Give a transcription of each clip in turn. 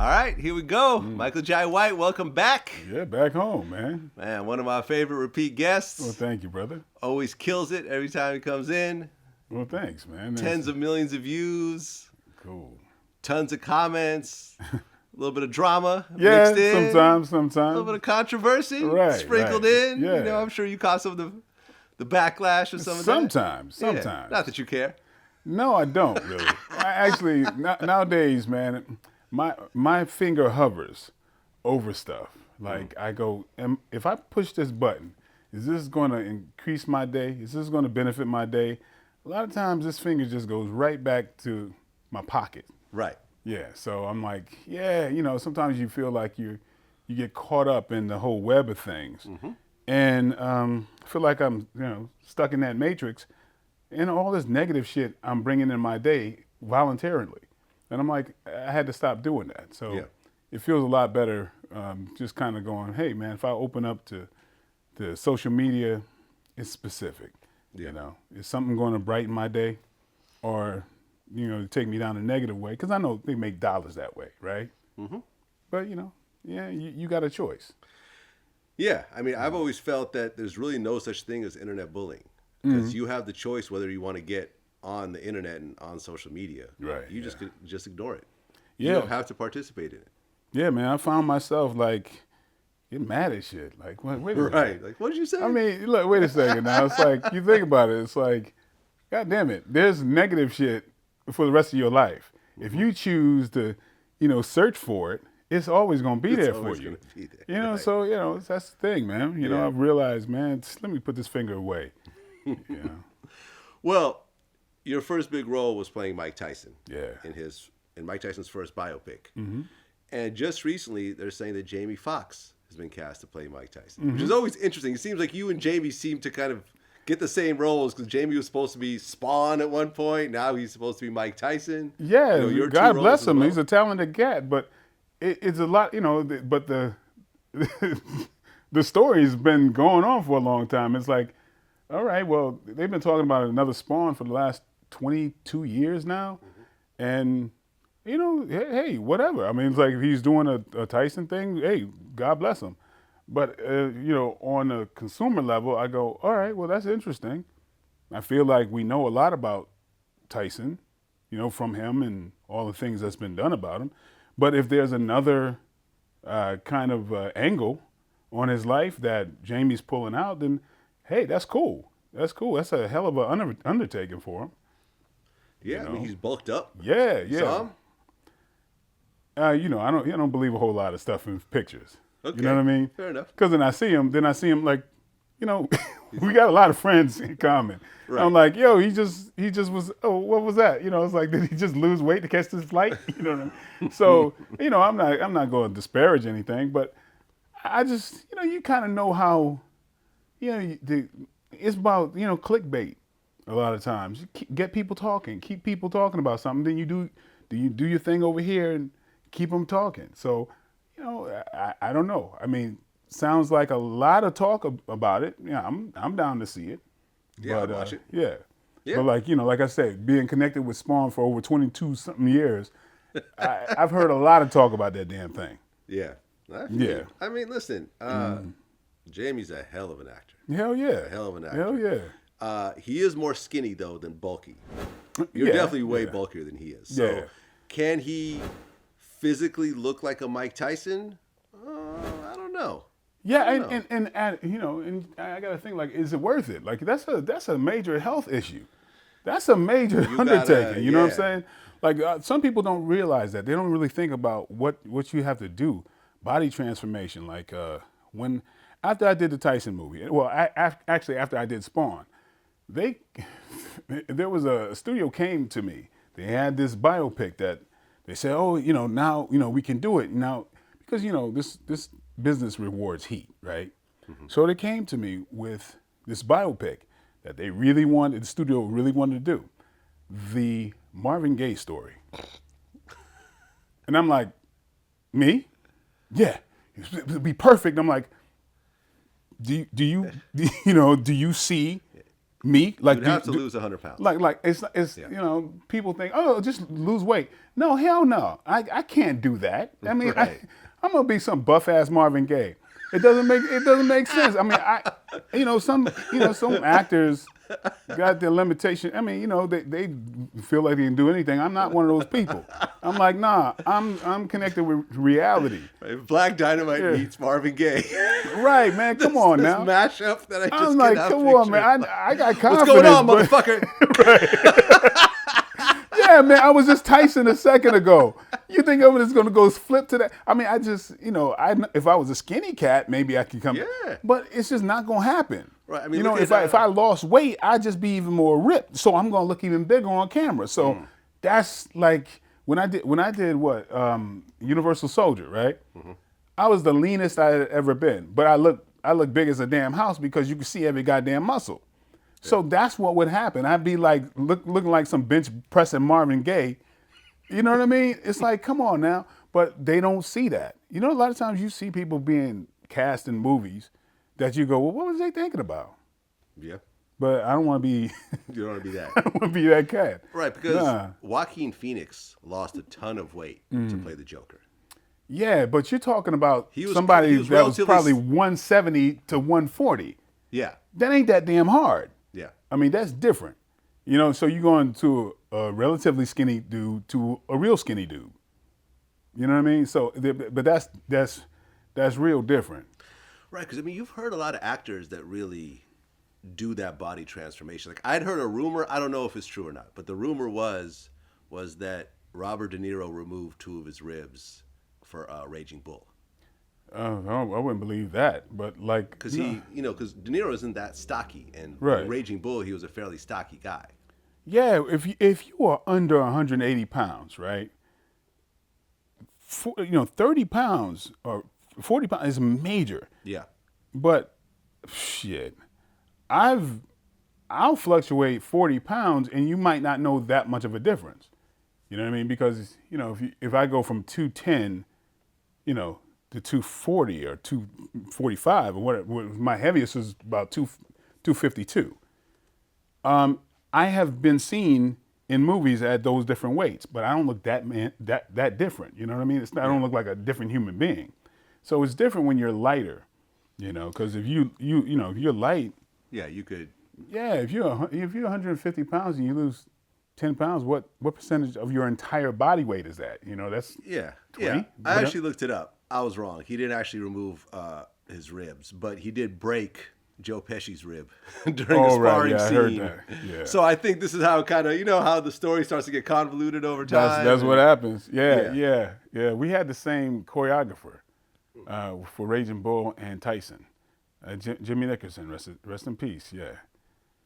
right, here we go. Michael Jai White, welcome back. Yeah, back home, man. Man, one of my favorite repeat guests. Well, thank you, brother. Always kills it every time he comes in. Well, thanks, man. Tens of millions of views. Cool. Tons of comments. A little bit of drama Yeah, mixed in. sometimes. A little bit of controversy sprinkled in. Yeah. You know, I'm sure you caught some of the backlash or some of that. Sometimes. Yeah, not that you care. No, I don't really. Actually, nowadays, man, my finger hovers over stuff. Like I go, if I push this button, is this going to increase my day? Is this going to benefit my day? A lot of times, this finger just goes right back to my pocket. Right. Yeah. So I'm like, yeah, sometimes you feel like you get caught up in the whole web of things, and I feel like I'm stuck in that matrix. And all this negative shit I'm bringing in my day voluntarily. And I'm like, I had to stop doing that. So it feels a lot better just kind of going, hey, man, if I open up to social media, it's specific. Yeah. Is something going to brighten my day or, take me down a negative way? Because I know they make dollars that way, right? Mm-hmm. But, you got a choice. Yeah. I mean, I've always felt that there's really no such thing as internet bullying. Because you have the choice whether you want to get on the internet and on social media. Right. You just ignore it. Yeah. You don't have to participate in it. Yeah, man. I found myself like getting mad at shit. Like, wait a minute. Right. Like, what did you say? I mean, look, wait a second now. It's like, you think about it. It's like, God damn it. There's negative shit for the rest of your life. If you choose to, search for it, it's always going to be there for you. Be there. Right. So, that's the thing, man. I've realized, man, let me put this finger away. Well, your first big role was playing Mike Tyson. Yeah. In Mike Tyson's first biopic. Mm-hmm. And just recently, they're saying that Jamie Foxx has been cast to play Mike Tyson, which is always interesting. It seems like you and Jamie seem to kind of get the same roles because Jamie was supposed to be Spawn at one point. Now he's supposed to be Mike Tyson. Yeah, God bless him. Well. He's a talented cat, but it's a lot, but the the story's been going on for a long time. It's like, all right, well, they've been talking about another Spawn for the last 22 years now. And, hey, whatever. I mean, it's like if he's doing a Tyson thing, hey, God bless him. But, on a consumer level, I go, all right, well, that's interesting. I feel like we know a lot about Tyson, from him and all the things that's been done about him. But if there's another kind of angle on his life that Jamie's pulling out, then hey, that's cool. That's cool. That's a hell of an undertaking for him. Yeah, I mean, he's bulked up. Yeah. Some? I don't believe a whole lot of stuff in pictures. Okay. You know what I mean? Fair enough. Because then I see him like, we got a lot of friends in common. Right. I'm like, yo, he just was, what was that? It's like, did he just lose weight to catch this flight? You know what I mean? So, I'm not going to disparage anything, but I just, you kind of know how, it's about, clickbait a lot of times. You get people talking, keep people talking about something. Then you do your thing over here and keep them talking. So, I don't know. I mean, sounds like a lot of talk about it. Yeah, I'm down to see it. Yeah, but, I'll watch it. Yeah. Yeah. But like I said, being connected with Spawn for over 22 something years, I've heard a lot of talk about that damn thing. Yeah. Yeah. I mean, listen, Jamie's a hell of an actor. Hell yeah. A hell of an actor. Hell yeah. He is more skinny, though, than bulky. You're definitely way bulkier than he is. So can he physically look like a Mike Tyson? I don't know. Yeah, and I got to think, like, is it worth it? Like, that's a major health issue. That's a major undertaking. You know what I'm saying? Like, some people don't realize that. They don't really think about what you have to do. Body transformation. Like, after I did the Tyson movie, well, actually after I did Spawn, there was a studio came to me. They had this biopic that they said, oh, now, we can do it now because, this business rewards heat, right? Mm-hmm. So they came to me with this biopic that the studio really wanted to do, the Marvin Gaye story. And I'm like, me? Yeah, it'd be perfect. I'm like, do you see Me, like You'd have to lose 100 pounds. like it's you know, people think, oh, just lose weight. No, hell no, I can't do that. I mean, Right. I'm gonna be some buff ass Marvin Gaye. It doesn't make sense. I mean, some actors got their limitation. I mean, they feel like they can do anything. I'm not one of those people. I'm like, nah, I'm connected with reality. Right, Black Dynamite meets Marvin Gaye. Right, man. Come on now. This mashup that I just I'm like, cannot come on, picture. man. I got confidence. What's going on, but- motherfucker? Yeah, man, I was just Tyson a second ago. You think I'm just gonna go flip to that? I mean, I just, if I was a skinny cat, maybe I could come. Yeah. But it's just not gonna happen. Right, I mean, if I lost weight, I'd just be even more ripped. So I'm gonna look even bigger on camera. So that's like when I did what Universal Soldier, right? Mm-hmm. I was the leanest I had ever been, but I look big as a damn house because you can see every goddamn muscle. So that's what would happen. I'd be like looking like some bench pressing Marvin Gaye. You know what I mean? It's like, come on now. But they don't see that. A lot of times you see people being cast in movies that you go, well, what was they thinking about? Yeah. But I don't want to be. You don't want to be that. I don't want to be that cat. Right, because Joaquin Phoenix lost a ton of weight to play the Joker. Yeah, but you're talking about He was that was probably 170 to 140. Yeah. That ain't that damn hard. Yeah. I mean, that's different. So you're going to a relatively skinny dude to a real skinny dude. You know what I mean? So, but that's real different. Right, because, you've heard a lot of actors that really do that body transformation. Like, I'd heard a rumor, I don't know if it's true or not, but the rumor was that Robert De Niro removed 2 of his ribs for Raging Bull. I wouldn't believe that, but like, because because De Niro isn't that stocky, and right. in Raging Bull, he was a fairly stocky guy. Yeah, if you are under 180 pounds, right? 30 pounds or 40 pounds is major. Yeah. But shit, I'll fluctuate 40 pounds, and you might not know that much of a difference. You know what I mean? Because if I go from 210, to 240 or 245 or whatever. My heaviest was about 252. I have been seen in movies at those different weights, but I don't look that different. You know what I mean? I don't look like a different human being. So it's different when you're lighter, because if if you're light. Yeah, you could. Yeah, if you're 150 pounds and you lose 10 pounds, what percentage of your entire body weight is that? That's 20. Yeah. I actually looked it up. I was wrong. He didn't actually remove his ribs, but he did break Joe Pesci's rib during a sparring scene. I heard that. Yeah. So I think this is how kind of how the story starts to get convoluted over time. That's what happens. Yeah. We had the same choreographer for Raging Bull and Tyson, Jimmy Nickerson. Rest in peace. Yeah,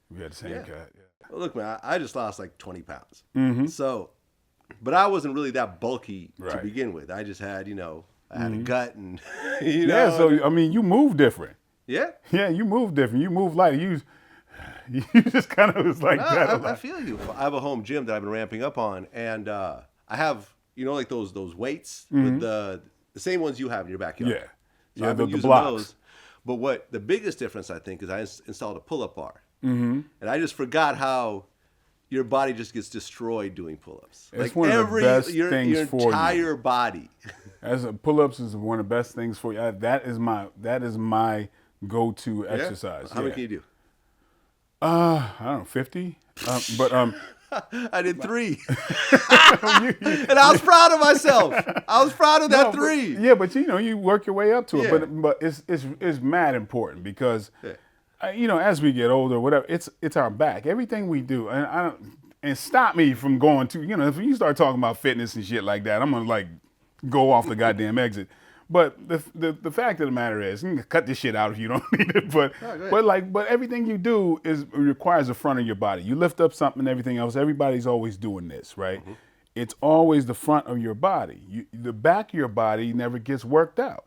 we had the same guy. Yeah. Well, look, man, I just lost like 20 pounds. Mm-hmm. So, but I wasn't really that bulky to begin with. I just had I had a gut and Yeah, so you move different. Yeah. Yeah, you move different. You move light. You just kind of was like that. I feel you. I have a home gym that I've been ramping up on, and I have like those weights with the same ones you have in your backyard. Yeah. So I've been using blocks. those. But what the biggest difference I think is I installed a pull-up bar, and I just forgot how your body just gets destroyed doing pull-ups. It's one of the best things your for entire body. Pull-ups is one of the best things for you. That is my go-to exercise. How many can you do? I don't know, 50. I did 3, and I was proud of myself. I was proud of that 3. But you work your way up to it. But it's mad important because as we get older, whatever, it's our back. Everything we do, and stop me from going to if you start talking about fitness and shit like that, I'm gonna go off the goddamn exit. But the fact of the matter is, you can cut this shit out if you don't need it. But everything you do requires the front of your body. You lift up something and everything else. Everybody's always doing this, right? Mm-hmm. It's always the front of your body. The back of your body never gets worked out.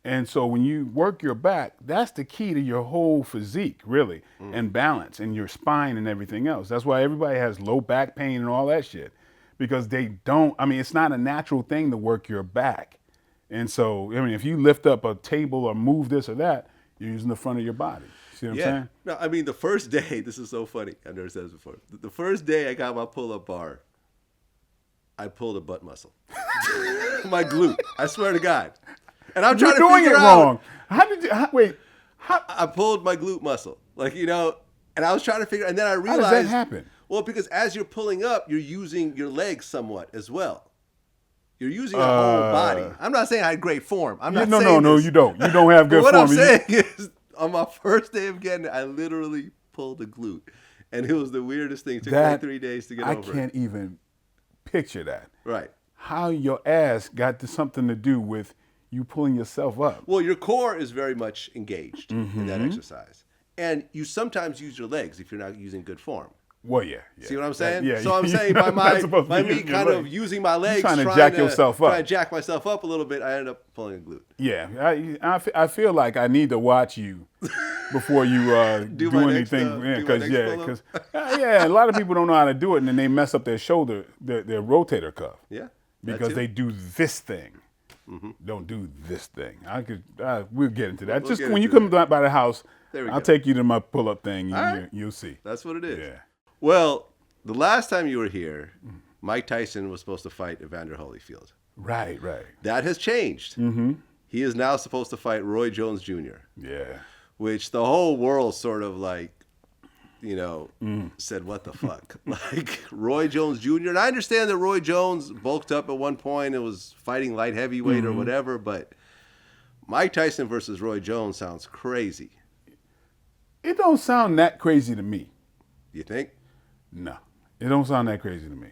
And so when you work your back, that's the key to your whole physique, really, and balance, and your spine and everything else. That's why everybody has low back pain and all that shit, because it's not a natural thing to work your back. And so, if you lift up a table or move this or that, you're using the front of your body. See what I'm saying? No, I mean, the first day, this is so funny. I've never said this before. The first day I got my pull-up bar, I pulled a butt muscle. My glute. I swear to God. And I'm trying to figure out. You're doing it wrong. How did you, wait. I pulled my glute muscle. Like, you know, and I was trying to figure, and then I realized. How does that happen? Well, because as you're pulling up, you're using your legs somewhat as well. You're using your whole body. I'm not saying I had great form. I'm not saying No, this. you don't. You don't have good What form. I'm saying is, on my first day of getting it, I literally pulled a glute. And it was the weirdest thing. It took like 3 days to get over it. I can't even picture that. Right. How your ass got something to do with you pulling yourself up. Well, your core is very much engaged in that exercise. And you sometimes use your legs if you're not using good form. Well, yeah. See what I'm saying? Yeah. So I'm saying by me kind of using my legs, trying to jack yourself up. Trying to jack myself up a little bit, I ended up pulling a glute. Yeah, I feel like I need to watch you before you do anything. Because a lot of people don't know how to do it, and then they mess up their shoulder, their rotator cuff. Yeah. Because they do this thing. Don't do this thing. We'll get into that. Just when you come by the house, I'll take you to my pull-up thing. You'll see. That's what it is. Yeah. Well, the last time you were here, Mike Tyson was supposed to fight Evander Holyfield. Right. That has changed. He is now supposed to fight Roy Jones Jr. Yeah. Which the whole world sort of like, you know, said, what the fuck? Like, Roy Jones Jr. And I understand that Roy Jones bulked up at one point and was fighting light heavyweight or whatever, but Mike Tyson versus Roy Jones sounds crazy. It don't sound that crazy to me. You think? No, it don't sound that crazy to me.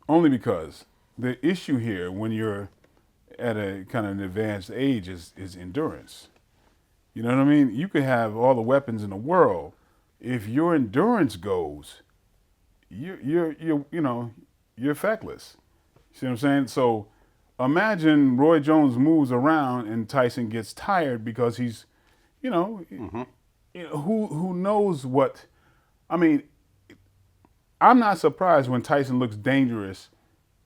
Only because the issue here, when you're at a kind of an advanced age, is endurance. You know what I mean? You could have all the weapons in the world. If your endurance goes, you're feckless. See what I'm saying? So imagine Roy Jones moves around and Tyson gets tired because he's, who knows what? I mean, I'm not surprised when Tyson looks dangerous.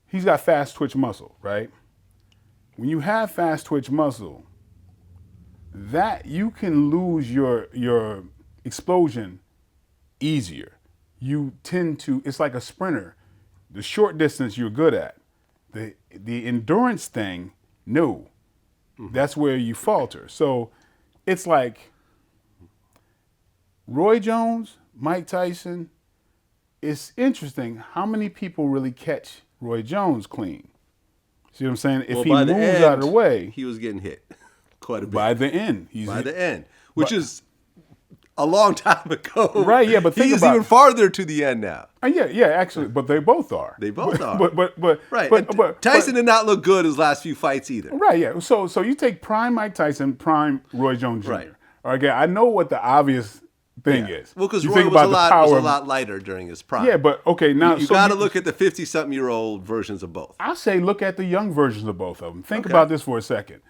He's got fast twitch muscle, right? When you have fast twitch muscle, that you can lose your explosion easier. You tend to, it's like a sprinter. The short distance you're good at. The endurance thing, no. That's where you falter. So it's like Roy Jones, Mike Tyson. It's interesting how many people really catch Roy Jones clean. See what I'm saying? If he moves out of the way, he was getting hit quite a bit. By the end, which is a long time ago. Right? Yeah, but he's even farther to the end now. Yeah, actually, but they both are. They both are. But Tyson did not look good his last few fights either. Right? Yeah. So you take prime Mike Tyson, prime Roy Jones Jr. Right. Okay, I know what the obvious thing is. Well, because Roy was a lot lighter during his prime. Yeah, but okay, now you got to look at the 50-something-year-old versions of both. I say look at the young versions of both of them. Think about this for a second.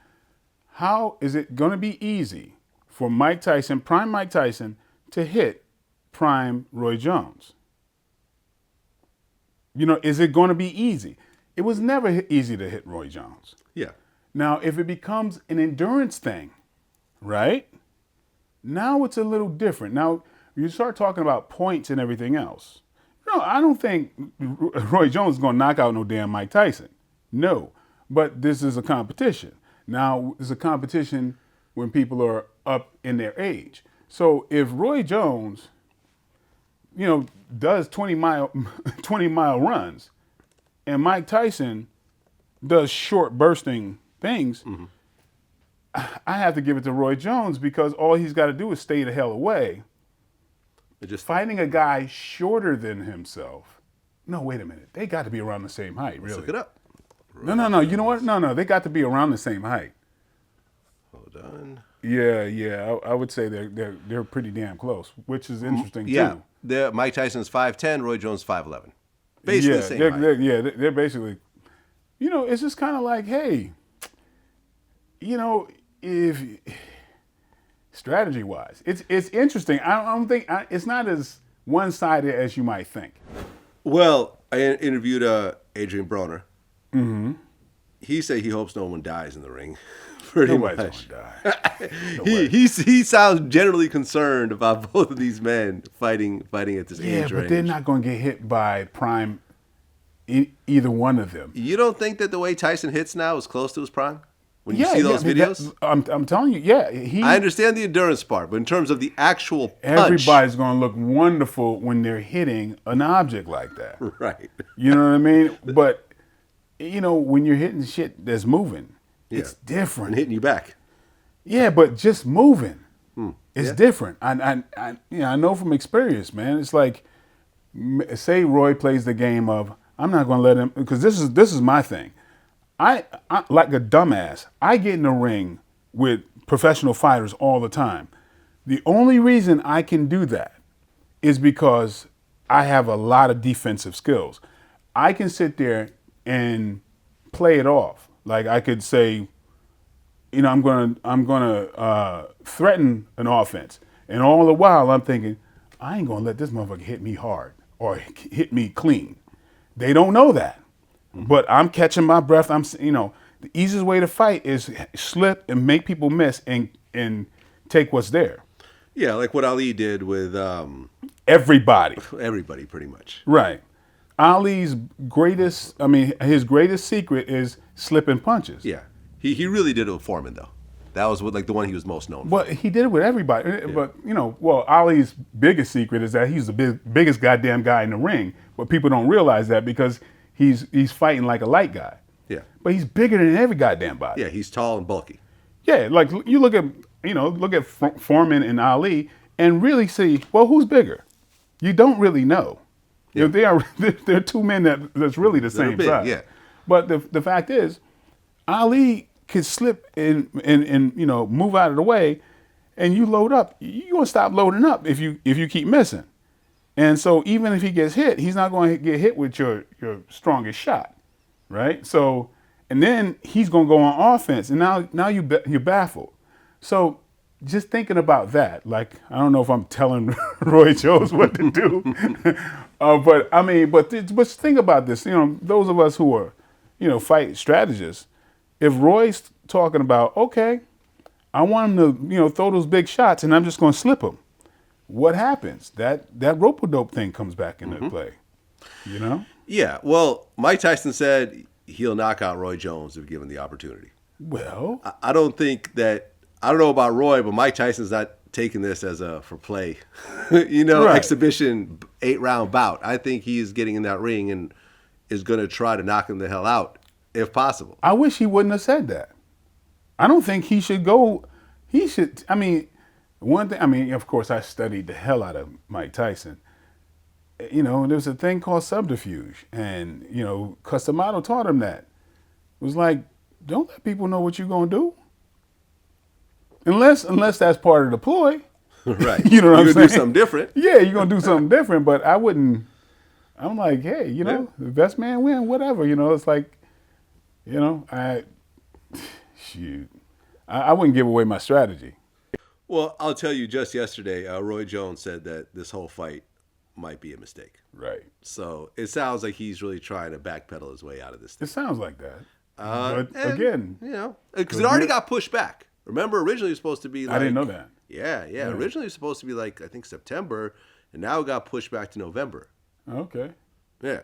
How is it going to be easy for Mike Tyson, prime Mike Tyson, to hit prime Roy Jones? Is it going to be easy? It was never easy to hit Roy Jones. Yeah. Now, if it becomes an endurance thing, right? Now it's a little different. Now, you start talking about points and everything else. No, I don't think Roy Jones is going to knock out no damn Mike Tyson. No. But this is a competition. Now, it's a competition when people are up in their age. So if Roy Jones, does 20-mile runs, and Mike Tyson does short bursting things, I have to give it to Roy Jones because all he's got to do is stay the hell away. Fighting a guy shorter than himself. No, wait a minute. They got to be around the same height, really. Let's look it up. No. You know what? No. They got to be around the same height. Hold on. Yeah. I would say they're pretty damn close, which is interesting too. Yeah. Mike Tyson's 5'10", Roy Jones 5'11". Basically the same height. They're basically, it's just kind of like, hey, if strategy-wise, it's interesting. I don't think it's not as one-sided as you might think. Well, I interviewed Adrian Broner. He said he hopes no one dies in the ring. Pretty Nobody's much. gonna die. He sounds generally concerned about both of these men fighting at this age range. Yeah, but they're not going to get hit by prime either one of them. You don't think that the way Tyson hits now is close to his prime? When you see those videos? I'm telling you, yeah. I understand the endurance part, but in terms of the actual punch. Everybody's going to look wonderful when they're hitting an object like that. Right. You know what I mean? But, when you're hitting shit that's moving, it's different. And hitting you back. Yeah, but just moving, it's different. I know from experience, man. It's like, say Roy plays the game of, I'm not going to let him, because this is my thing. I like a dumbass. I get in the ring with professional fighters all the time. The only reason I can do that is because I have a lot of defensive skills. I can sit there and play it off. Like I could say, I'm gonna threaten an offense, and all the while I'm thinking, I ain't gonna let this motherfucker hit me hard or hit me clean. They don't know that. But I'm catching my breath. The easiest way to fight is slip and make people miss and take what's there. Yeah, like what Ali did with everybody. Everybody, pretty much. Right. Ali's his greatest secret is slipping punches. Yeah, he really did it with Foreman though. That was the one he was most known for. But he did it with everybody. Yeah. But Ali's biggest secret is that he's the biggest goddamn guy in the ring. But people don't realize that because he's fighting like a light guy. Yeah. But he's bigger than every goddamn body. Yeah, he's tall and bulky. Yeah, like you look at Foreman and Ali and really see, well, who's bigger? You don't really know. Yeah. They're two men that's really the same big, size. Yeah. But the fact is, Ali could slip and move out of the way, and you load up. You're gonna stop loading up if you keep missing. And so even if he gets hit, he's not going to get hit with your strongest shot, right? So, and then he's going to go on offense, and now you're baffled. So just thinking about that, like, I don't know if I'm telling Roy Jones what to do, but think about this. Those of us who are, fight strategists, if Roy's talking about, okay, I want him to, throw those big shots, and I'm just going to slip him. What happens? That rope-a-dope thing comes back into play, Yeah, well, Mike Tyson said he'll knock out Roy Jones if given the opportunity. Well, I don't know about Roy, but Mike Tyson's not taking this as a for play, right. Exhibition 8-round bout. I think he is getting in that ring and is going to try to knock him the hell out if possible. I wish he wouldn't have said that. I don't think he should go. One thing, of course, I studied the hell out of Mike Tyson. There's a thing called subterfuge, and Customato taught him that. It was like, don't let people know what you're gonna do, unless that's part of the ploy. Right. You know what I'm saying? You're gonna do something different. Yeah, you're gonna do something different, but I wouldn't. I'm like, hey, the best man win, whatever. It's like, I wouldn't give away my strategy. Well, I'll tell you, just yesterday, Roy Jones said that this whole fight might be a mistake. Right. So it sounds like he's really trying to backpedal his way out of this thing. It sounds like that. But again, because it already got pushed back. Remember, originally it was supposed to be I didn't know that. Yeah. Originally it was supposed to be I think September, and now it got pushed back to November. Okay. Yeah.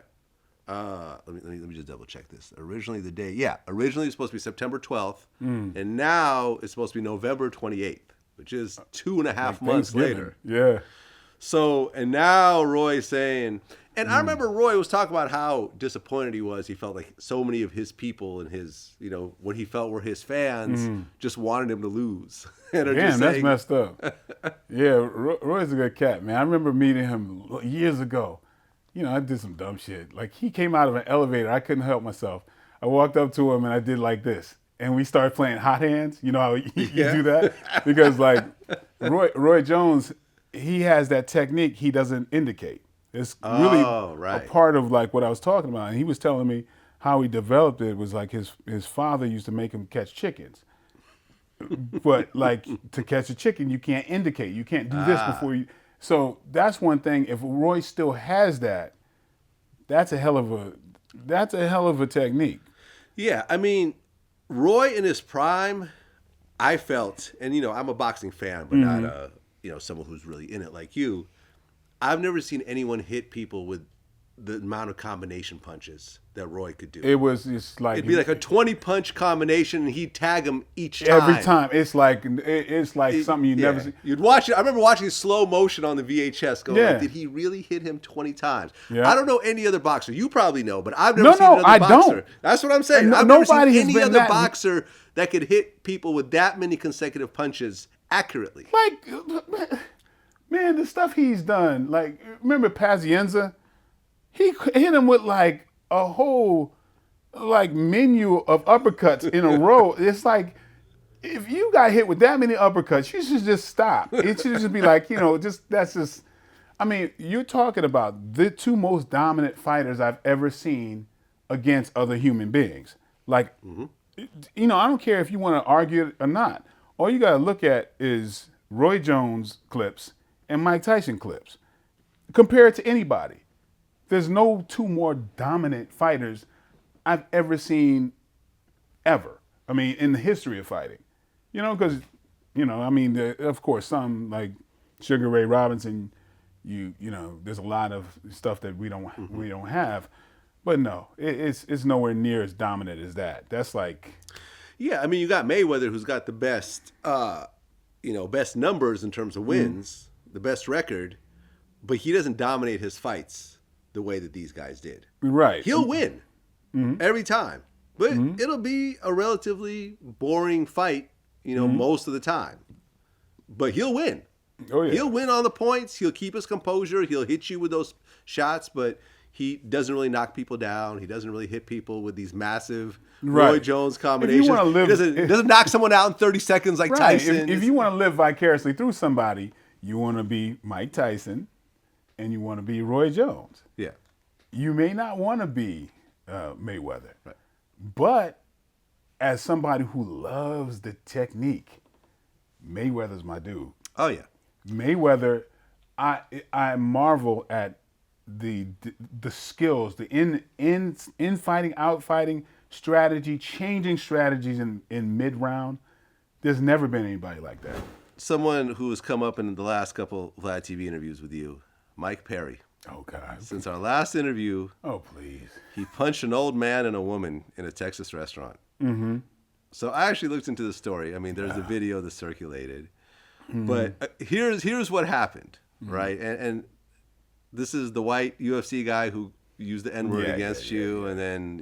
Let me just double check this. Originally it was supposed to be September 12th, and now it's supposed to be November 28th. Which is 2.5 months later. Yeah. So, and now Roy's saying, and I remember Roy was talking about how disappointed he was. He felt like so many of his people and his, what he felt were his fans just wanted him to lose. And damn, that's messed up. Yeah, Roy's a good cat, man. I remember meeting him years ago. I did some dumb shit. Like, he came out of an elevator. I couldn't help myself. I walked up to him and I did like this. And we started playing hot hands. You know how you do that? Because Roy Jones, he has that technique he doesn't indicate. It's really a part of what I was talking about. And he was telling me how he developed it was like his father used to make him catch chickens. But to catch a chicken, you can't indicate. You can't do this before you. So that's one thing. If Roy still has that, that's a hell of a technique. Yeah, I mean, Roy in his prime, I felt, and I'm a boxing fan, but not someone who's really in it like you. I've never seen anyone hit people with the amount of combination punches that Roy could do. It was just like It'd be like a 20 punch combination, and he'd tag him each time. every time. It's like something you never see. You'd watch it. I remember watching slow motion on the VHS. Going, Yeah. like, did he really hit him 20 times? Yeah. I don't know any other boxer. You probably know, but I've never seen another I boxer. don't. That's what I'm saying. No- I've never seen nobody has any been other that- boxer that could hit people with that many consecutive punches accurately. Like, man, the stuff he's done. Like, remember Pazienza? He hit him with like a whole like menu of uppercuts in a row. It's like, if you got hit with that many uppercuts, you should just stop. It should just be like, that's just. I mean, you're talking about the two most dominant fighters I've ever seen against other human beings. Like, I don't care if you want to argue it or not. All you got to look at is Roy Jones clips and Mike Tyson clips. Compare it to anybody. There's no two more dominant fighters I've ever seen ever. I mean, in the history of fighting. Because, of course, some like Sugar Ray Robinson, there's a lot of stuff that we don't have. But no, it's nowhere near as dominant as that. That's like, Yeah, I mean, you got Mayweather, who's got the best, best numbers in terms of wins, the best record, but he doesn't dominate his fights the way that these guys did. right. He'll win every time, but it'll be a relatively boring fight, most of the time. But he'll win. Oh yeah. He'll win on the points. He'll keep his composure. He'll hit you with those shots, but he doesn't really knock people down. He doesn't really hit people with these massive Roy Jones combinations. He doesn't knock someone out in 30 seconds like Right. Tyson. If you want to live vicariously through somebody, you want to be Mike Tyson and you want to be Roy Jones. Yeah. You may not want to be Mayweather. Right. But as somebody who loves the technique, Mayweather's my dude. Oh, yeah. Mayweather, I marvel at the skills, the in fighting, out fighting strategy, changing strategies in mid round. There's never been anybody like that. Someone who has come up in the last couple VladTV interviews with you, Mike Perry. Oh God! Since our last interview, Oh please! he punched an old man and a woman in a Texas restaurant. Mm-hmm. So I actually looked into the story. I mean, there's a video that circulated. But here's what happened, right? And this is the white UFC guy who used the N-word against you, and then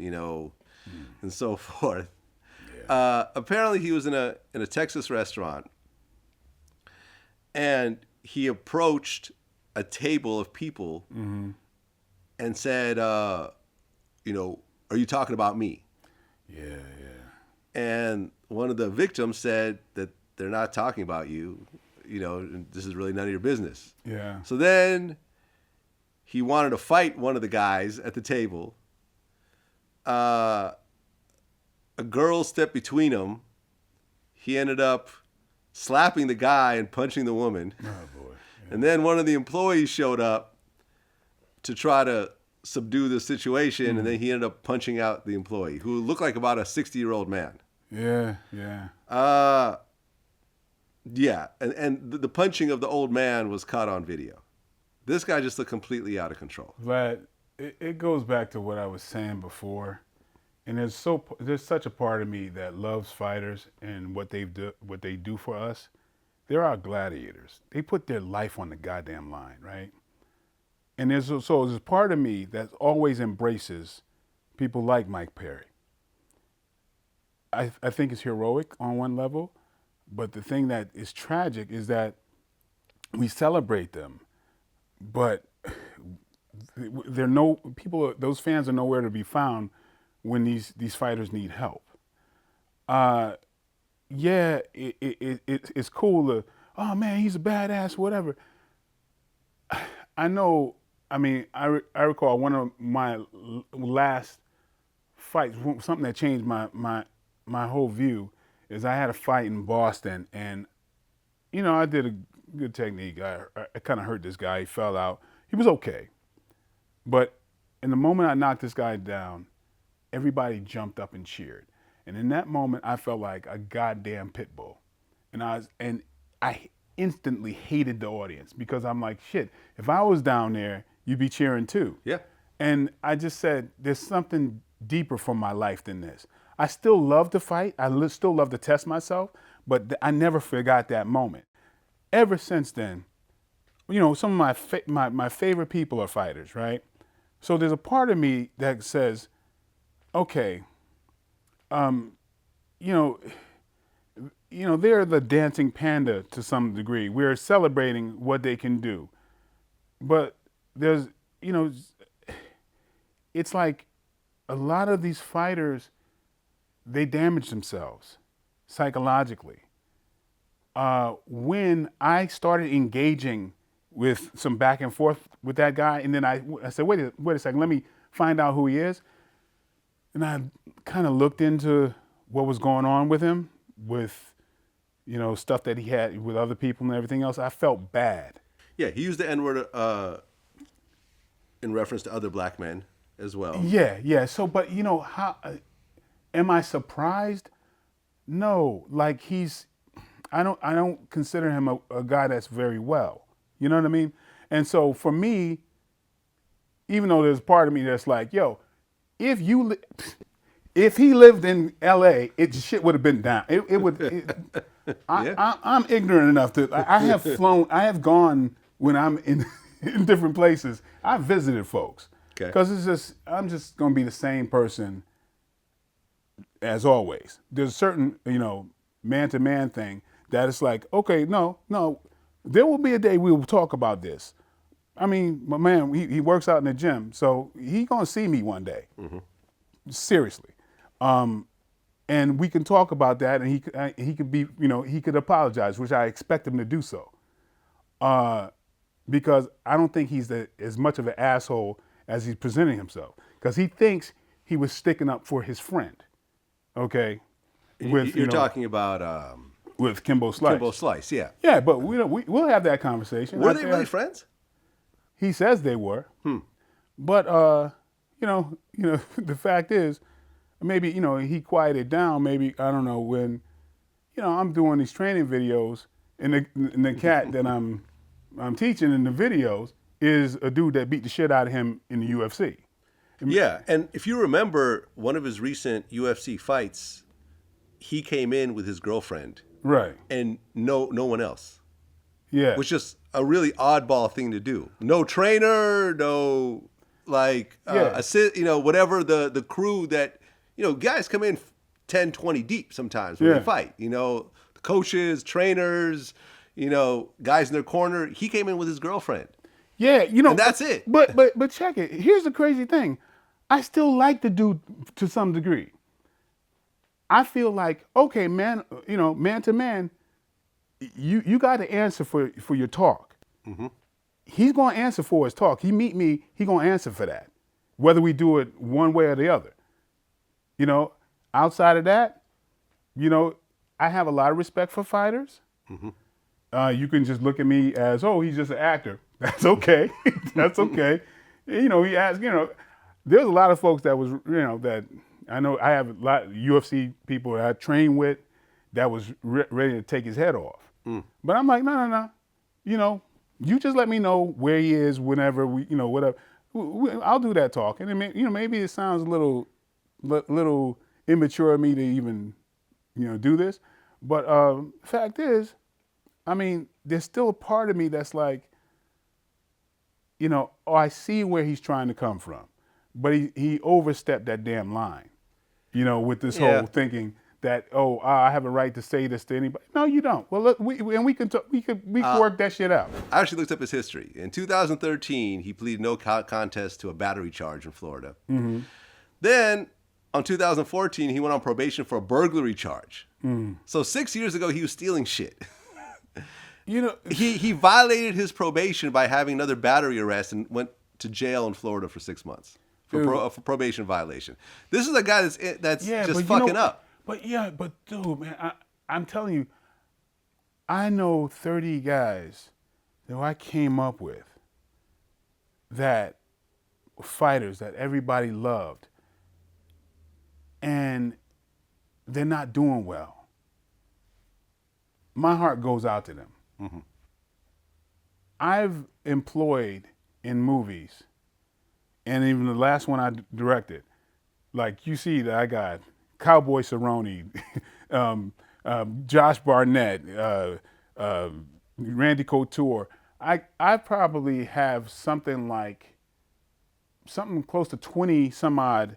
and so forth. Yeah. Apparently, he was in a Texas restaurant, and he approached a table of people and said, "Are you talking about me?" Yeah. And one of the victims said that they're not talking about you. And this is really none of your business. Yeah. So then he wanted to fight one of the guys at the table. A girl stepped between them. He ended up slapping the guy and punching the woman. Oh boy. Yeah. And then one of the employees showed up to try to subdue the situation, and then he ended up punching out the employee, who looked like about a 60-year-old man. Yeah. Yeah, and the punching of the old man was caught on video. This guy just looked completely out of control. Vlad, it goes back to what I was saying before, and there's such a part of me that loves fighters and what they do for us. They're our gladiators. They put their life on the goddamn line, right? And there's a part of me that always embraces people like Mike Perry. I think it's heroic on one level, but the thing that is tragic is that we celebrate them, but those fans are nowhere to be found when these fighters need help. It's cool to, oh man, he's a badass, whatever. I know. I mean, I recall one of my last fights, something that changed my whole view, is I had a fight in Boston, and I did a good technique. I kind of hurt this guy. He fell out. He was okay, but in the moment I knocked this guy down, everybody jumped up and cheered. And in that moment, I felt like a goddamn pit bull. And I instantly hated the audience because I'm like, shit, if I was down there, you'd be cheering too. Yeah. And I just said, there's something deeper from my life than this. I still love to fight. Still love to test myself, but I never forgot that moment. Ever since then, some of my favorite people are fighters, right? So there's a part of me that says, okay, they're the dancing panda to some degree. We're celebrating what they can do. But there's, it's like a lot of these fighters, they damage themselves psychologically. When I started engaging with some back and forth with that guy, and then I said, wait a second, let me find out who he is. And I kind of looked into what was going on with him, with, stuff that he had with other people and everything else. I felt bad. Yeah, he used the N-word in reference to other black men as well. Yeah. So, but how am I surprised? No, like I don't consider him a guy that's very well. You know what I mean? And so for me, even though there's part of me that's like, yo, if he lived in L.A., shit would have been down. I'm ignorant enough to. I have gone when I'm in different places. I've visited folks because I'm just gonna be the same person as always. There's a certain man-to-man thing that it's like, okay, no, there will be a day we will talk about this. I mean, my man, he works out in the gym, so he gonna see me one day. Mm-hmm. Seriously. And we can talk about that, and he could be, he could apologize, which I expect him to do so. Because I don't think he's as much of an asshole as he's presenting himself. Because he thinks he was sticking up for his friend. Okay? You're talking about... with Kimbo Slice. Kimbo Slice, yeah. Yeah, but we'll have that conversation. Were they really friends? He says they were. But, the fact is, maybe, he quieted down. Maybe, I don't know, when, I'm doing these training videos and the cat that I'm teaching in the videos is a dude that beat the shit out of him in the UFC. Yeah, and if you remember one of his recent UFC fights, he came in with his girlfriend. Right. And no one else. Yeah. Which is a really oddball thing to do. No trainer, no assist, whatever the crew that, guys come in 10, 20 deep sometimes when they fight. The coaches, trainers, guys in their corner. He came in with his girlfriend. Yeah, and that's it. But check it. Here's the crazy thing. I still like the dude to some degree. I feel like, okay, man, man to man, you got to answer for your talk. Mm-hmm. He's going to answer for his talk. He meet me, he going to answer for that, whether we do it one way or the other. Outside of that, I have a lot of respect for fighters. Mm-hmm. You can just look at me as, oh, he's just an actor. That's okay. That's okay. He asked, there's a lot of folks that was, that I know I have a lot of UFC people that I trained with that was ready to take his head off. Mm. But I'm like, no. You just let me know where he is whenever we, whatever. I'll do that talk. And maybe it sounds a little immature of me to even, do this. But fact is, there's still a part of me that's like, I see where he's trying to come from. But he overstepped that damn line, with this whole thinking that, I have a right to say this to anybody. No, you don't. Well, look, we can work that shit out. I actually looked up his history. In 2013, he pleaded no contest to a battery charge in Florida. Mm-hmm. Then, on 2014, he went on probation for a burglary charge. Mm. So 6 years ago, he was stealing shit. He violated his probation by having another battery arrest and went to jail in Florida for 6 months for probation violation. This is a guy that's just fucking up. But dude, man, I'm telling you, I know 30 guys that I came up with that fighters that everybody loved. and they're not doing well, my heart goes out to them. Mm-hmm. I've employed in movies, and even the last one I directed, like you see that I got Cowboy Cerrone, Josh Barnett, Randy Couture. I probably have something close to 20 some odd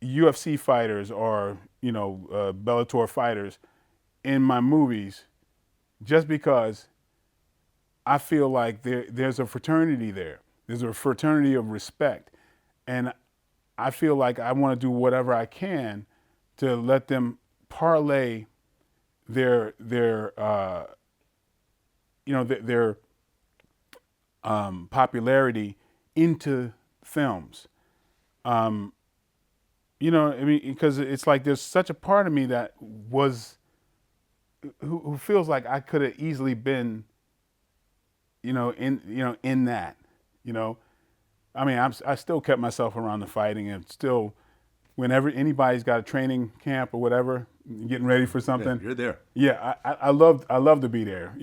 UFC fighters or Bellator fighters in my movies, just because I feel like there's a fraternity there. There's a fraternity of respect, and I feel like I want to do whatever I can to let them parlay their popularity into films. I mean, because it's like there's such a part of me that who feels like I could have easily been, in that. I mean, I still kept myself around the fighting, and still, whenever anybody's got a training camp or whatever, getting ready for something, Yeah, you're there. Yeah, I love to be there.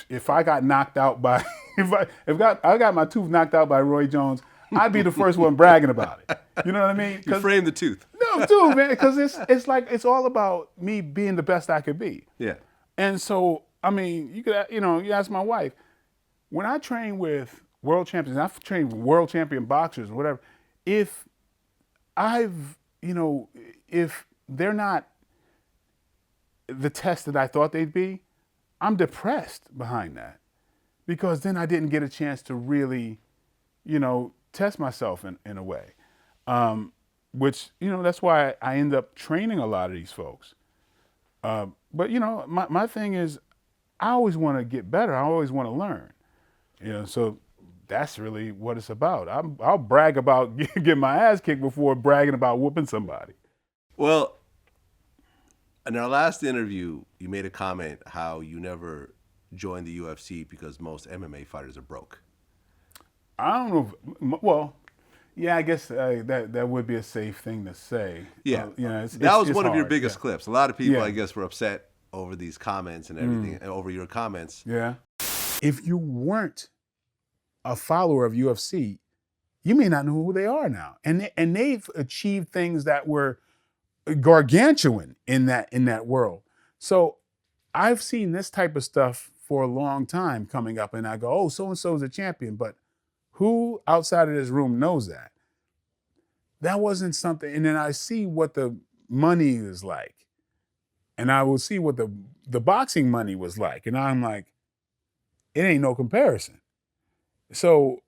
If I got knocked out by I got my tooth knocked out by Roy Jones, I'd be the first one bragging about it. You know what I mean? You frame the tooth. No, dude, man, because it's like it's all about me being the best I could be. Yeah. And so, I mean, you ask my wife, when I train with world champions, I've trained with world champion boxers or whatever, if they're not the test that I thought they'd be, I'm depressed behind that, because then I didn't get a chance to really, test myself in a way, which, that's why I end up training a lot of these folks. But, my thing is, I always want to get better. I always want to learn, so that's really what it's about. I'll brag about getting my ass kicked before bragging about whooping somebody. Well, in our last interview, you made a comment how you never joined the UFC because most MMA fighters are broke. I don't know. Well, yeah, I guess that would be a safe thing to say. Yeah. That was one of your biggest clips. A lot of people, Yeah. I guess, were upset over these comments and everything, over your comments. Yeah. If you weren't a follower of UFC, you may not know who they are now. And they've achieved things that were gargantuan in that world. So I've seen this type of stuff for a long time coming up, and I go, oh, so-and-so's a champion, but who outside of this room knows that? That wasn't something, and then I see what the money is like, and I will see what the boxing money was like, and I'm like, it ain't no comparison. So,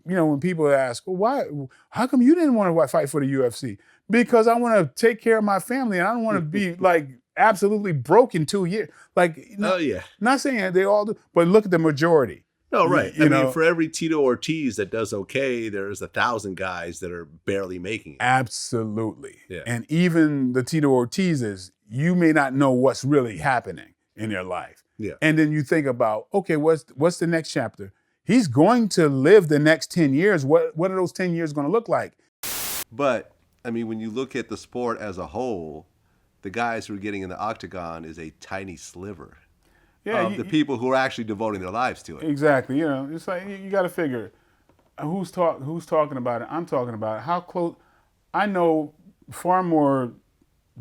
when people ask, well, how come you didn't want to fight for the UFC? Because I want to take care of my family, and I don't want to be like absolutely broke in 2 years. Not saying they all do, but look at the majority. No, right. I mean, for every Tito Ortiz that does okay, there's 1,000 guys that are barely making it. Absolutely. Yeah. And even the Tito Ortizes, you may not know what's really happening in their life. Yeah. And then you think about, okay, what's the next chapter? He's going to live the next 10 years. What are those 10 years going to look like? But, I mean, when you look at the sport as a whole, the guys who are getting in the octagon is a tiny sliver. Yeah, the people who are actually devoting their lives to it. Exactly. It's like you got to figure who's talking about it. I'm talking about it. How close? I know far more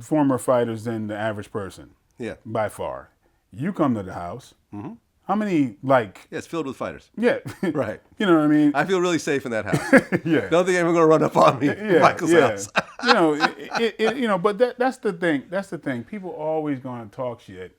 former fighters than the average person. Yeah. By far. You come to the house. Mm-hmm. How many Yeah, it's filled with fighters. Yeah. Right. You know what I mean? I feel really safe in that house. Yeah. Don't think anyone's going to run up on me. Yeah. Michael's house. But that's the thing. That's the thing. People always going to talk shit,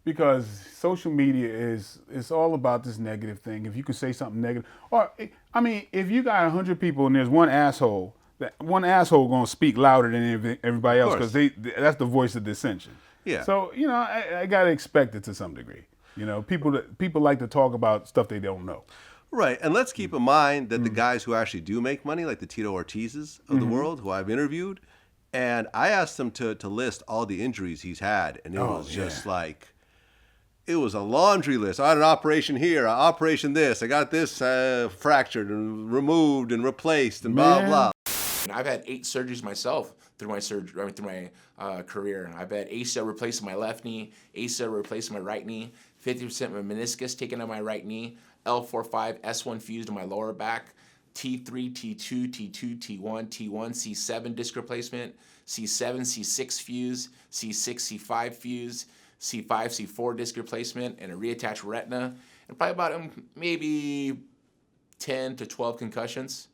because social media is all about this negative thing. If you can say something negative, or I mean, if you got 100 people and there's one asshole, that one asshole gonna speak louder than everybody else, because that's the voice of dissension. Yeah. So I gotta expect it to some degree. People like to talk about stuff they don't know. Right, and let's keep in mind that the guys who actually do make money, like the Tito Ortizes of the world, who I've interviewed, and I asked them to list all the injuries he's had, and it was just like, it was a laundry list. I had an operation here, an operation this, I got this fractured and removed and replaced and blah, blah. I've had 8 surgeries myself through my career. I've had ACL replaced my left knee, ACL replaced my right knee, 50% of my meniscus taken on my right knee, L4-5, S1 fused in my lower back, T3, T2, T2, T1, T1, C7 disc replacement, C7, C6 fuse, C6, C5 fuse, C5, C4 disc replacement, and a reattached retina, and probably about maybe 10 to 12 concussions.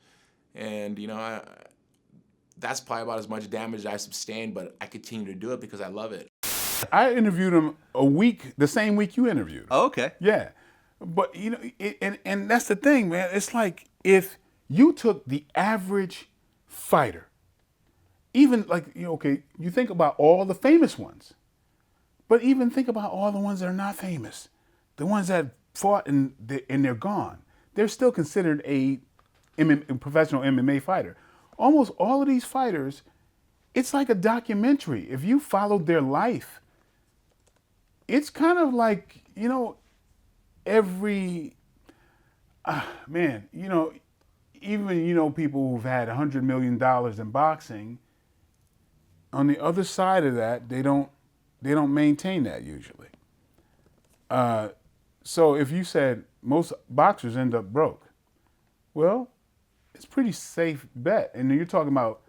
And, that's probably about as much damage as I sustained, but I continue to do it because I love it. I interviewed him the same week you interviewed him. Oh, okay. Yeah. But, and that's the thing, man. It's like if you took the average fighter, even like, you think about all the famous ones, but even think about all the ones that are not famous, the ones that fought and they're gone. They're still considered a professional MMA fighter. Almost all of these fighters, it's like a documentary. If you followed their life, it's kind of like, every, even, people who've had $100 million in boxing, on the other side of that, they don't maintain that usually. So if you said most boxers end up broke, well, it's a pretty safe bet. And you're talking about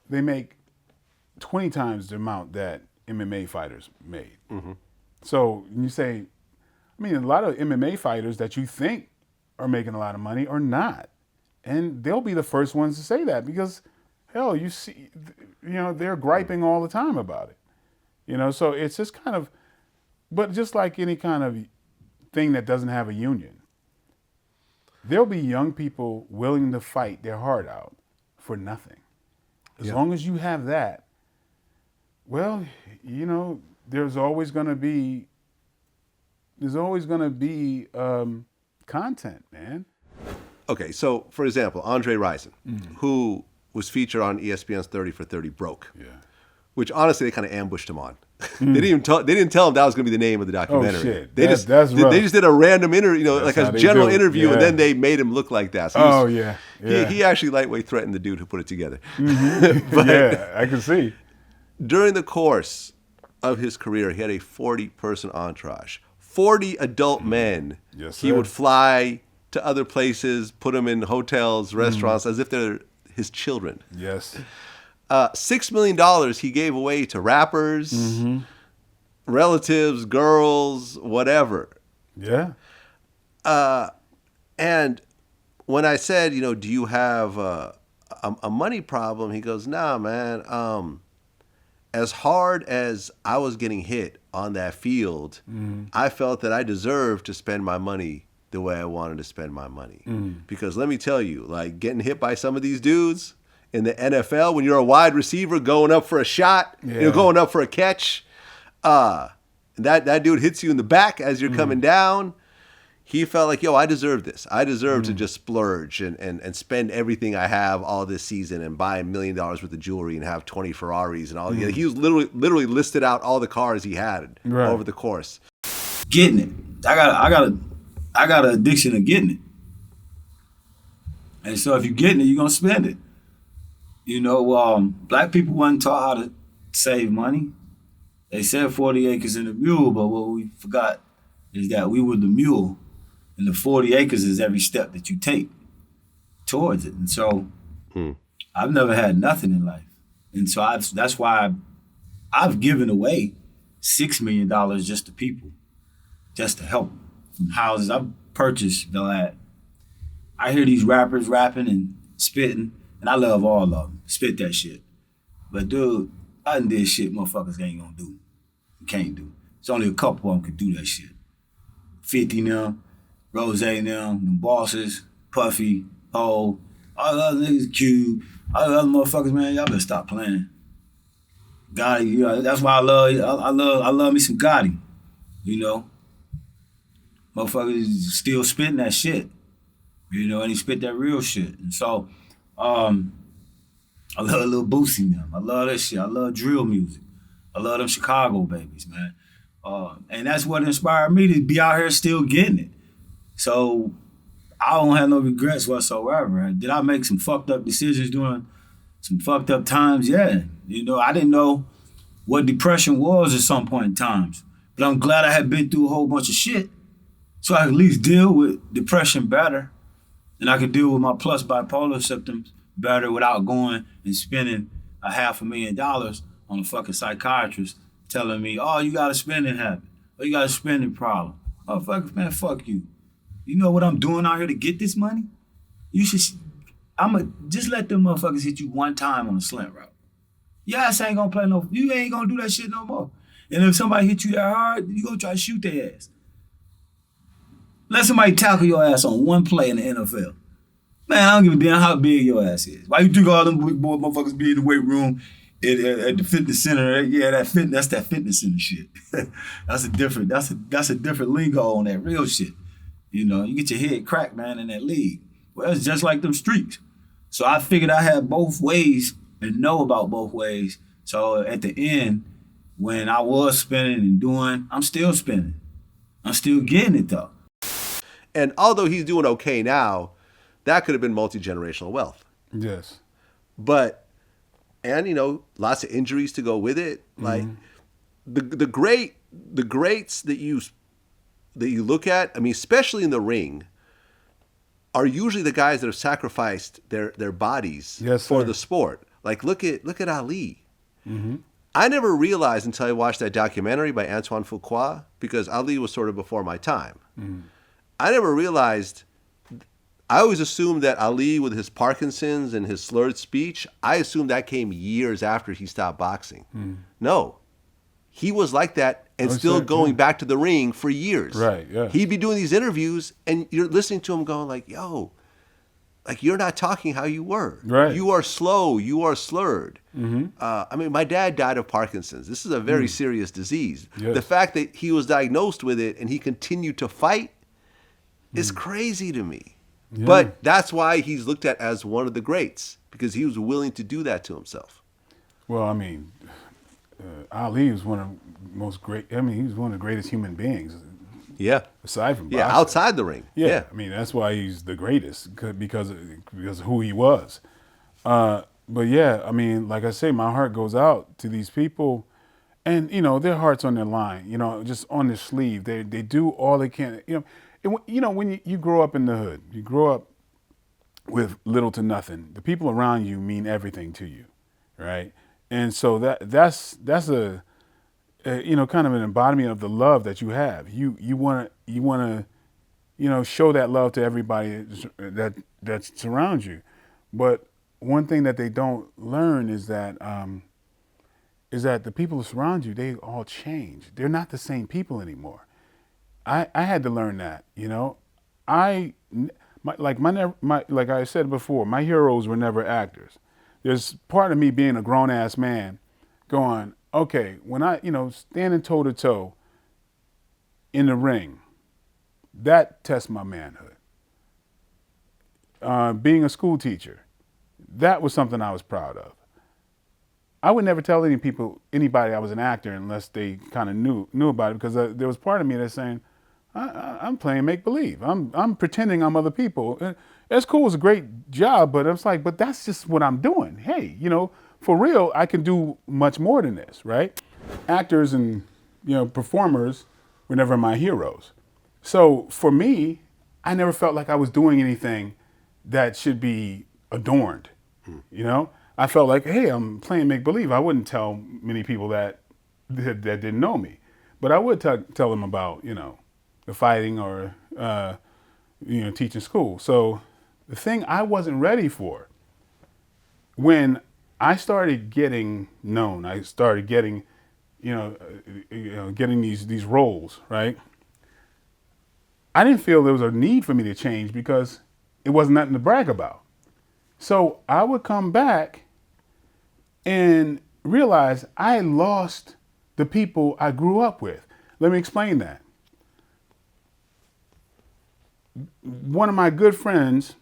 they make 20 times the amount that MMA fighters made. Mm-hmm. So you say, a lot of MMA fighters that you think are making a lot of money are not. And they'll be the first ones to say that because, hell, you see, they're griping all the time about it. So it's just kind of, but just like any kind of thing that doesn't have a union, there'll be young people willing to fight their heart out for nothing. As long as you have that, well, there's always going to be content, man. Okay, so for example, Andre Rison, who was featured on ESPN's 30 for 30 broke. Yeah. Which honestly they kind of ambushed him on. They didn't tell him that was going to be the name of the documentary. Oh shit! They just did a random interview, like a general interview, and then they made him look like that. So he actually lightweight threatened the dude who put it together. Mm-hmm. But I can see. During the course of his career, he had a 40-person entourage, 40 adult men. Yes, he would fly to other places, put them in hotels, restaurants, as if they're his children. Yes. $6 million he gave away to rappers, relatives, girls, whatever. Yeah. And when I said, do you have a money problem? He goes, nah, man. As hard as I was getting hit on that field, I felt that I deserved to spend my money the way I wanted to spend my money. Because let me tell you, like getting hit by some of these dudes in the NFL, when you're a wide receiver going up for a shot, going up for a catch, that dude hits you in the back as you're coming down. He felt like, I deserve this. I deserve to just splurge and spend everything I have all this season and buy $1 million worth of jewelry and have 20 Ferraris and all. He was literally listed out all the cars he had over the course. Getting it. I got an addiction of getting it. And so if you're getting it, you're gonna spend it. Black people weren't taught how to save money. They said 40 acres and a mule, but what we forgot is that we were the mule, and the 40 acres is every step that you take towards it. And so I've never had nothing in life. And so that's why I've given away $6 million just to people, just to help from houses. I've purchased Vlad. I hear these rappers rapping and spitting, and I love all of them. Spit that shit. But dude, I done did shit motherfuckers ain't gonna do. Can't do. It's only a couple of them could do that shit. 50 them, Rose them bosses, Puffy, Ho, all the other niggas, Cube, all the other motherfuckers, man, y'all better stop playing. Gotti, that's why I love me some Gotti, Motherfuckers still spitting that shit, and he spit that real shit. And so, I love Lil Boosie now. I love that shit. I love drill music. I love them Chicago babies, man. And that's what inspired me to be out here still getting it. So I don't have no regrets whatsoever. Did I make some fucked up decisions during some fucked up times? Yeah. You know, I didn't know what depression was at some point in times. But I'm glad I had been through a whole bunch of shit so I could at least deal with depression better. And I could deal with my plus bipolar symptoms better without going and spending $500,000 on a fucking psychiatrist telling me, oh, you got a spending habit. Oh, you got a spending problem. Oh, fuck you. You know what I'm doing out here to get this money? You should, just let them motherfuckers hit you one time on a slant route. Your ass ain't gonna play you ain't gonna do that shit no more. And if somebody hit you that hard, you gonna try to shoot their ass. Let somebody tackle your ass on one play in the NFL. Man, I don't give a damn how big your ass is. Why you think all them big boy motherfuckers be in the weight room at the fitness center? Yeah, that's that fitness center shit. That's a different lingo on that real shit. You know, you get your head cracked, man, in that league. Well, it's just like them streets. So I figured I had both ways and know about both ways. So at the end, when I was spinning and doing, I'm still spinning. I'm still getting it though. And although he's doing okay now, that could have been multi-generational wealth. Yes. But, and you know, lots of injuries to go with it. Like the greats that you look at, I mean, especially in the ring, are usually the guys that have sacrificed their bodies for the sport. Like look at Ali. Mm-hmm. I never realized until I watched that documentary by Antoine Fuqua, because Ali was sort of before my time. Mm-hmm. I never realized. I always assumed that Ali, with his Parkinson's and his slurred speech, I assumed that came years after he stopped boxing. No, he was like that and still going back to the ring for years. Right, yeah. He'd be doing these interviews and you're listening to him going like, yo, like you're not talking how you were. Right. You are slow. You are slurred. Mm-hmm. I mean, my dad died of Parkinson's. This is a very serious disease. Yes. The fact that he was diagnosed with it and he continued to fight is crazy to me. Yeah. But that's why he's looked at as one of the greats, because he was willing to do that to himself. Well, I mean, Ali was one of the most great. I mean, he was one of the greatest human beings. Yeah. Aside from boxing. Outside the ring. Yeah. I mean, that's why he's the greatest, because of who he was. But yeah, I mean, like I say, my heart goes out to these people, and you know, their heart's on their line. You know, just on their sleeve. They do all they can. You know, when you grow up in the hood, you grow up with little to nothing. The people around you mean everything to you, right? And so that's a you know, kind of an embodiment of the love that you have. You want to you know, show that love to everybody that surrounds you. But one thing that they don't learn is that the people who surround you, they all change. They're not the same people anymore. I had to learn that, you know. Like I said before, my heroes were never actors. There's part of me being a grown ass man going, okay, when I, you know, standing toe to toe in the ring, that tests my manhood. Being a school teacher, that was something I was proud of. I would never tell anybody I was an actor unless they kind of knew about it, because there was part of me that's saying, I'm playing make believe. I'm pretending I'm other people. That's cool. It's a great job, but it's like, but that's just what I'm doing. Hey, you know, for real, I can do much more than this, right? Actors and, you know, performers were never my heroes. So for me, I never felt like I was doing anything that should be adorned. You know, I felt like, hey, I'm playing make believe. I wouldn't tell many people that didn't know me, but I would tell them about, you know, the fighting or, you know, teaching school. So the thing I wasn't ready for, when I started getting known, I started getting, getting these roles, right? I didn't feel there was a need for me to change because it wasn't nothing to brag about. So I would come back and realize I lost the people I grew up with. Let me explain that. One of my good friends,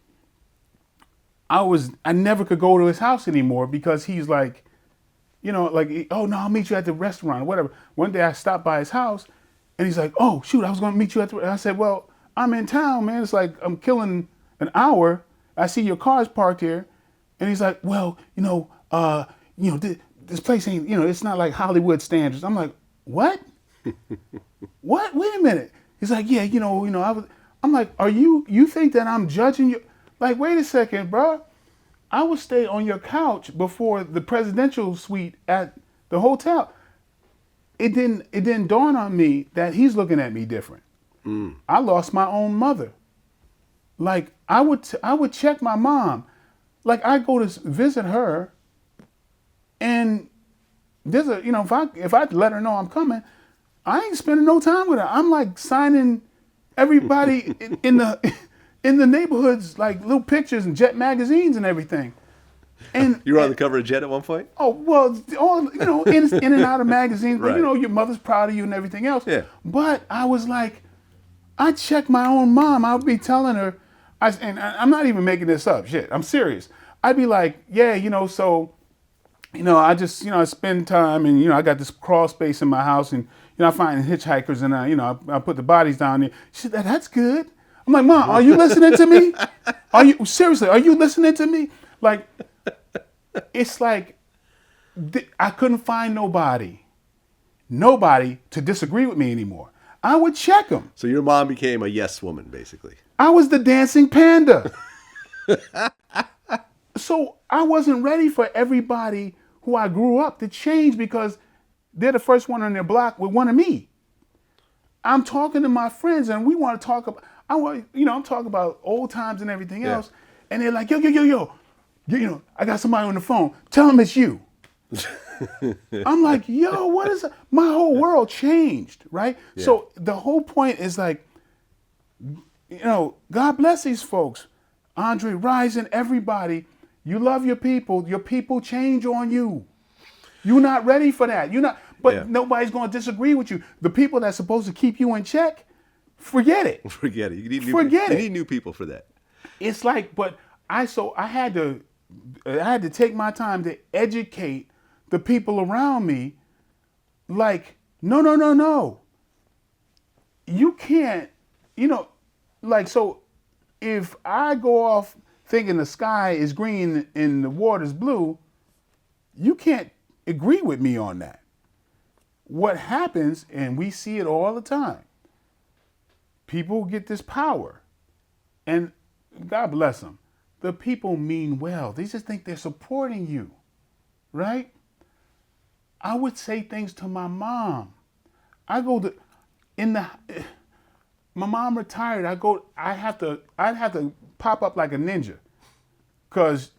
I never could go to his house anymore because he's like, you know, like, oh no, I'll meet you at the restaurant or whatever. One day I stopped by his house and he's like, oh shoot, I was gonna meet you at the, and I said, well, I'm in town, man. It's like I'm killing an hour. I see your car's parked here. And he's like, well, this place ain't, it's not like Hollywood standards. I'm like, what? What? Wait a minute. He's like, yeah, I'm like, you think that I'm judging you? Like, wait a second, bro. I would stay on your couch before the presidential suite at the hotel. It didn't dawn on me that he's looking at me different. I lost my own mother. Like, I would check my mom. Like, I go to visit her, and there's if I let her know I'm coming, I ain't spending no time with her. I'm like signing everybody in the neighborhoods, like little pictures and Jet magazines and everything. And you were on the cover of Jet at one point? Oh, well, all in and out of magazines, but Right. Your mother's proud of you and everything else. Yeah. But I was like, I check my own mom. I would be telling her, and I'm not even making this up. Shit, I'm serious. I'd be like, yeah, I just, I spend time, and I got this crawl space in my house, and I find hitchhikers, and I put the bodies down there. She said, that's good. I'm like, Mom, are you listening to me? Are you listening to me? Like, it's like I couldn't find nobody to disagree with me anymore. I would check them. So your mom became a yes woman, basically. I was the dancing panda. So I wasn't ready for everybody who I grew up to change because they're the first one on their block with one of me. I'm talking to my friends, and we want to talk about. I'm talking about old times and everything else, and they're like, yo, I got somebody on the phone. Tell them it's you. I'm like, yo, what is that? My whole world changed, right? Yeah. So the whole point is like, God bless these folks. Andre Rison, everybody. You love your people change on you. You're not ready for that. Nobody's going to disagree with you. The people that's supposed to keep you in check, forget it. Forget it. You need you need new people for that. It's like, but I had to take my time to educate the people around me. Like, no. You can't, so if I go off thinking the sky is green and the water's blue, you can't agree with me on that. What happens, and we see it all the time, people get this power, and God bless them. The people mean well. They just think they're supporting you, right? I would say things to my mom. My mom retired. I'd have to pop up like a ninja, cause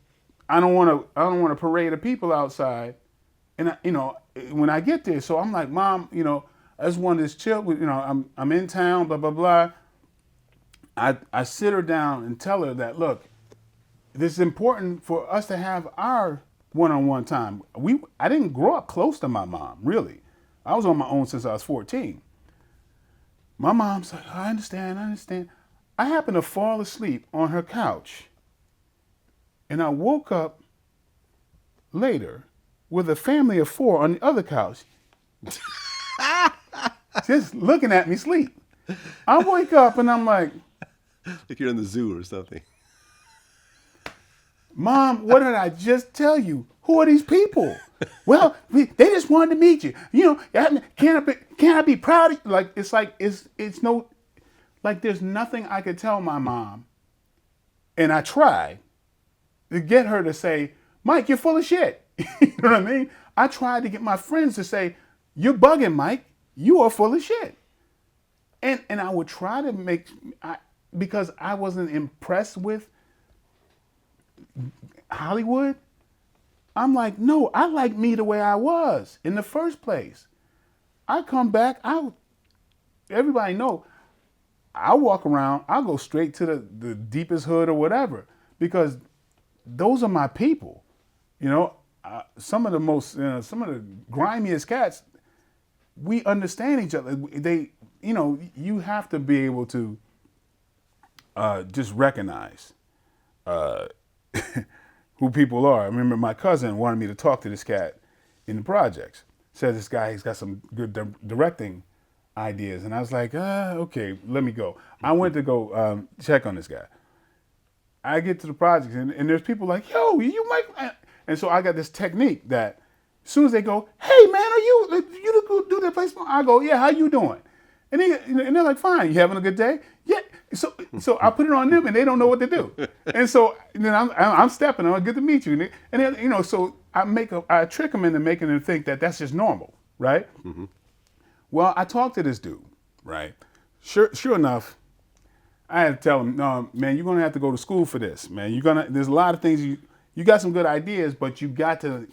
I don't want to parade of people outside, and when I get there, so I'm like, Mom, I just want to just chill. I'm in town, blah blah blah. I sit her down and tell her that, look, this is important for us to have our one-on-one time. I didn't grow up close to my mom, really. I was on my own since I was 14. My mom's like, I understand. I happened to fall asleep on her couch, and I woke up later with a family of 4 on the other couch, just looking at me sleep. I wake up and I'm like you're in the zoo or something. Mom, what did I just tell you? Who are these people? Well, they just wanted to meet you. Can't I be proud of you? Like, it's no, like, there's nothing I could tell my mom. And I tried to get her to say, Mike, you're full of shit. You know what I mean? I tried to get my friends to say, you're bugging, Mike. You are full of shit. And I would try to because I wasn't impressed with Hollywood. I'm like, no, I like me the way I was in the first place. I come back, everybody know, I walk around, I'll go straight to the deepest hood or whatever, because those are my people. Some of the grimiest cats, we understand each other. You have to be able to just recognize who people are. I remember my cousin wanted me to talk to this cat in the projects. Said this guy, he's got some good directing ideas. And I was like, okay, let me go. I went to go check on this guy. I get to the project and there's people like, yo, you Mike. And so I got this technique that as soon as they go, hey man, are you do that place? I go, yeah, how you doing? And they're like, fine, you having a good day? Yeah. So I put it on them and they don't know what to do. And so then I'm stepping on, good to meet you. And then, so I trick them into making them think that that's just normal, right? Mm-hmm. Well, I talked to this dude, right? Sure enough, I had to tell him, no, man, you're gonna have to go to school for this, man. There's a lot of things you got some good ideas, but you got to,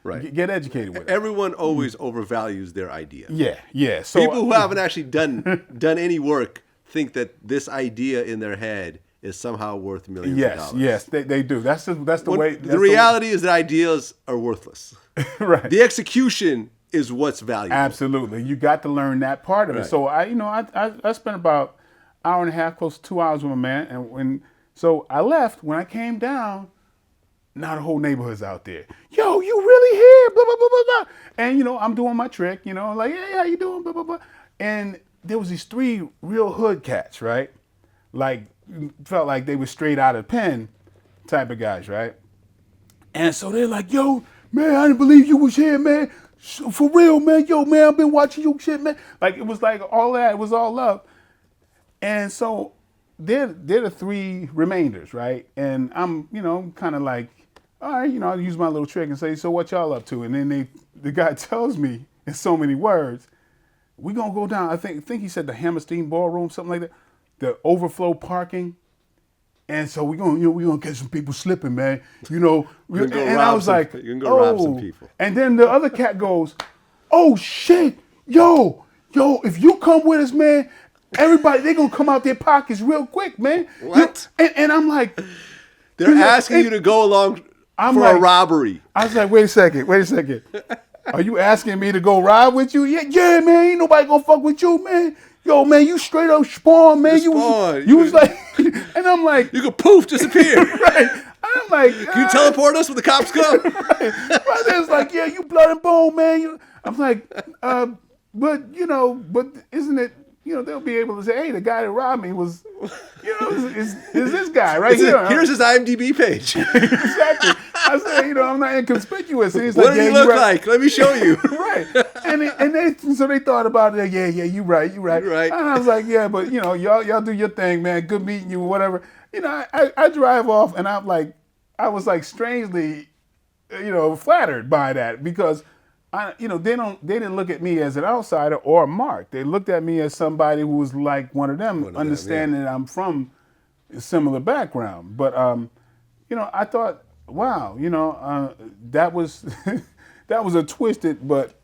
Right. Get educated with it. Everyone always overvalues their idea. Yeah. So people who haven't actually done any work think that this idea in their head is somehow worth millions of dollars. Yes, they do. That's the way. The reality is that ideas are worthless. Right. The execution is what's valuable. Absolutely. You got to learn that part of it. Right. So I spent about an hour and a half, close to 2 hours with my man, so I left. When I came down, now the whole neighborhood's out there. Yo, you really here? Blah, blah, blah, blah, blah. And, I'm doing my trick, like, hey, how you doing? Blah, blah, blah. And there was these 3 real hood cats, right? Like, felt like they were straight out of pen type of guys, right? And so they're like, yo, man, I didn't believe you was here, man. For real, man. Yo, man, I've been watching your shit, man. Like, it was like all that. It was all love. And so they're the 3 remainders, right? And I'm, kind of like, all right, I'll use my little trick and say, so what y'all up to? And then the guy tells me in so many words, we gonna go down, I think he said the Hammerstein Ballroom, something like that, the overflow parking. And so we gonna catch some people slipping, man. And I was like, you can go rob some people. And then the other cat goes, oh shit, yo, if you come with us, man, everybody, they gonna come out their pockets real quick, man. What? And I'm like, they're asking you to go along for a robbery. I was like, wait a second. Are you asking me to go ride with you? Yeah, man, ain't nobody gonna fuck with you, man. Yo, man, you straight up spawn, man. You was like, and I'm like, you could poof, disappear. Right. I'm like, can you teleport us when the cops come? Right. My dad's like, yeah, you blood and bone, man. I'm like, but isn't it? They'll be able to say, hey, the guy that robbed me was, is this guy right here. Here's his IMDb page. Exactly. I said, I'm not inconspicuous. And he's what like, do you look like? Let me show you. Right. So they thought about it. Yeah, you right. Right. And I was like, yeah, but y'all do your thing, man. Good meeting you, whatever. I drive off, and I was like strangely, flattered by that because. They didn't look at me as an outsider or a mark. They looked at me as somebody who was like one of them, understanding that I'm from a similar background. But I thought, wow, that was that was a twisted but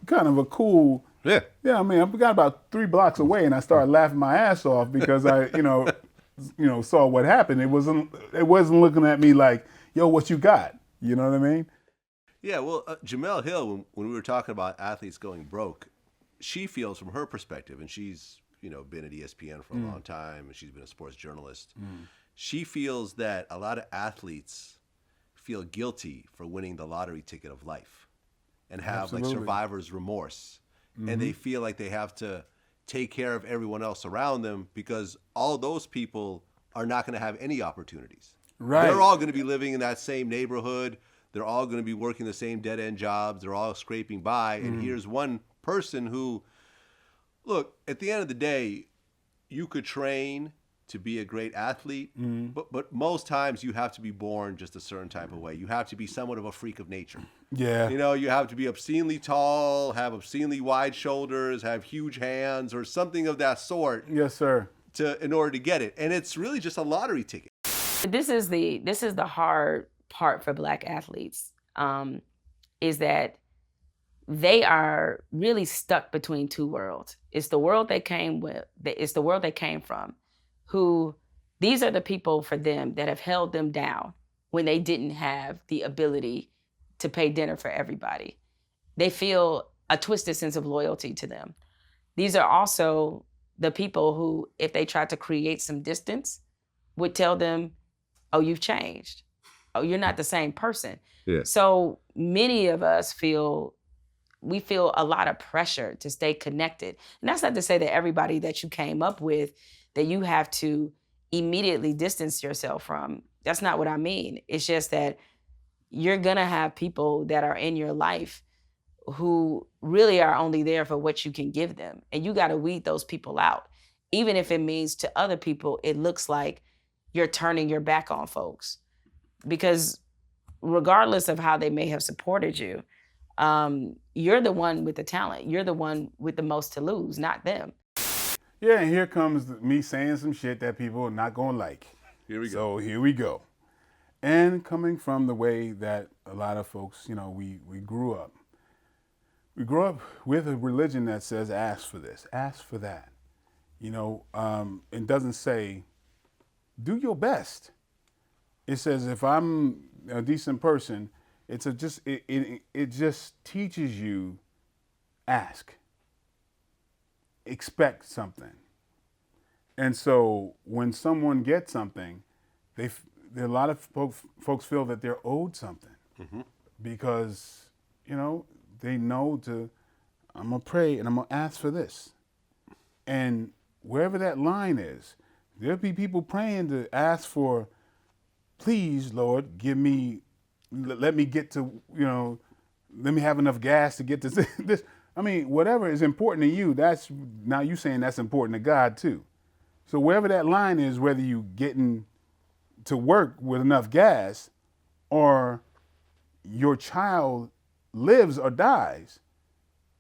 kind of a cool. Yeah. Yeah, I mean, I got about 3 blocks away, and I started laughing my ass off because I, saw what happened. It wasn't looking at me like, yo, what you got? You know what I mean? Yeah, well, Jemele Hill, when we were talking about athletes going broke, she feels from her perspective, and she's been at ESPN for a long time, and she's been a sports journalist. She feels that a lot of athletes feel guilty for winning the lottery ticket of life, and have like survivor's remorse, and they feel like they have to take care of everyone else around them because all those people are not going to have any opportunities. Right. They're all going to be living in that same neighborhood. They're all going to be working the same dead-end jobs. They're all scraping by. And here's one person who, look, at the end of the day, you could train to be a great athlete, but most times you have to be born just a certain type of way. You have to be somewhat of a freak of nature. Yeah. You have to be obscenely tall, have obscenely wide shoulders, have huge hands, or something of that sort. Yes, sir. In order to get it. And it's really just a lottery ticket. This is the hard part for Black athletes, is that they are really stuck between 2 worlds. It's the world they came with. It's the world they came from. These are the people for them that have held them down when they didn't have the ability to pay dinner for everybody. They feel a twisted sense of loyalty to them. These are also the people who, if they tried to create some distance, would tell them, oh, you've changed. Oh, you're not the same person. Yeah. So many of us feel we feel a lot of pressure to stay connected. And that's not to say that everybody that you came up with, that you have to immediately distance yourself from. That's not what I mean. It's just that you're gonna have people that are in your life who really are only there for what you can give them. And you gotta weed those people out. Even if it means to other people, it looks like you're turning your back on folks. Because regardless of how they may have supported you, you're the one with the talent. You're the one with the most to lose, not them. Yeah, and here comes me saying some shit that people are not gonna like. Here we go. So here we go. And coming from the way that a lot of folks, we grew up. We grew up with a religion that says, ask for this, ask for that. It doesn't say, do your best. It says, if I'm a decent person, it just teaches you, ask, expect something. And so when someone gets something, a lot of folks feel that they're owed something because, they know I'm going to pray and I'm going to ask for this. And wherever that line is, there'll be people praying to ask for, please, Lord, let me get to, let me have enough gas to get to this. I mean, whatever is important to you, now you saying that's important to God too. So wherever that line is, whether you getting to work with enough gas or your child lives or dies,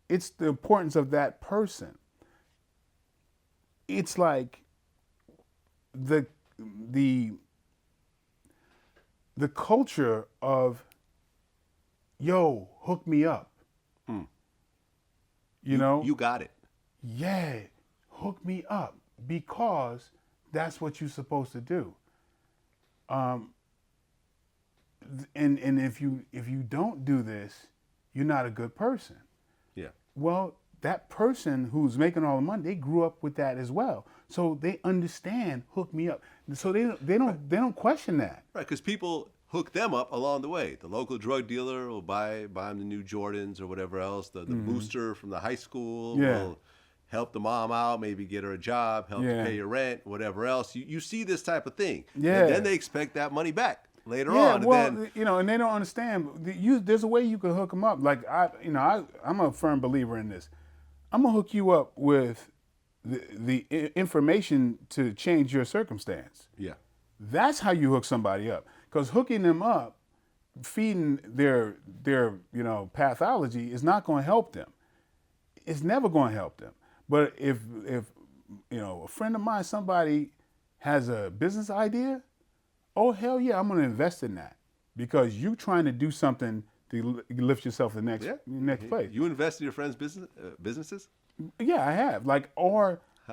it's the importance of that person. It's like the culture of, yo, hook me up. You got it. Yeah, hook me up because that's what you're supposed to do. And if you don't do this, you're not a good person. Yeah. Well, that person who's making all the money, they grew up with that as well, so they understand hook me up. So they don't question that. Right, because people hook them up along the way. The local drug dealer will buy them the new Jordans or whatever else. The booster from the high school will help the mom out, maybe get her a job, help to pay your rent, whatever else. You see this type of thing. Yeah. And then they expect that money back later on. Yeah, And well, then, and they don't understand. There's a way you can hook them up. Like I'm a firm believer in this. I'm gonna hook you up with the information to change your circumstance. Yeah. That's how you hook somebody up. Because hooking them up, feeding their pathology is not going to help them. It's never going to help them. But if a friend of mine, somebody has a business idea, oh hell yeah, I'm going to invest in that because you trying to do something to lift yourself to the next place. You invest in your friends' businesses? Yeah, I have.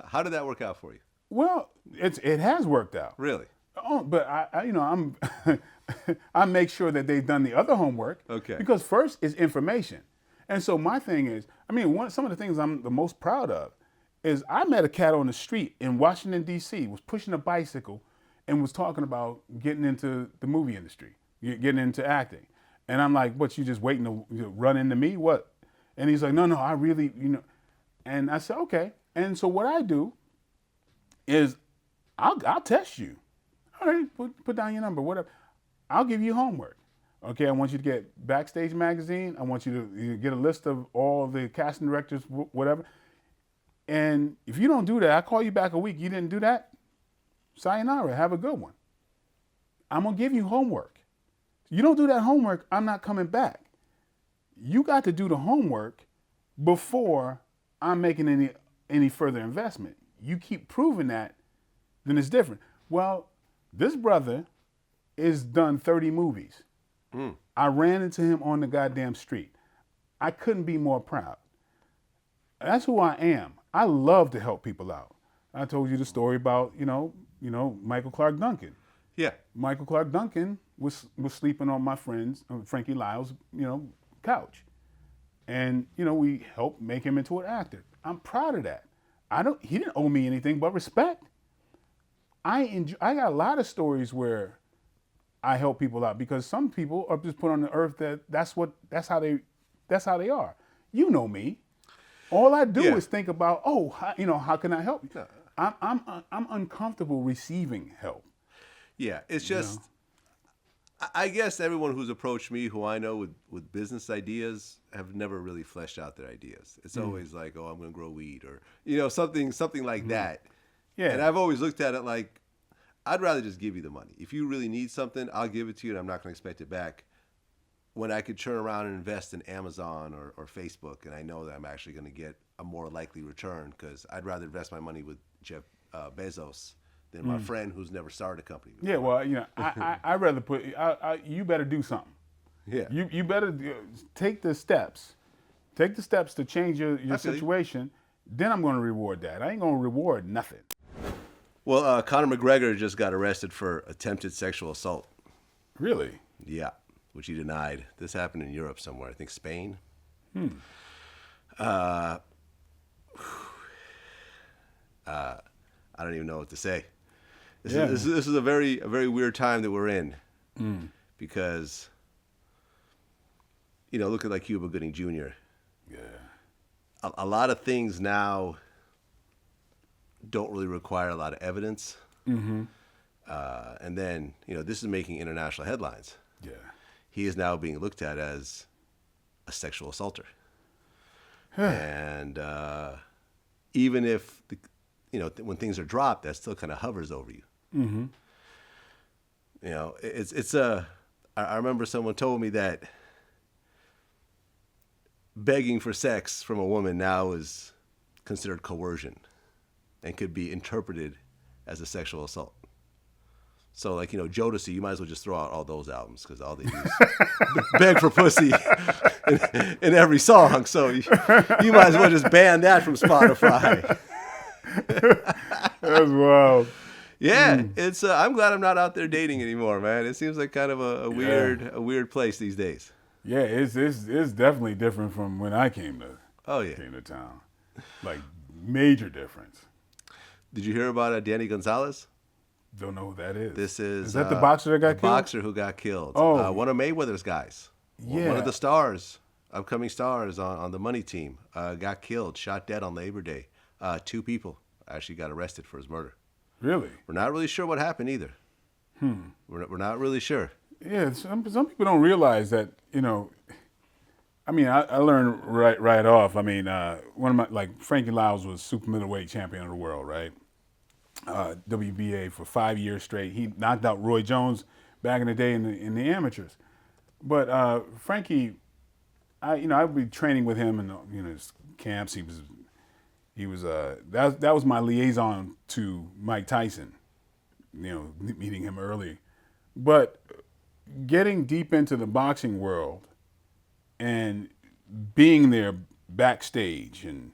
How did that work out for you? Well, it has worked out. Really? Oh, but I'm I make sure that they've done the other homework. Okay. Because first is information, and so my thing is, some of the things I'm the most proud of is I met a cat on the street in Washington D.C. was pushing a bicycle, and was talking about getting into the movie industry, getting into acting, and I'm like, what? You just waiting to run into me? What? And he's like, no, I really, and I said, okay. And so what I do is I'll test you. All right, put down your number, whatever. I'll give you homework. Okay, I want you to get Backstage Magazine. I want you to get a list of all the casting directors, whatever. And if you don't do that, I call you back a week. You didn't do that? Sayonara, have a good one. I'm going to give you homework. You don't do that homework, I'm not coming back. You got to do the homework before I'm making any further investment. You keep proving that, then it's different. Well, this brother is done 30 movies. I ran into him on the goddamn street. I couldn't be more proud. That's who I am. I love to help people out. I told you the story about, Michael Clark Duncan. Yeah. Michael Clark Duncan was sleeping on my friend's, Frankie Lyle's, couch. And, we helped make him into an actor. I'm proud of that. He didn't owe me anything but respect. I got a lot of stories where I help people out because some people are just put on the earth that's how they are. You know me. All I do Yeah. is think about, how can I help you? I'm uncomfortable receiving help. Yeah, it's just, I guess everyone who's approached me, who I know with business ideas, have never really fleshed out their ideas. It's always like, oh, I'm going to grow weed, or something like that. Yeah. And I've always looked at it like, I'd rather just give you the money. If you really need something, I'll give it to you, and I'm not going to expect it back. When I could turn around and invest in Amazon or Facebook, and I know that I'm actually going to get a more likely return, because I'd rather invest my money with Jeff Bezos than my friend who's never started a company before. Yeah, well, I rather put. You better do something. Yeah. You better take the steps. Take the steps to change your feel you. situation. Then I'm going to reward that. I ain't going to reward nothing. Well, Conor McGregor just got arrested for attempted sexual assault. Really? Yeah, which he denied. This happened in Europe somewhere. I think Spain. I don't even know what to say. This is a very weird time that we're in, because look at like Cuba Gooding Jr. Yeah. A lot of things now don't really require a lot of evidence. And then this is making international headlines. Yeah. He is now being looked at as a sexual assaulter. And even if when things are dropped, that still kind of hovers over you. It's I remember someone told me that begging for sex from a woman now is considered coercion and could be interpreted as a sexual assault. So, like, Jodeci, you might as well just throw out all those albums, because all they do is beg for pussy in every song. So you might as well just ban that from Spotify. That's wild. Yeah, it's. I'm glad I'm not out there dating anymore, man. It seems like kind of a weird place these days. Yeah, it's definitely different from when I came to town. Like, major difference. Did you hear about Danny Gonzalez? Don't know who that is. This is that the boxer that got killed? The boxer who got killed. Oh. One of Mayweather's guys. Yeah. One of the stars, upcoming stars on the Money Team, got killed, shot dead on Labor Day. 2 people actually got arrested for his murder. Really? We're not really sure what happened either. We're not really sure. Yeah, some people don't realize that, I mean, I learned right off. I mean, one of my, Frankie Lyles was super middleweight champion of the world, right? WBA for 5 years straight. He knocked out Roy Jones back in the day in the amateurs. But Frankie, I'd be training with him in his camps. He was that was my liaison to Mike Tyson. Meeting him early, but getting deep into the boxing world and being there backstage and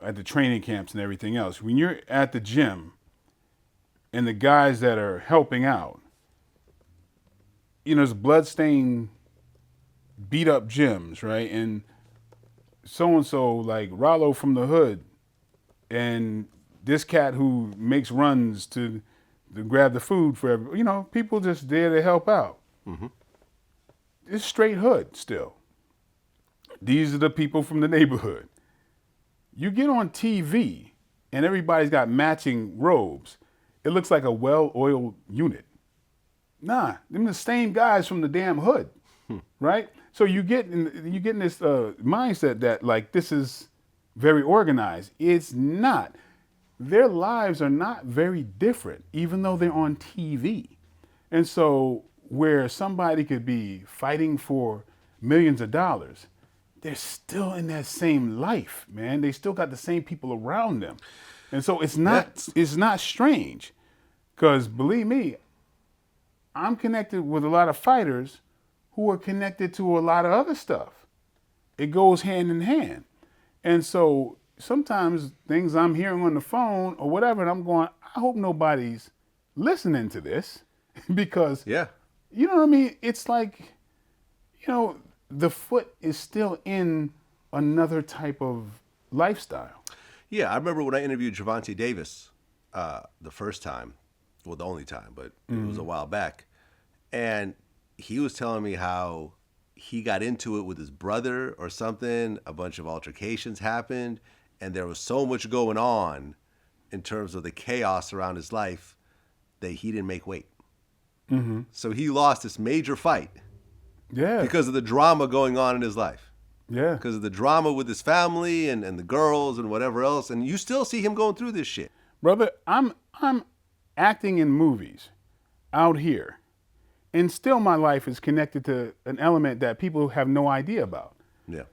at the training camps and everything else, when you're at the gym and the guys that are helping out, there's bloodstained, beat up gyms, right? And so like Rollo from the hood and this cat who makes runs to grab the food for people just there to help out. It's straight hood still. These are the people from the neighborhood. You get on TV and everybody's got matching robes. It looks like a well-oiled unit. Nah, them the same guys from the damn hood, right? So you get in this mindset that like this is very organized. It's not. Their lives are not very different, even though they're on TV. And so where somebody could be fighting for millions of dollars, they're still in that same life, man. They still got the same people around them. And so it's not strange, because believe me, I'm connected with a lot of fighters who are connected to a lot of other stuff. It goes hand in hand. And so sometimes things I'm hearing on the phone or whatever, and I'm going, I hope nobody's listening to this because, you know what I mean? It's like, the foot is still in another type of lifestyle. Yeah, I remember when I interviewed Gervonta Davis the first time, well, the only time, but it was a while back. And he was telling me how he got into it with his brother or something. A bunch of altercations happened, and there was so much going on in terms of the chaos around his life that he didn't make weight. Mm-hmm. So he lost this major fight Yeah. because of the drama going on in his life. Yeah. Because of the drama with his family and the girls and whatever else. And you still see him going through this shit. Brother, I'm acting in movies out here, and still my life is connected to an element that people have no idea about. Yeah.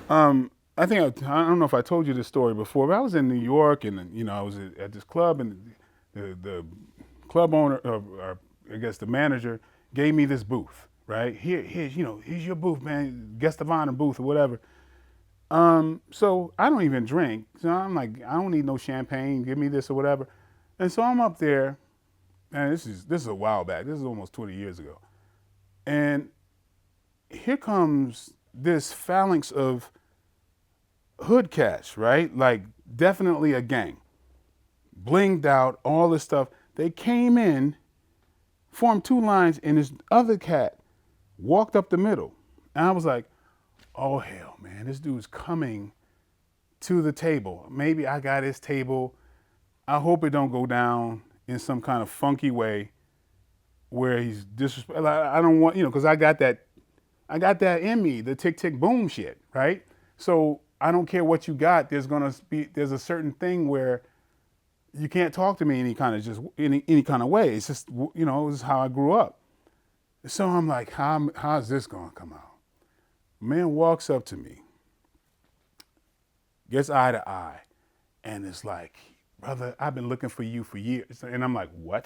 I think I don't know if I told you this story before, but I was in New York, and I was at this club, and the club owner, or I guess the manager, gave me this booth. Right here's your booth, man, guest of honor booth or whatever. So I don't even drink. So I'm like, I don't need no champagne. Give me this or whatever. And so I'm up there, and this is a while back. This is almost 20 years ago. And here comes this phalanx of hood cats, right? Like definitely a gang, blinged out, all this stuff. They came in, formed two lines, and this other cat walked up the middle. And I was like, oh hell, man, this dude's coming to the table. Maybe I got his table. I hope it don't go down in some kind of funky way where he's disrespectful. I don't want, because I got that in me, the tick tick boom shit, right? So I don't care what you got. There's a certain thing where you can't talk to me any kind of way. It's just, this is how I grew up. So I'm like, how's this gonna come out? Man walks up to me, gets eye to eye, and it's like, brother, I've been looking for you for years. And I'm like, what?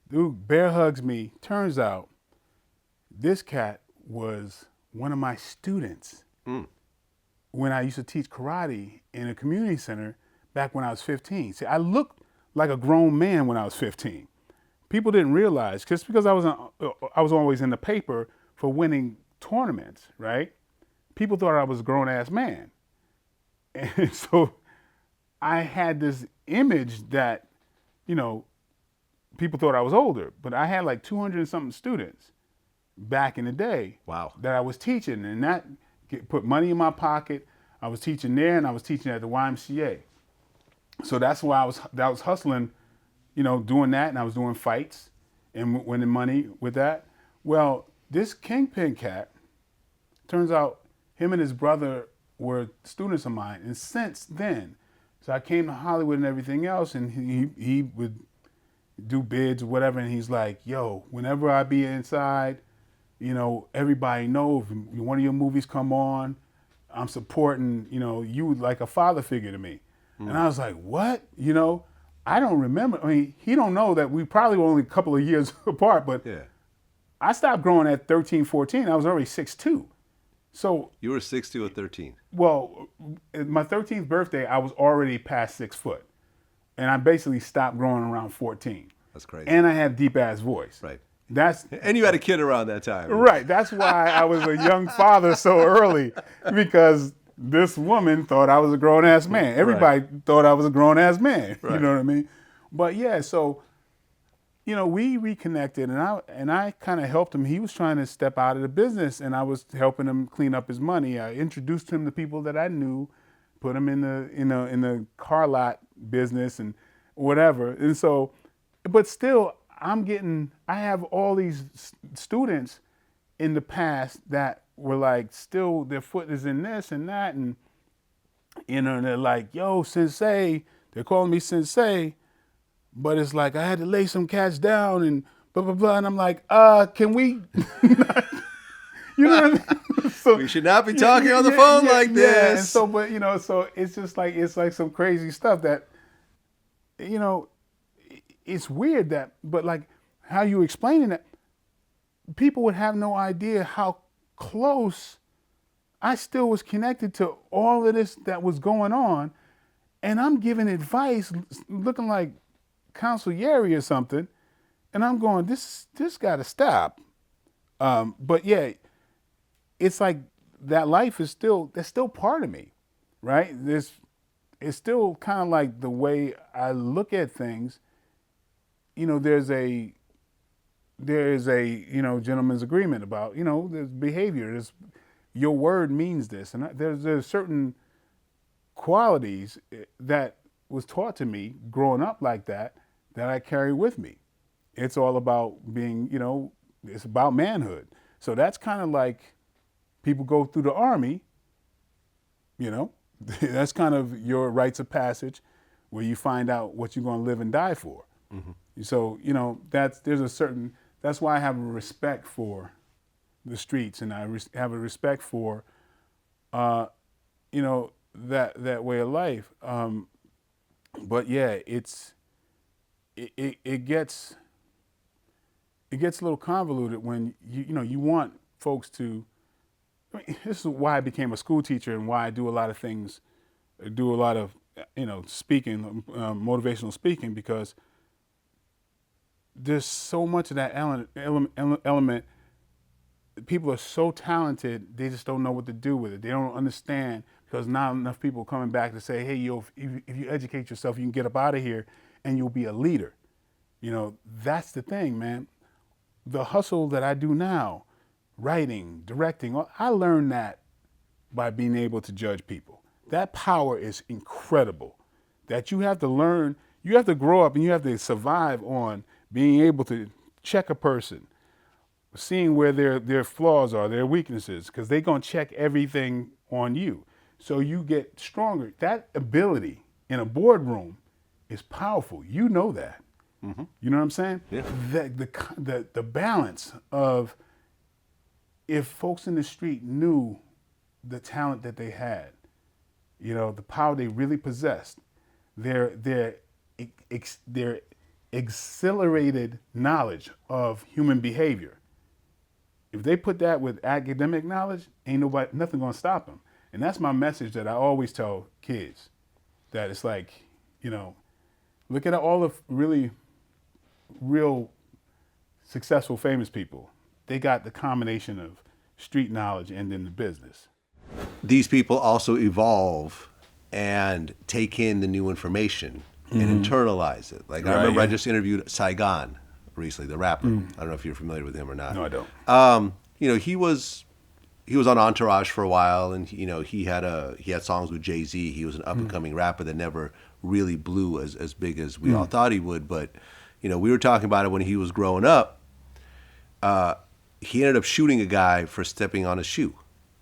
Dude bear hugs me. Turns out this cat was one of my students when I used to teach karate in a community center back when I was 15. See, I looked like a grown man when I was 15. People didn't realize, just because I was always in the paper for winning tournaments, right? People thought I was a grown-ass man. And so I had this image that, people thought I was older, but I had like 200 and something students back in the day. Wow. That I was teaching, and that put money in my pocket. I was teaching there, and I was teaching at the YMCA. So that's why I was hustling, doing that, and I was doing fights and winning money with that. Well, this Kingpin cat, turns out him and his brother were students of mine, and since then, so I came to Hollywood and everything else, and he would do bids or whatever, and he's like, yo, whenever I be inside, everybody know if one of your movies come on, I'm supporting, you like a father figure to me. And I was like, what? I don't remember. I mean, he don't know that we probably were only a couple of years apart, but Yeah. I stopped growing at 13, 14. I was already 6'2". So, You were 6'2" at 13. well, my 13th birthday, I was already past 6 foot. And I basically stopped growing around 14. That's crazy. And I had deep ass voice. Right. That's And you had a kid around that time. right. That's why I was a young father so early, because this woman thought I was a grown ass man. Everybody thought I was a grown ass man. Right. You know what I mean? But yeah, so we reconnected, and I kind of helped him. He was trying to step out of the business, and I was helping him clean up his money. I introduced him to people that I knew, put him in the car lot business and whatever. And so, but still, I have all these students in the past that were like, still their foot is in this and that, and and they're like, yo, sensei, they're calling me sensei, but it's like I had to lay some cats down and blah blah blah, and I'm like, can we you know what I mean? So We should not be talking on the phone like this. Yeah, and so but so it's just like some crazy stuff that it's weird that, but like how you explaining it, people would have no idea how close I still was connected to all of this that was going on, and I'm giving advice looking like consigliere or something, and I'm going, this got to stop. But yeah, it's like that life is that's still part of me, right? It's still kind of like the way I look at things. There's a there is a, gentleman's agreement about, there's behavior. Your word means this. And there's certain qualities that was taught to me growing up like that I carry with me. It's all about being, it's about manhood. So that's kind of like people go through the army, that's kind of your rites of passage where you find out what you're going to live and die for. Mm-hmm. So, that's why I have a respect for the streets, and I have a respect for, that way of life. But yeah, it gets a little convoluted when you want folks to. This is why I became a school teacher and why I do a lot of things, speaking, motivational speaking, because there's so much of that element. People are so talented, they just don't know what to do with it. They don't understand because not enough people are coming back to say, hey, if you educate yourself, you can get up out of here and you'll be a leader. That's the thing, man. The hustle that I do now, writing, directing, I learned that by being able to judge people. That power is incredible. That you have to learn, you have to grow up and you have to survive on being able to check a person, seeing where their flaws are, their weaknesses, because they're going to check everything on you. So you get stronger. That ability in a boardroom is powerful. You know that. Mm-hmm. You know what I'm saying? Yeah. The balance of, if folks in the street knew the talent that they had, the power they really possessed, their accelerated knowledge of human behavior, if they put that with academic knowledge, nothing gonna stop them. And that's my message that I always tell kids, that it's like, look at all the really real successful, famous people. They got the combination of street knowledge and then the business. These people also evolve and take in the new information and internalize it. Like, I remember I just interviewed Saigon recently, the rapper. I don't know if you're familiar with him or not. No, I don't. He was on Entourage for a while, and he had songs with Jay-Z. He was an up and coming rapper that never really blew as big as we all thought he would. But we were talking about it when he was growing up. He ended up shooting a guy for stepping on his shoe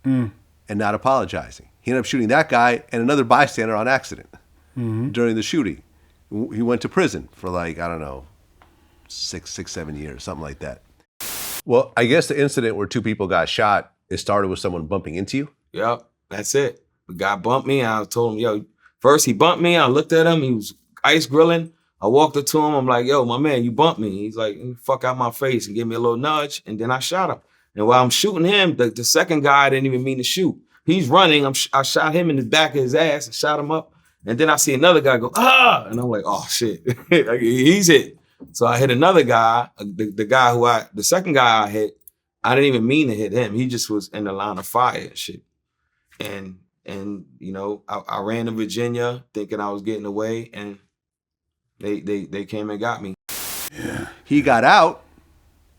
and not apologizing. He ended up shooting that guy and another bystander on accident during the shooting. He went to prison for 6-7 years, something like that. Well, I guess the incident where two people got shot, it started with someone bumping into you? Yep, that's it. The guy bumped me. I told him, yo, first he bumped me. I looked at him. He was ice grilling. I walked up to him. I'm like, yo, my man, you bumped me. He's like, fuck out my face, and gave me a little nudge. And then I shot him. And while I'm shooting him, the second guy I didn't even mean to shoot. He's running. I shot him in the back of his ass and shot him up. And then I see another guy go, ah! And I'm like, oh, shit. Like, he's hit. So I hit another guy, the second guy I hit, I didn't even mean to hit him. He just was in the line of fire and shit. And I ran to Virginia thinking I was getting away, and they came and got me. Yeah. He got out,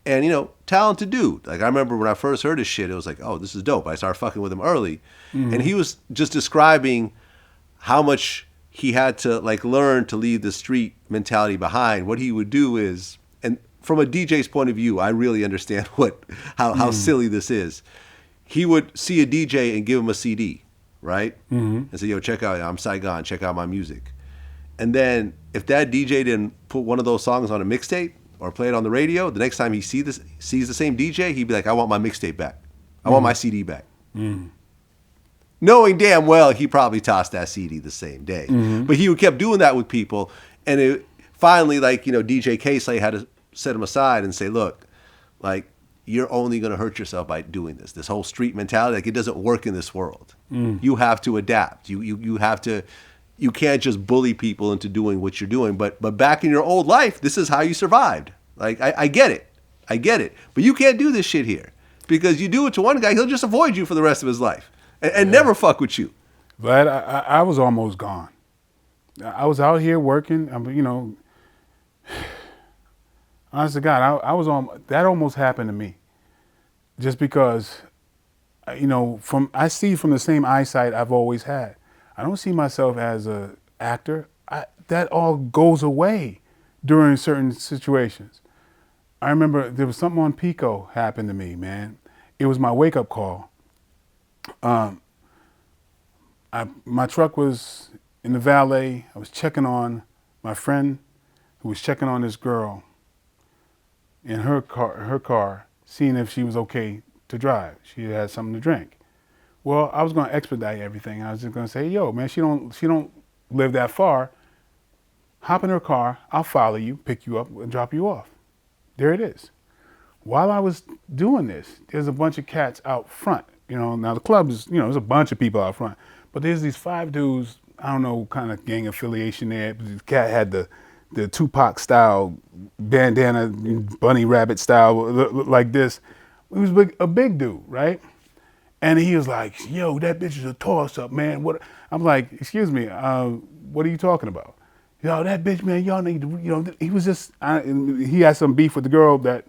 and talented dude. Like, I remember when I first heard his shit, it was like, oh, this is dope. I started fucking with him early. And he was just describing how much he had to learn to leave the street mentality behind. What he would do is, and from a DJ's point of view, I really understand how silly this is. He would see a DJ and give him a CD, right? And say, yo, check out, I'm Saigon, check out my music. And then if that DJ didn't put one of those songs on a mixtape or play it on the radio, the next time he sees the same DJ, he'd be like, I want my mixtape back. I want my CD back. Knowing damn well he probably tossed that CD the same day. But he kept doing that with people. And it finally, DJ K-Slay had to set him aside and say, look, you're only going to hurt yourself by doing this. This whole street mentality, it doesn't work in this world. You have to adapt. You have to, you can't just bully people into doing what you're doing. But back in your old life, this is how you survived. I get it. But you can't do this shit here. Because you do it to one guy, he'll just avoid you for the rest of his life. And never fuck with you. But I was almost gone. I was out here working. Honest to God, I was on. That almost happened to me. Just because, I see from the same eyesight I've always had. I don't see myself as a actor. That all goes away during certain situations. I remember there was something on Pico happened to me, man. It was my wake up call. My truck was in the valet. I was checking on my friend who was checking on this girl in her car, seeing if she was okay to drive. She had something to drink. Well, I was going to expedite everything. I was just going to say, yo, man, she don't live that far. Hop in her car. I'll follow you, pick you up, and drop you off. There it is. While I was doing this, there's a bunch of cats out front. Now the club is, there's a bunch of people out front. But there's these 5 dudes, I don't know, kind of gang affiliation there. The cat had the Tupac style bandana, bunny rabbit style, like this. He was a big dude, right? And he was like, yo, that bitch is a toss-up, man. What? I'm like, excuse me, what are you talking about? Yo, that bitch, man, y'all need to, he was just, he had some beef with the girl that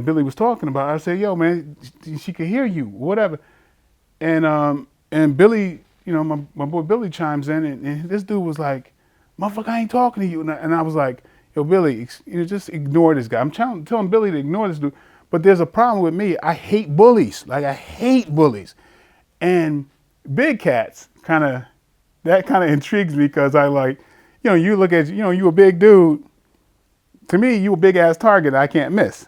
Billy was talking about. I said, yo, man, she could hear you, whatever. And Billy, my boy Billy chimes in, and this dude was like, motherfucker, I ain't talking to you. And I was like, yo, Billy, just ignore this guy. I'm telling Billy to ignore this dude. But there's a problem with me. I hate bullies. Like, I hate bullies. And big cats that kind of intrigues me because I like, you look at, you a big dude. To me, you a big ass target I can't miss.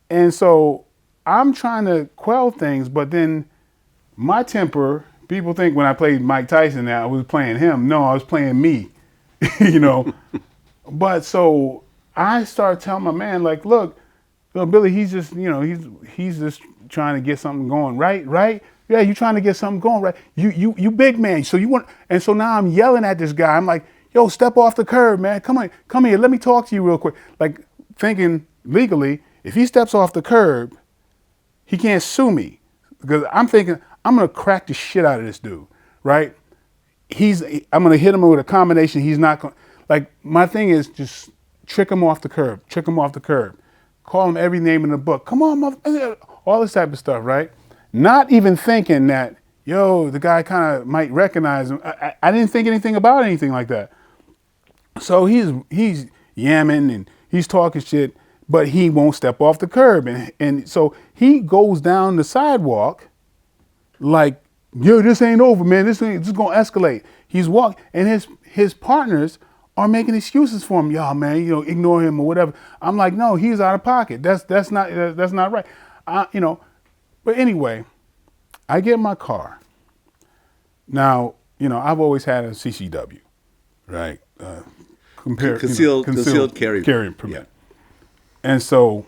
And so I'm trying to quell things, but then my temper, people think when I played Mike Tyson that I was playing him. No, I was playing me, But so I started telling my man, like, look, Billy, he's just, he's just trying to get something going, right? Yeah, you trying to get something going, right? You big man, so you want, and so now I'm yelling at this guy. I'm like, yo, step off the curb, man. Come here, let me talk to you real quick. Like, thinking legally, if he steps off the curb, he can't sue me. Because I'm thinking, I'm gonna crack the shit out of this dude, right? I'm gonna hit him with a combination he's not going, like, my thing is just trick him off the curb, call him every name in the book. Come on, motherfucker, all this type of stuff, right? Not even thinking that, yo, the guy kind of might recognize him. I didn't think anything about anything like that. So he's yamming and he's talking shit, but he won't step off the curb. And so he goes down the sidewalk like, yo, this ain't over, man. This is gonna escalate. He's walking, and his partners are making excuses for him. Yo, man, ignore him or whatever. I'm like, no, he's out of pocket. That's not right. But anyway, I get in my car. Now, I've always had a CCW, right? Concealed carry permit. Yeah. And so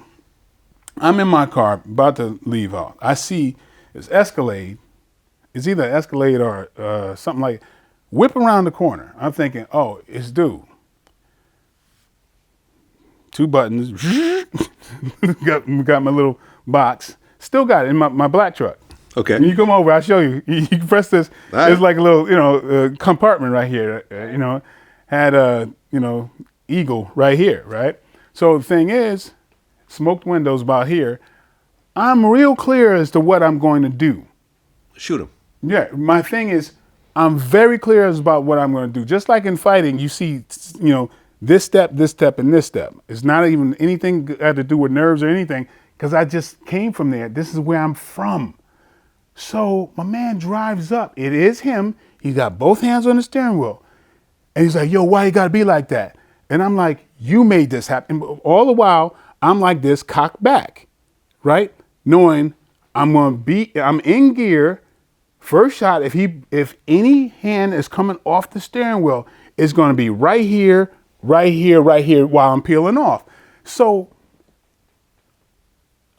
I'm in my car, about to leave out. I see this Escalade. It's either Escalade or something like, whip around the corner. I'm thinking, oh, it's dude. 2 buttons. got my little box. Still got it in my black truck. Okay. And you come over, I'll show you. You can press this. Right. It's like a little, compartment right here. Had a, eagle right here, right? So the thing is, smoked windows about here. I'm real clear as to what I'm going to do. Shoot him. Yeah, my thing is, I'm very clear as about what I'm going to do. Just like in fighting, you see, this step, and this step. It's not even anything that had to do with nerves or anything, because I just came from there. This is where I'm from. So my man drives up. It is him. He's got both hands on the steering wheel. And he's like, yo, why you got to be like that? And I'm like, you made this happen. All the while, I'm like this, cocked back, right? Knowing I'm in gear. First shot, if any hand is coming off the steering wheel, it's going to be right here while I'm peeling off. So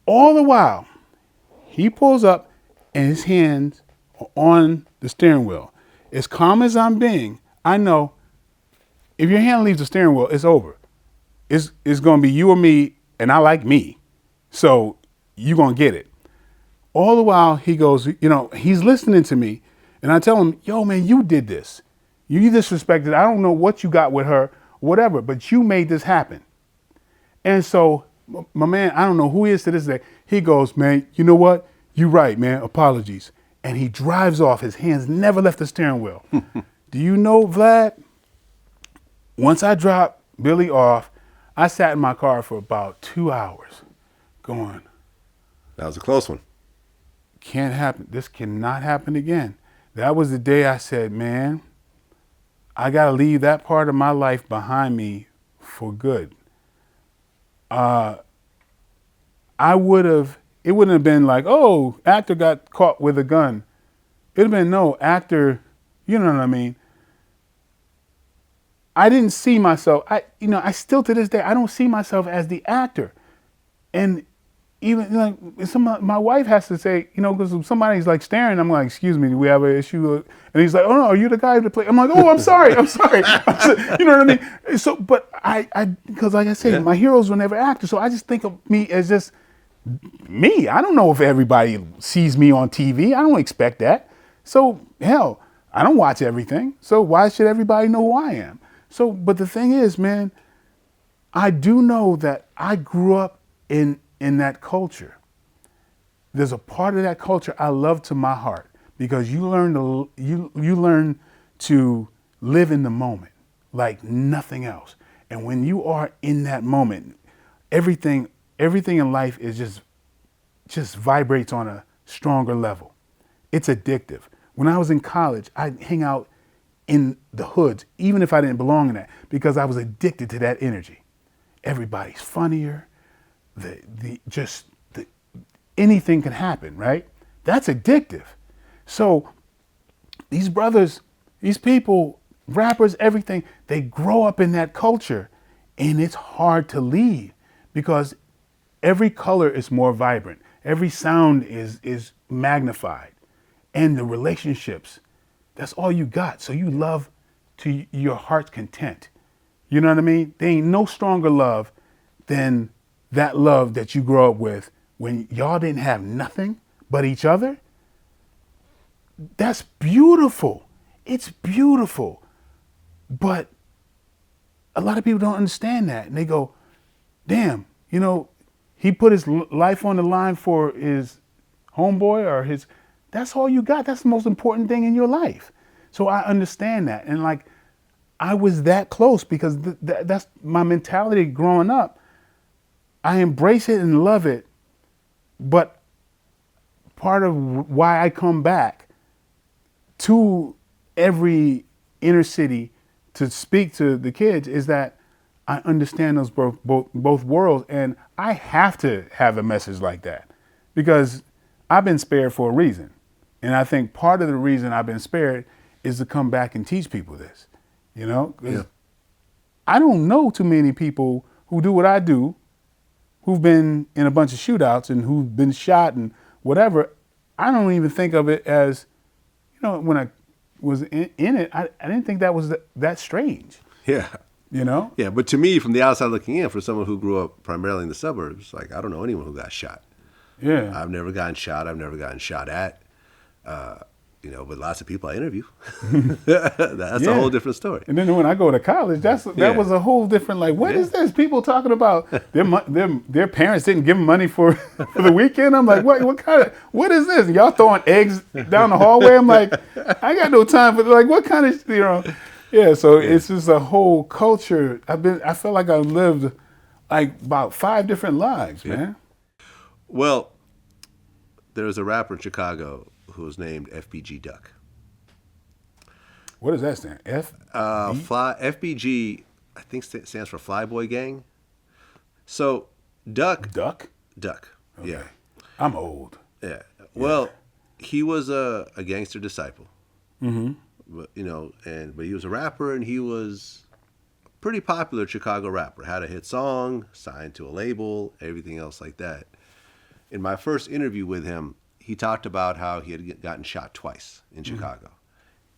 all the while, he pulls up and his hands are on the steering wheel. As calm as I'm being, I know if your hand leaves the steering wheel, it's over. It's going to be you or me, and I like me. So you're going to get it. All the while, he goes, he's listening to me. And I tell him, yo, man, you did this. You disrespected. I don't know what you got with her, whatever, but you made this happen. And so my man, I don't know who he is to this day. He goes, man, you know what? You right, man. Apologies. And he drives off. His hands never left the steering wheel. Do you know, Vlad? Once I dropped Billy off, I sat in my car for about 2 hours going, That was a close one. can't happen. This cannot happen again. That was the day I said, man, I got to leave that part of my life behind me for good. It wouldn't have been like, oh, actor got caught with a gun. It'd have been, no, actor, you know what I mean? I didn't see myself, I still to this day, I don't see myself as the actor. And even like my wife has to say, because somebody's like staring, I'm like, excuse me, do we have an issue? And he's like, oh no, are you the guy to play? I'm like, oh, I'm sorry. You know what I mean? So, but because like I said, my heroes were never actors. So I just think of me as just me. I don't know if everybody sees me on TV. I don't expect that. So hell, I don't watch everything. So why should everybody know who I am? So, but the thing is, man, I do know that I grew up in that culture. There's a part of that culture I love to my heart because you learn to live in the moment like nothing else. And when you are in that moment, everything in life is just vibrates on a stronger level. It's addictive. When I was in college, I'd hang out in the hoods, even if I didn't belong in that, because I was addicted to that energy. Everybody's funnier. Anything can happen, right? That's addictive. So these brothers, these people, rappers, everything, they grow up in that culture, and it's hard to leave because every color is more vibrant. Every sound is magnified. And the relationships, that's all you got. So you love to your heart's content. You know what I mean? There ain't no stronger love than that love that you grow up with when y'all didn't have nothing but each other. That's beautiful. It's beautiful. But a lot of people don't understand that. And they go, damn, he put his life on the line for his homeboy or that's all you got. That's the most important thing in your life. So I understand that. And like, I was that close because that's my mentality growing up. I embrace it and love it. But part of why I come back to every inner city to speak to the kids is that I understand those both worlds. And I have to have a message like that because I've been spared for a reason. And I think part of the reason I've been spared is to come back and teach people this, I don't know too many people who do what I do, who've been in a bunch of shootouts and who've been shot and whatever. I don't even think of it as, when I was in it, I didn't think that was that strange. Yeah. Yeah, but to me, from the outside looking in, for someone who grew up primarily in the suburbs, like I don't know anyone who got shot. Yeah. I've never gotten shot. I've never gotten shot at. But lots of people I interview. That's a whole different story. And then when I go to college, that was a whole different, like, what is this? People talking about their parents didn't give them money for the weekend. I'm like, what is this? Y'all throwing eggs down the hallway? I'm like, I got no time for, like, what kind of, it's just a whole culture. I feel like I've lived like about 5 different lives, man. Well, there was a rapper in Chicago who was named FBG Duck. What does that stand? FBG, I think stands for Flyboy Gang. So Duck. Okay. Yeah. I'm old. Yeah. Well, he was a gangster disciple. Mm-hmm. But but he was a rapper and he was a pretty popular Chicago rapper. Had a hit song, signed to a label, everything else like that. In my first interview with him, he talked about how he had gotten shot twice in Chicago.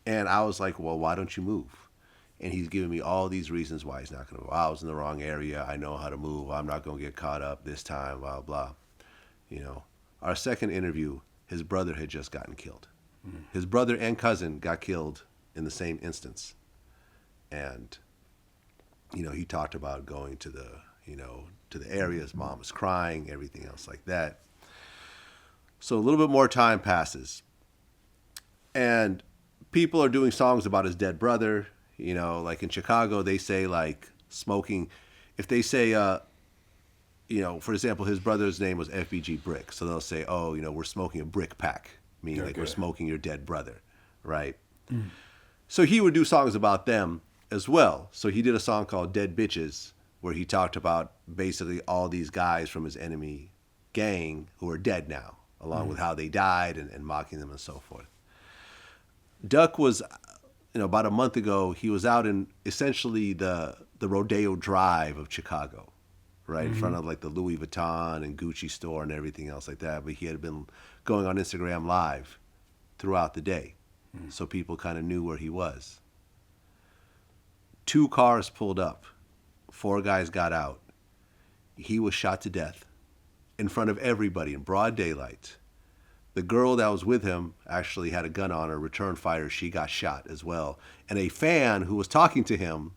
And I was like, well, why don't you move? And he's giving me all these reasons why he's not going to move. I was in the wrong area. I know how to move. I'm not going to get caught up this time, blah, blah. Our second interview, his brother had just gotten killed. His brother and cousin got killed in the same instance. And, he talked about going to to the area. His mom was crying, everything else like that. So a little bit more time passes. And people are doing songs about his dead brother. You know, like in Chicago, they say like smoking. If they say, you know, for example, his brother's name was FBG Brick. So they'll say, oh, you know, we're smoking a brick pack, meaning like we're smoking your dead brother, right? So he would do songs about them as well. So he did a song called Dead Bitches, where he talked about basically all these guys from his enemy gang who are dead now, along with how they died and mocking them and so forth. Duck was, you know, about a month ago, he was out in essentially the Rodeo Drive of Chicago, right, in front of like the Louis Vuitton and Gucci store and everything else like that. But he had been going on Instagram Live throughout the day, so people kind of knew where he was. 2 cars pulled up. 4 guys got out. He was shot to death in front of everybody in broad daylight. The girl that was with him actually had a gun on her, return fire. She got shot as well. And a fan who was talking to him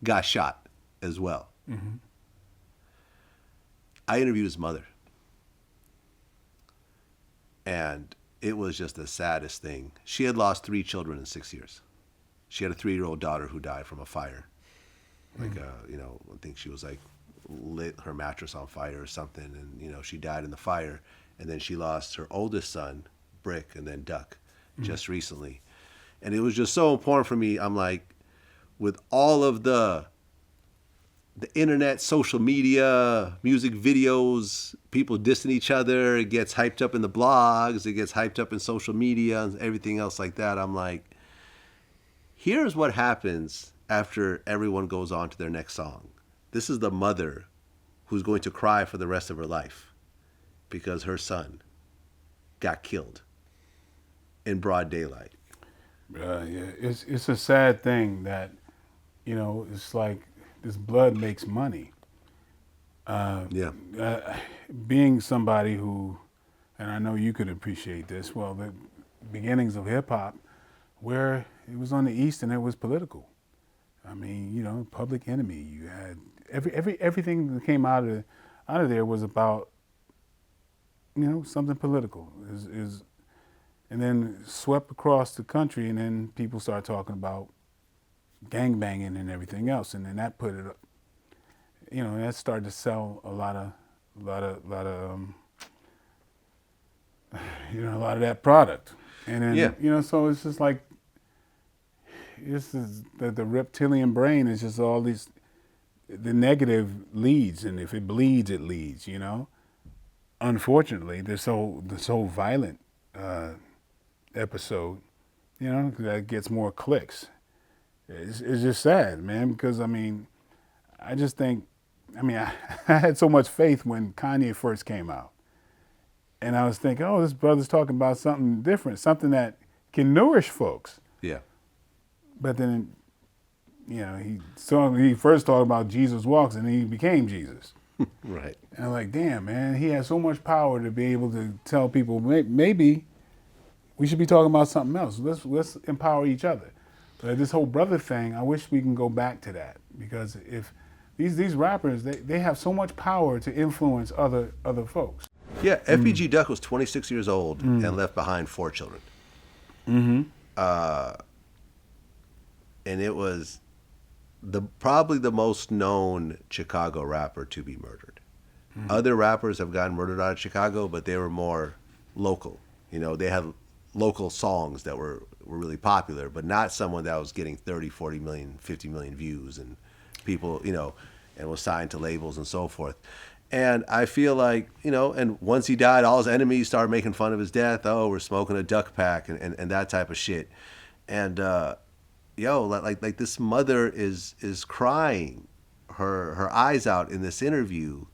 got shot as well. I interviewed his mother. And it was just the saddest thing. She had lost 3 children in 6 years. She had a 3-year-old daughter who died from a fire. Like, you know, I think she was like lit her mattress on fire or something. And, you know, she died in the fire. And then she lost her oldest son, Brick, and then Duck, just recently. And it was just so important for me. I'm like, with all of the internet, social media, music videos, people dissing each other, it gets hyped up in the blogs, it gets hyped up in social media and everything else like that. I'm like, here's what happens after everyone goes on to their next song. This is the mother who's going to cry for the rest of her life because her son got killed in broad daylight. Yeah, it's a sad thing that, you know, it's like this blood makes money. Being somebody who, and I know you could appreciate this, well, the beginnings of hip hop, where it was on the East and it was political. I mean, you know, Public Enemy. You had everything that came out of there was about, you know, something political. And then swept across the country, and then people started talking about gangbanging and everything else, and then that put it, you know, that started to sell a lot of you know, a lot of that product. And then, you know, so it's just like, this is the reptilian brain is just all these, the negative leads, and if it bleeds, it leads, you know. Unfortunately, this whole violent episode, you know, that gets more clicks. It's just sad, man, because, I mean, I just think, I mean, I had so much faith when Kanye first came out. And I was thinking, oh, this brother's talking about something different, something that can nourish folks. Yeah. But then, you know, he first talked about Jesus walks, and he became Jesus. Right. And I'm like, damn, man, he has so much power to be able to tell people, maybe we should be talking about something else. Let's empower each other. But this whole brother thing, I wish we can go back to that, because if these rappers, they have so much power to influence other folks. Yeah, FBG Duck was 26 years old and left behind 4 children. And it was probably the most known Chicago rapper to be murdered. Other rappers have gotten murdered out of Chicago, but they were more local. You know, they had local songs that were really popular, but not someone that was getting 30, 40 million, 50 million views and people, you know, and was signed to labels and so forth. And I feel like, you know, and once he died, all his enemies started making fun of his death. Oh, we're smoking a duck pack and that type of shit. And, like this mother is crying her eyes out in this interview,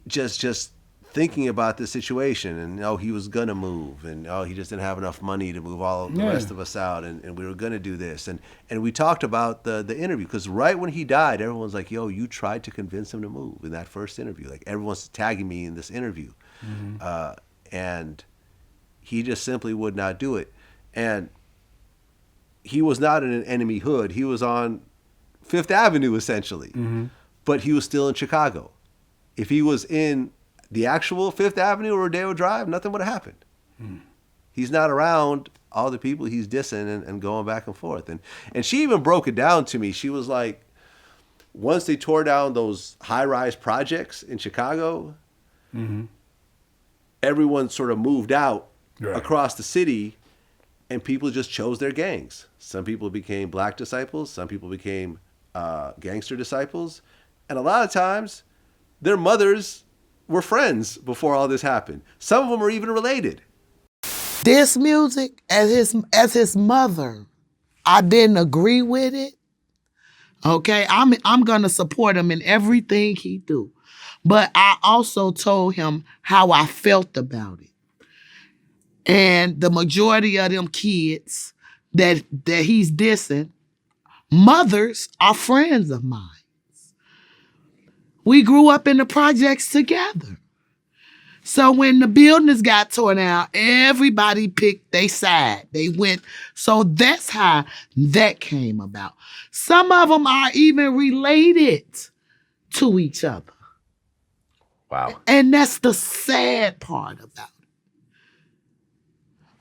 just thinking about the situation, and he was gonna move, and he just didn't have enough money to move all the rest of us out, and we were gonna do this, and we talked about the interview, because right when he died, everyone's like, yo, you tried to convince him to move in that first interview. Like, everyone's tagging me in this interview. And he just simply would not do it. And he was not in an enemy hood. He was on Fifth Avenue, essentially. But he was still in Chicago. If he was in the actual Fifth Avenue or Rodeo Drive, nothing would have happened. He's not around all the people he's dissing and going back and forth. And she even broke it down to me. She was like, once they tore down those high-rise projects in Chicago, everyone sort of moved out across the city, and people just chose their gangs. Some people became black disciples. Some people became gangster disciples. And a lot of times, their mothers were friends before all this happened. Some of them are even related. This music, as his mother, I didn't agree with it. Okay, I'm gonna support him in everything he do, but I also told him how I felt about it. And the majority of them kids that he's dissing, mothers are friends of mine. We grew up in the projects together. So when the buildings got torn out, everybody picked their side. They went, so that's how that came about. Some of them are even related to each other. Wow. And that's the sad part about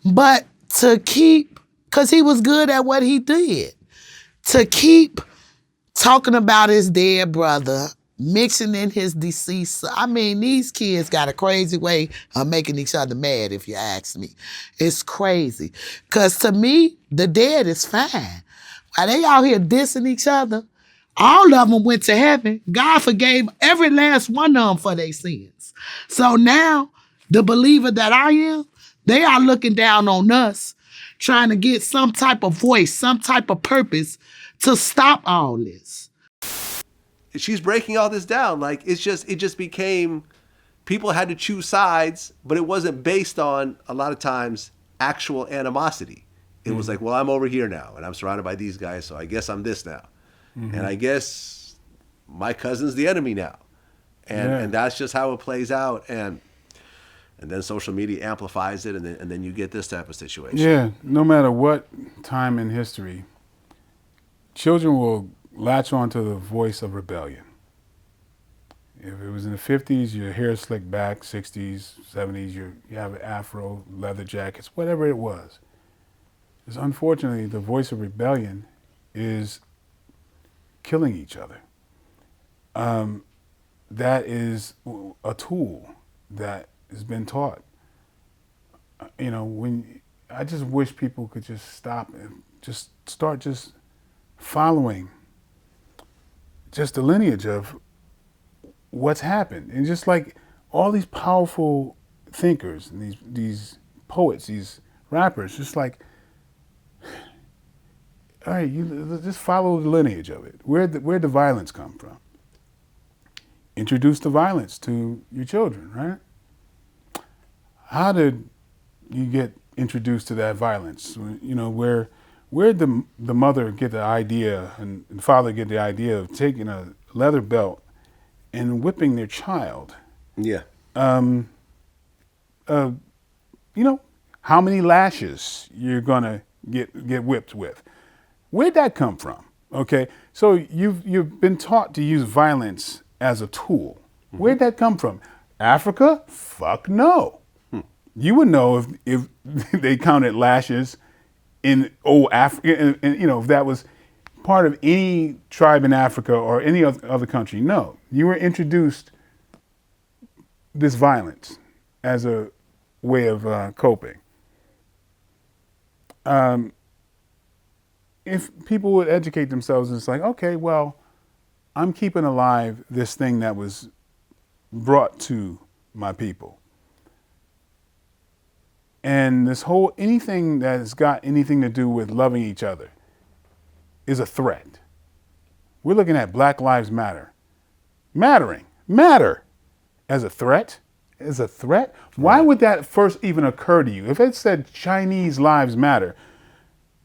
it. But to keep, because he was good at what he did, to keep talking about his dead brother, mixing in his deceased. I mean, these kids got a crazy way of making each other mad, if you ask me. It's crazy. Because to me, the dead is fine. While they out here dissing each other, all of them went to heaven. God forgave every last one of them for their sins. So now, the believer that I am, they are looking down on us, trying to get some type of voice, some type of purpose to stop all this. She's breaking all this down. Like, it just became, people had to choose sides, but it wasn't based on, a lot of times, actual animosity. It was like, well, I'm over here now, and I'm surrounded by these guys, so I guess I'm this now. And I guess my cousin's the enemy now. And that's just how it plays out. And then social media amplifies it, and then you get this type of situation. Yeah, no matter what time in history, children will latch on to the voice of rebellion. If it was in the 50s, your hair slicked back, 60s, 70s, you have an afro, leather jackets, whatever it was. It's unfortunately, the voice of rebellion is killing each other. That is a tool that has been taught. You know, I just wish people could just stop and just start just following just the lineage of what's happened. And just like all these powerful thinkers, and these poets, these rappers, just like, all right, you just follow the lineage of it. Where'd the violence come from? Introduce the violence to your children, right? How did you get introduced to that violence? You know, where'd the mother get the idea and father get the idea of taking a leather belt and whipping their child? Yeah. You know, how many lashes you're gonna get whipped with? Where'd that come from? Okay, so you've been taught to use violence as a tool. Where'd that come from? Africa? Fuck no. You would know if they counted lashes in old Africa, and you know, if that was part of any tribe in Africa or any other country. No, you were introduced this violence as a way of coping. If people would educate themselves, it's like, okay, well, I'm keeping alive this thing that was brought to my people. And this whole, anything that has got anything to do with loving each other is a threat. We're looking at Black Lives Matter. Matter as a threat? As a threat? Why would that first even occur to you? If it said Chinese lives matter,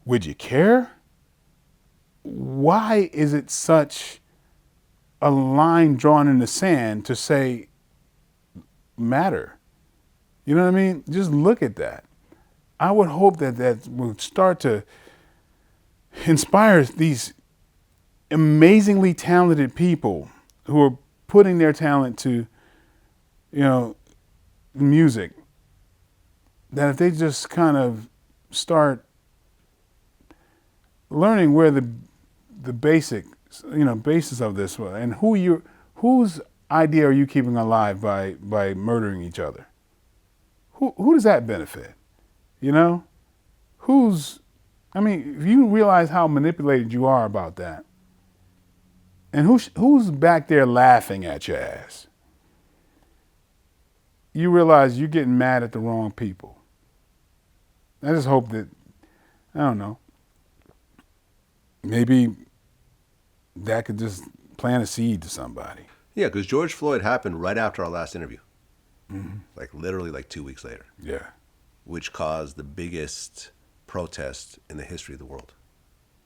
would you care? Why is it such a line drawn in the sand to say matter? You know what I mean? Just look at that. I would hope that will start to inspire these amazingly talented people who are putting their talent to, music, that if they just kind of start learning where the basis of this was, and whose idea are you keeping alive by murdering each other? Who does that benefit? If you realize how manipulated you are about that, and who's back there laughing at your ass, you realize you're getting mad at the wrong people. I just hope that, I don't know, maybe that could just plant a seed to somebody. Yeah, because George Floyd happened right after our last interview. Like literally 2 weeks later. Yeah. Which caused the biggest protest in the history of the world.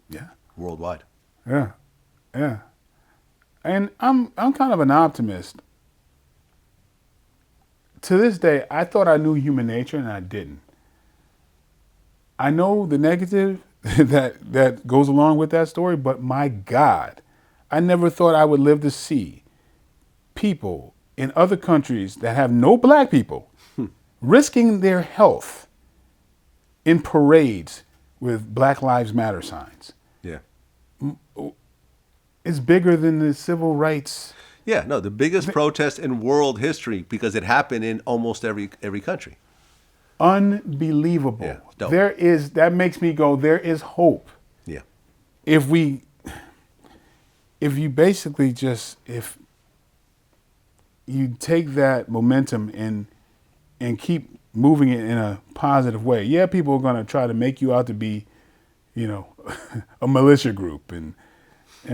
Yeah. Worldwide. Yeah. Yeah. And I'm kind of an optimist. To this day, I thought I knew human nature and I didn't. I know the negative that goes along with that story, but my God, I never thought I would live to see people in other countries that have no black people risking their health in parades with Black Lives Matter signs. Yeah. It's bigger than the civil rights. Yeah, no, the biggest protest in world history because it happened in almost every country. Unbelievable. Yeah, dope. That makes me go, there is hope. Yeah. If you basically if you take that momentum and keep moving it in a positive way. Yeah, people are going to try to make you out to be, a militia group and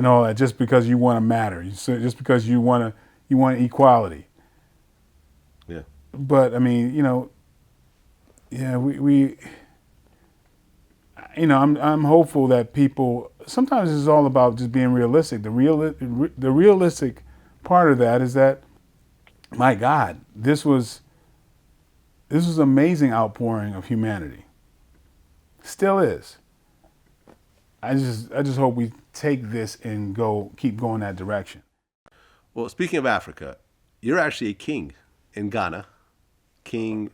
all that just because you want to matter, just because you want equality. Yeah. But I'm hopeful that people. Sometimes it's all about just being realistic. The realistic part of that is that, my God, this was amazing outpouring of humanity. Still is. I just hope we take this and keep going that direction. Well, speaking of Africa, you're actually a king in Ghana. King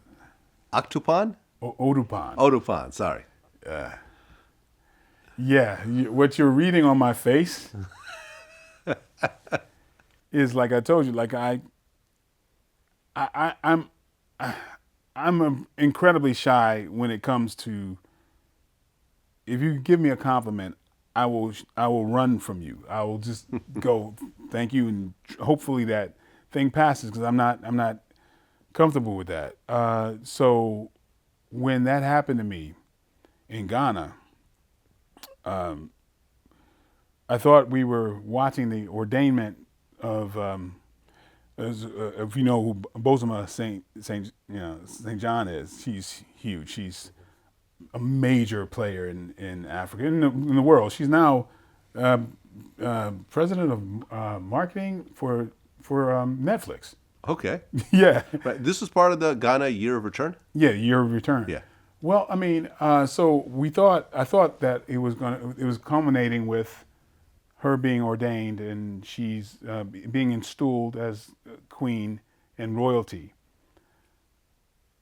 Aktupan? Odupan. Odupan, sorry. Yeah, what you're reading on my face is, like I told you, like I'm incredibly shy when it comes to, if you give me a compliment, I will run from you. I will just go, thank you, and hopefully that thing passes, because I'm not comfortable with that. So when that happened to me in Ghana, I thought we were watching the ordainment of if you know who Bozoma St. John is. She's huge. She's a major player in Africa, in the world. She's now president of marketing for Netflix. Okay. Yeah. Right. This was part of the Ghana Year of Return? Yeah, Year of Return. Yeah. Well, so I thought that it was culminating with her being ordained, and she's being installed as queen and royalty.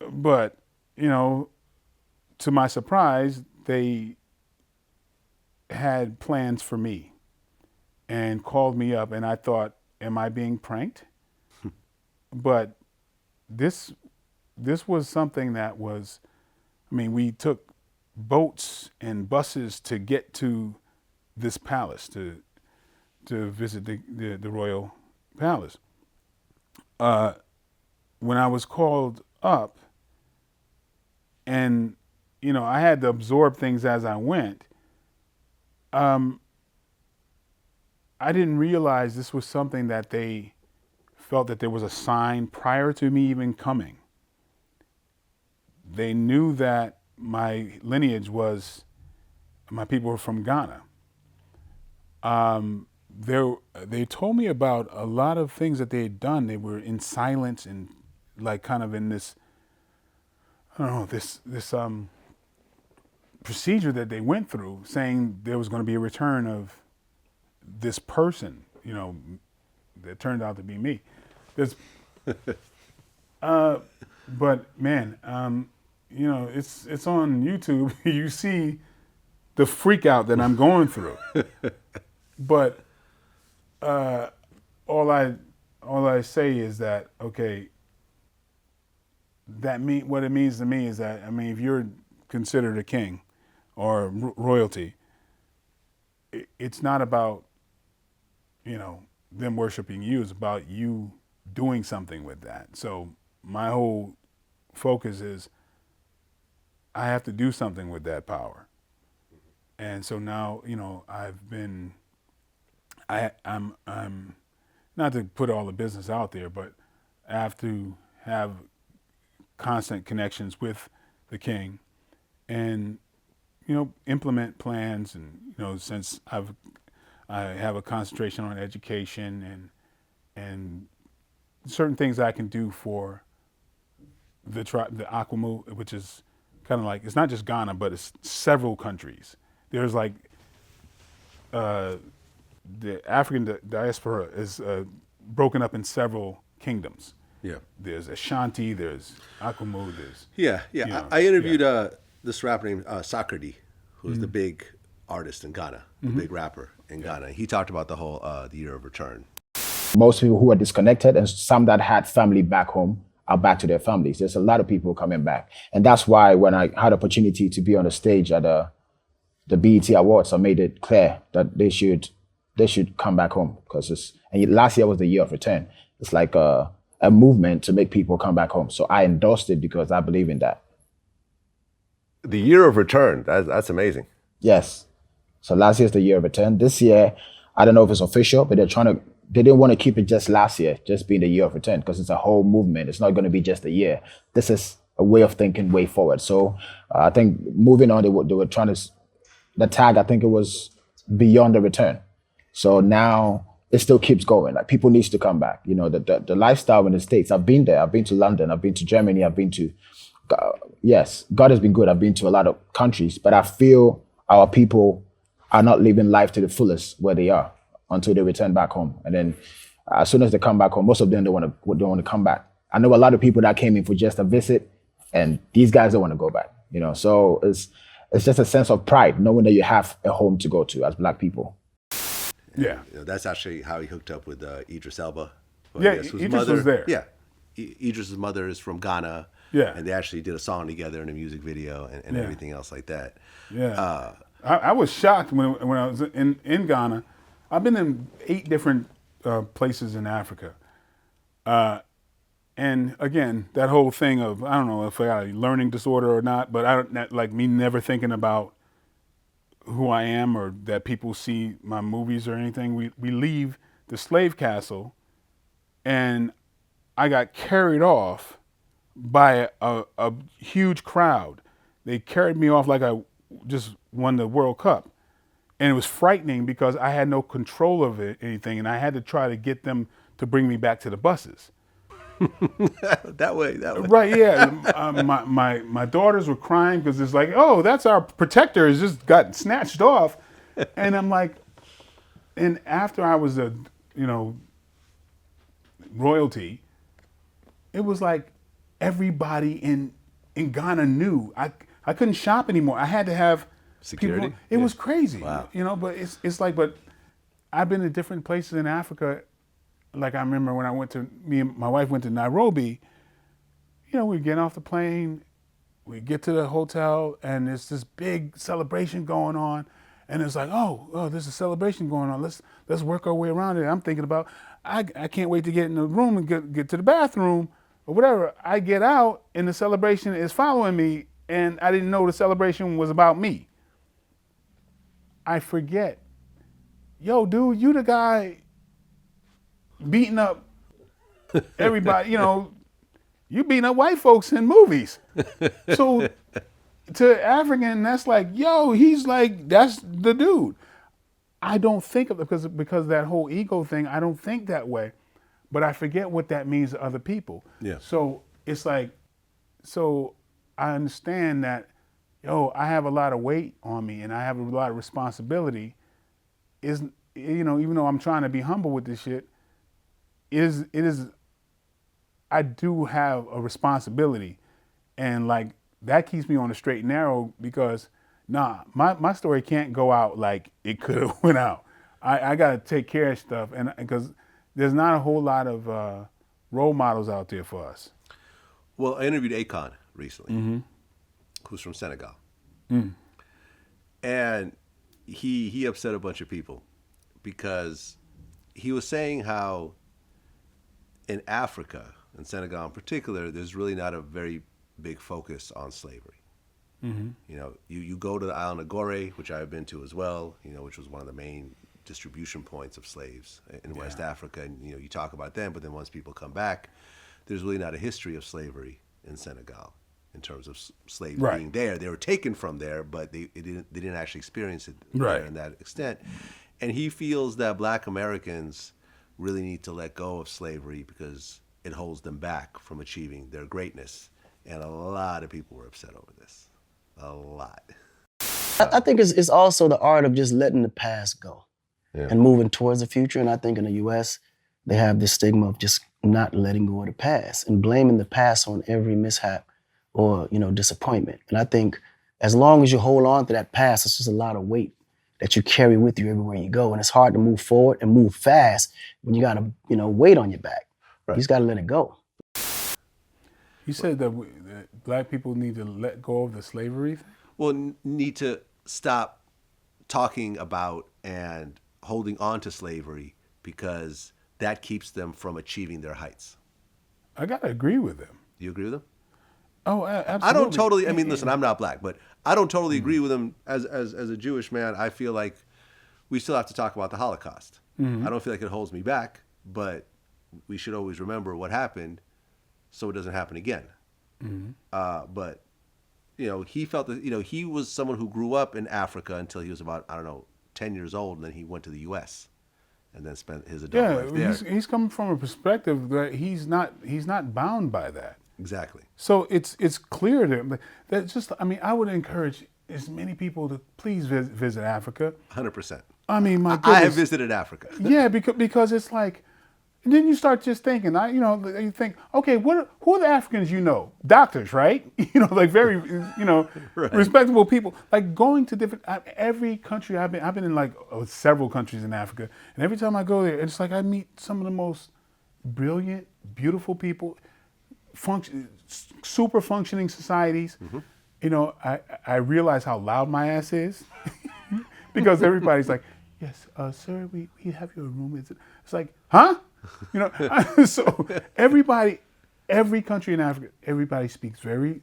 But, to my surprise, they had plans for me and called me up, and I thought, am I being pranked? But this was something that was, we took boats and buses to get to this palace, to visit the royal palace. When I was called up, and I had to absorb things as I went, I didn't realize this was something that they felt that there was a sign prior to me even coming. They knew that my lineage was, my people were from Ghana. They told me about a lot of things that they had done. They were in silence and like kind of in this, I don't know, this procedure that they went through, saying there was going to be a return of this person, you know, that turned out to be me. This, but man, you know, it's on YouTube. You see the freak out that I'm going through. But all I say is that, okay, what it means to me is that, I mean, if you're considered a king or royalty, it's not about, you know, them worshiping you. It's about you doing something with that. So my whole focus is I have to do something with that power. And so now, you know, I'm not to put all the business out there, but I have to have constant connections with the king and, you know, implement plans. And, you know, since I have a concentration on education and certain things I can do for the Akwamu, which is kind of like, it's not just Ghana, but it's several countries. There's like, the African diaspora is broken up in several kingdoms. Yeah. There's Ashanti, there's Akwamu, there's... Yeah. you know, I interviewed this rapper named Sakrdi, who's the big artist in Ghana, the big rapper in Ghana. He talked about the whole the year of return. Most people who are disconnected and some that had family back home are back to their families. There's a lot of people coming back. And that's why when I had opportunity to be on the stage at the BET Awards, I made it clear that they should come back home, because last year was the year of return. It's like a movement to make people come back home. So I endorsed it because I believe in that. The year of return, that's amazing. Yes. So last year's the year of return. This year, I don't know if it's official, but they didn't want to keep it just last year, just being the year of return, because it's a whole movement. It's not going to be just a year. This is a way of thinking way forward. So I think moving on, they were trying to, the tag, I think it was beyond the return. So now it still keeps going. Like, people needs to come back. You know, the lifestyle in the States, I've been there. I've been to London. I've been to Germany. I've been to, yes, God has been good. I've been to a lot of countries, but I feel our people are not living life to the fullest where they are until they return back home. And then as soon as they come back home, most of them don't want to come back. I know a lot of people that came in for just a visit, and these guys don't want to go back. You know, so it's just a sense of pride knowing that you have a home to go to as Black people. Yeah. You know, that's actually how he hooked up with Idris Elba. Yeah, Idris was there. Yeah. Idris' mother is from Ghana. Yeah. And they actually did a song together in a music video and everything else like that. Yeah. I was shocked when I was in Ghana. I've been in 8 different places in Africa. And again, that whole thing of, I don't know if I got a learning disorder or not, but like me never thinking about who I am or that people see my movies or anything. We leave the slave castle and I got carried off by a huge crowd. They carried me off like I just won the World Cup. And it was frightening because I had no control of anything, and I had to try to get them to bring me back to the buses. that way. Right, yeah. My daughters were crying because it's like, oh, that's our protector, has just got snatched off. And I'm like, and after I was royalty, it was like everybody in Ghana knew. I couldn't shop anymore. I had to have security. It was crazy. Wow. You know, but it's like, but I've been to different places in Africa. Like I remember when me and my wife went to Nairobi, you know, we get off the plane, we get to the hotel, and there's this big celebration going on. And it's like, oh, there's a celebration going on. Let's work our way around it. I'm thinking about, I can't wait to get in the room and get to the bathroom or whatever. I get out and the celebration is following me, and I didn't know the celebration was about me. I forget. Yo, dude, you the guy beating up everybody, you know, you beating up white folks in movies. So to African, that's like, yo, he's like, that's the dude. I don't think of it because that whole ego thing, I don't think that way, but I forget what that means to other people. Yeah. So it's like, so I understand that, yo, I have a lot of weight on me and I have a lot of responsibility. even though I'm trying to be humble with this shit, I do have a responsibility, and like that keeps me on the straight and narrow because my story can't go out like it could have went out. I got to take care of stuff, and because there's not a whole lot of role models out there for us. Well, I interviewed Akon recently, who's from Senegal, and he upset a bunch of people because he was saying how in Africa, in Senegal in particular, there's really not a very big focus on slavery. You go to the island of Gorée, which I've been to as well, which was one of the main distribution points of slaves in West Africa, and you talk about them, but then once people come back, there's really not a history of slavery in Senegal in terms of slaves being there. They were taken from there, but they didn't actually experience it there in that extent. And he feels that Black Americans really need to let go of slavery because it holds them back from achieving their greatness. And a lot of people were upset over this. A lot. I think it's also the art of just letting the past go and moving towards the future. And I think in the U.S., they have this stigma of just not letting go of the past and blaming the past on every mishap or, disappointment. And I think as long as you hold on to that past, it's just a lot of weight that you carry with you everywhere you go. And it's hard to move forward and move fast when you got to, weight on your back. You just got to let it go. You said that Black people need to let go of the slavery thing? Well, need to stop talking about and holding on to slavery because that keeps them from achieving their heights. I got to agree with them. Do you agree with them? Oh, absolutely. I don't totally, listen, I'm not Black, but I don't totally agree with them. As a Jewish man, I feel like we still have to talk about the Holocaust. I don't feel like it holds me back, but we should always remember what happened so it doesn't happen again. But, he felt that, he was someone who grew up in Africa until he was about, 10 years old, and then he went to the U.S. and then spent his adult life there. He's coming from a perspective that he's not bound by that. Exactly. So it's clear to him that just, I would encourage as many people to please visit Africa. 100%. My goodness. I have visited Africa. Yeah, because it's like, and then you start just thinking, you think, okay, who are the Africans you know? Doctors, right? Like very, respectable people. Like going to different, every country I've been in like several countries in Africa, and every time I go there, it's like I meet some of the most brilliant, beautiful people, super functioning societies. I realize how loud my ass is because everybody's like, yes, sir, we have your room. It's like, huh? So every country in Africa, everybody speaks very,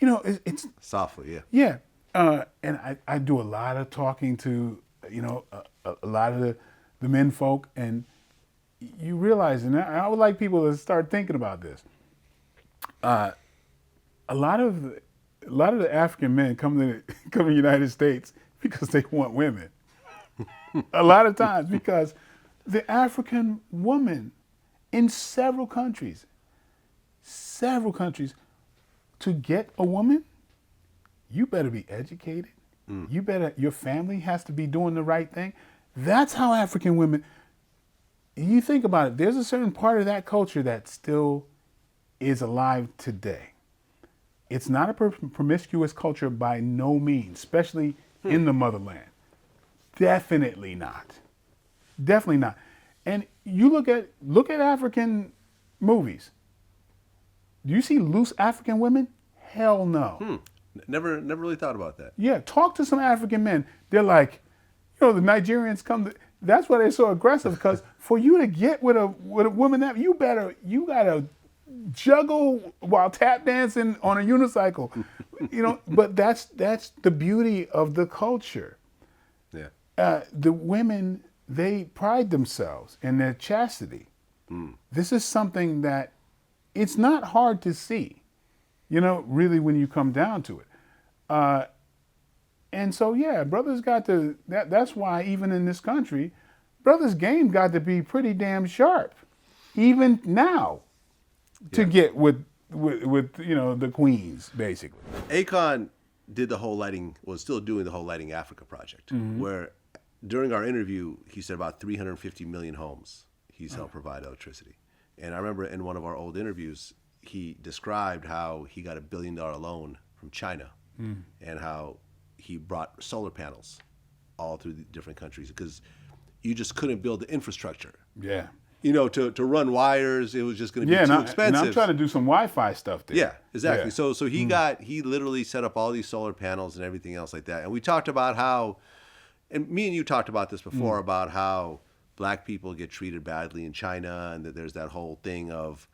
it's softly, yeah. And I do a lot of talking to, a lot of the men folk, and you realize, and I would like people to start thinking about this. A lot of the African men come to the United States because they want women. A lot of times because the African woman in several countries, to get a woman, you better be educated. Your family has to be doing the right thing. That's how African women, you think about it, there's a certain part of that culture that still is alive today. It's not a promiscuous culture by no means, especially in the motherland. Definitely not. Definitely not. And you look at African movies. Do you see loose African women? Hell no. Never really thought about that. Yeah, talk to some African men. They're like, the Nigerians that's why they're so aggressive, because for you to get with a woman that you gotta juggle while tap dancing on a unicycle. But that's the beauty of the culture. Yeah. The women, they pride themselves in their chastity. This is something that it's not hard to see, really when you come down to it. And so, yeah, brothers got to, that's why even in this country, brothers' game got to be pretty damn sharp, even now, to get with the queens, basically. Akon did was still doing the whole Lighting Africa project, where during our interview, he said about 350 million homes he's helped provide electricity. And I remember in one of our old interviews, he described how he got $1 billion loan from China and how he brought solar panels all through the different countries because you just couldn't build the infrastructure. Yeah. You know, to run wires, it was just going to be too expensive. And I'm trying to do some Wi-Fi stuff there. Yeah, exactly. Yeah. So he literally set up all these solar panels and everything else like that. And we talked about how, and me and you talked about this before, about how black people get treated badly in China, and that there's that whole thing of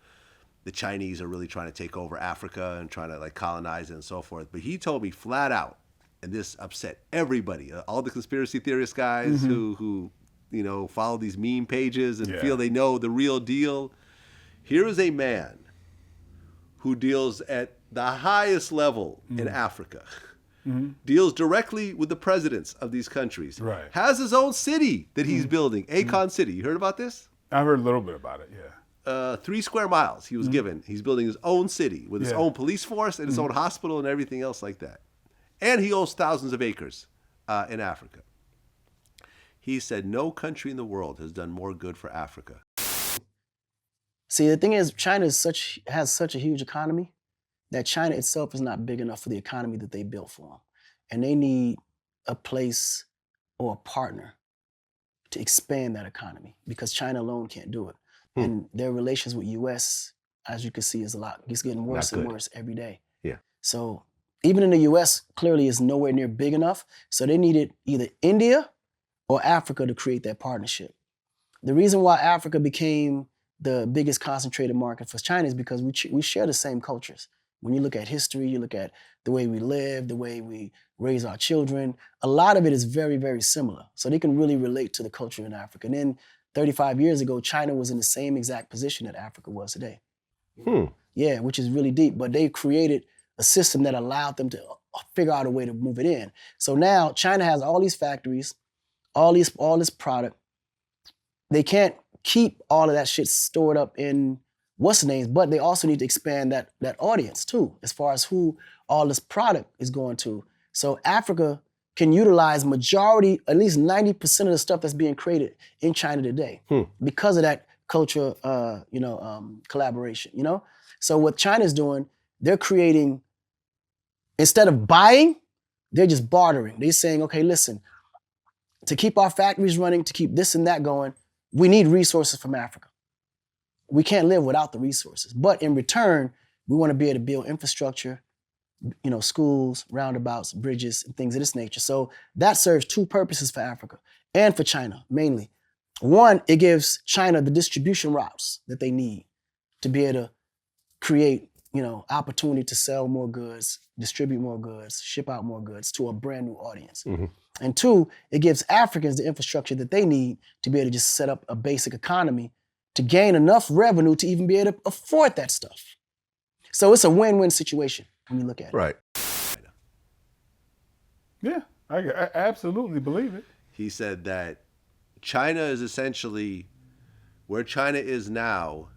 the Chinese are really trying to take over Africa and trying to like colonize it and so forth. But he told me flat out, and this upset everybody, all the conspiracy theorist guys who you know, follow these meme pages and feel they know the real deal. Here is a man who deals at the highest level in Africa, deals directly with the presidents of these countries, has his own city that he's building, Akon City. You heard about this? I heard a little bit about it, yeah. 3 square miles he was given. He's building his own city with his own police force and his own hospital and everything else like that. And he owns thousands of acres in Africa. He said no country in the world has done more good for Africa. See, the thing is, China has such a huge economy that China itself is not big enough for the economy that they built for them. And they need a place or a partner to expand that economy because China alone can't do it. And their relations with U.S., as you can see, it's getting worse and worse every day. Yeah. So even in the U.S., clearly is nowhere near big enough. So they needed either India or Africa to create that partnership. The reason why Africa became the biggest concentrated market for China is because we share the same cultures. When you look at history, you look at the way we live, the way we raise our children, a lot of it is very, very similar. So they can really relate to the culture in Africa. And then 35 years ago, China was in the same exact position that Africa was today. Yeah, which is really deep. But they created a system that allowed them to figure out a way to move it in. So now China has all these factories, all this product. They can't keep all of that shit stored up in what's the names, but they also need to expand that audience too, as far as who all this product is going to. So Africa can utilize majority, at least 90% of the stuff that's being created in China today because of that culture, collaboration, you know? So what China's doing, they're creating, instead of buying, they're just bartering. They're saying, okay, listen, to keep our factories running, to keep this and that going, we need resources from Africa. We can't live without the resources. But in return, we want to be able to build infrastructure, you know, schools, roundabouts, bridges, and things of this nature. So that serves 2 purposes for Africa and for China, mainly. One, it gives China the distribution routes that they need to be able to create, you know, opportunity to sell more goods, distribute more goods, ship out more goods to a brand new audience. And 2, it gives Africans the infrastructure that they need to be able to just set up a basic economy to gain enough revenue to even be able to afford that stuff. So it's a win-win situation when you look at it. Right. Yeah, I absolutely believe it. He said that China is essentially where China is now.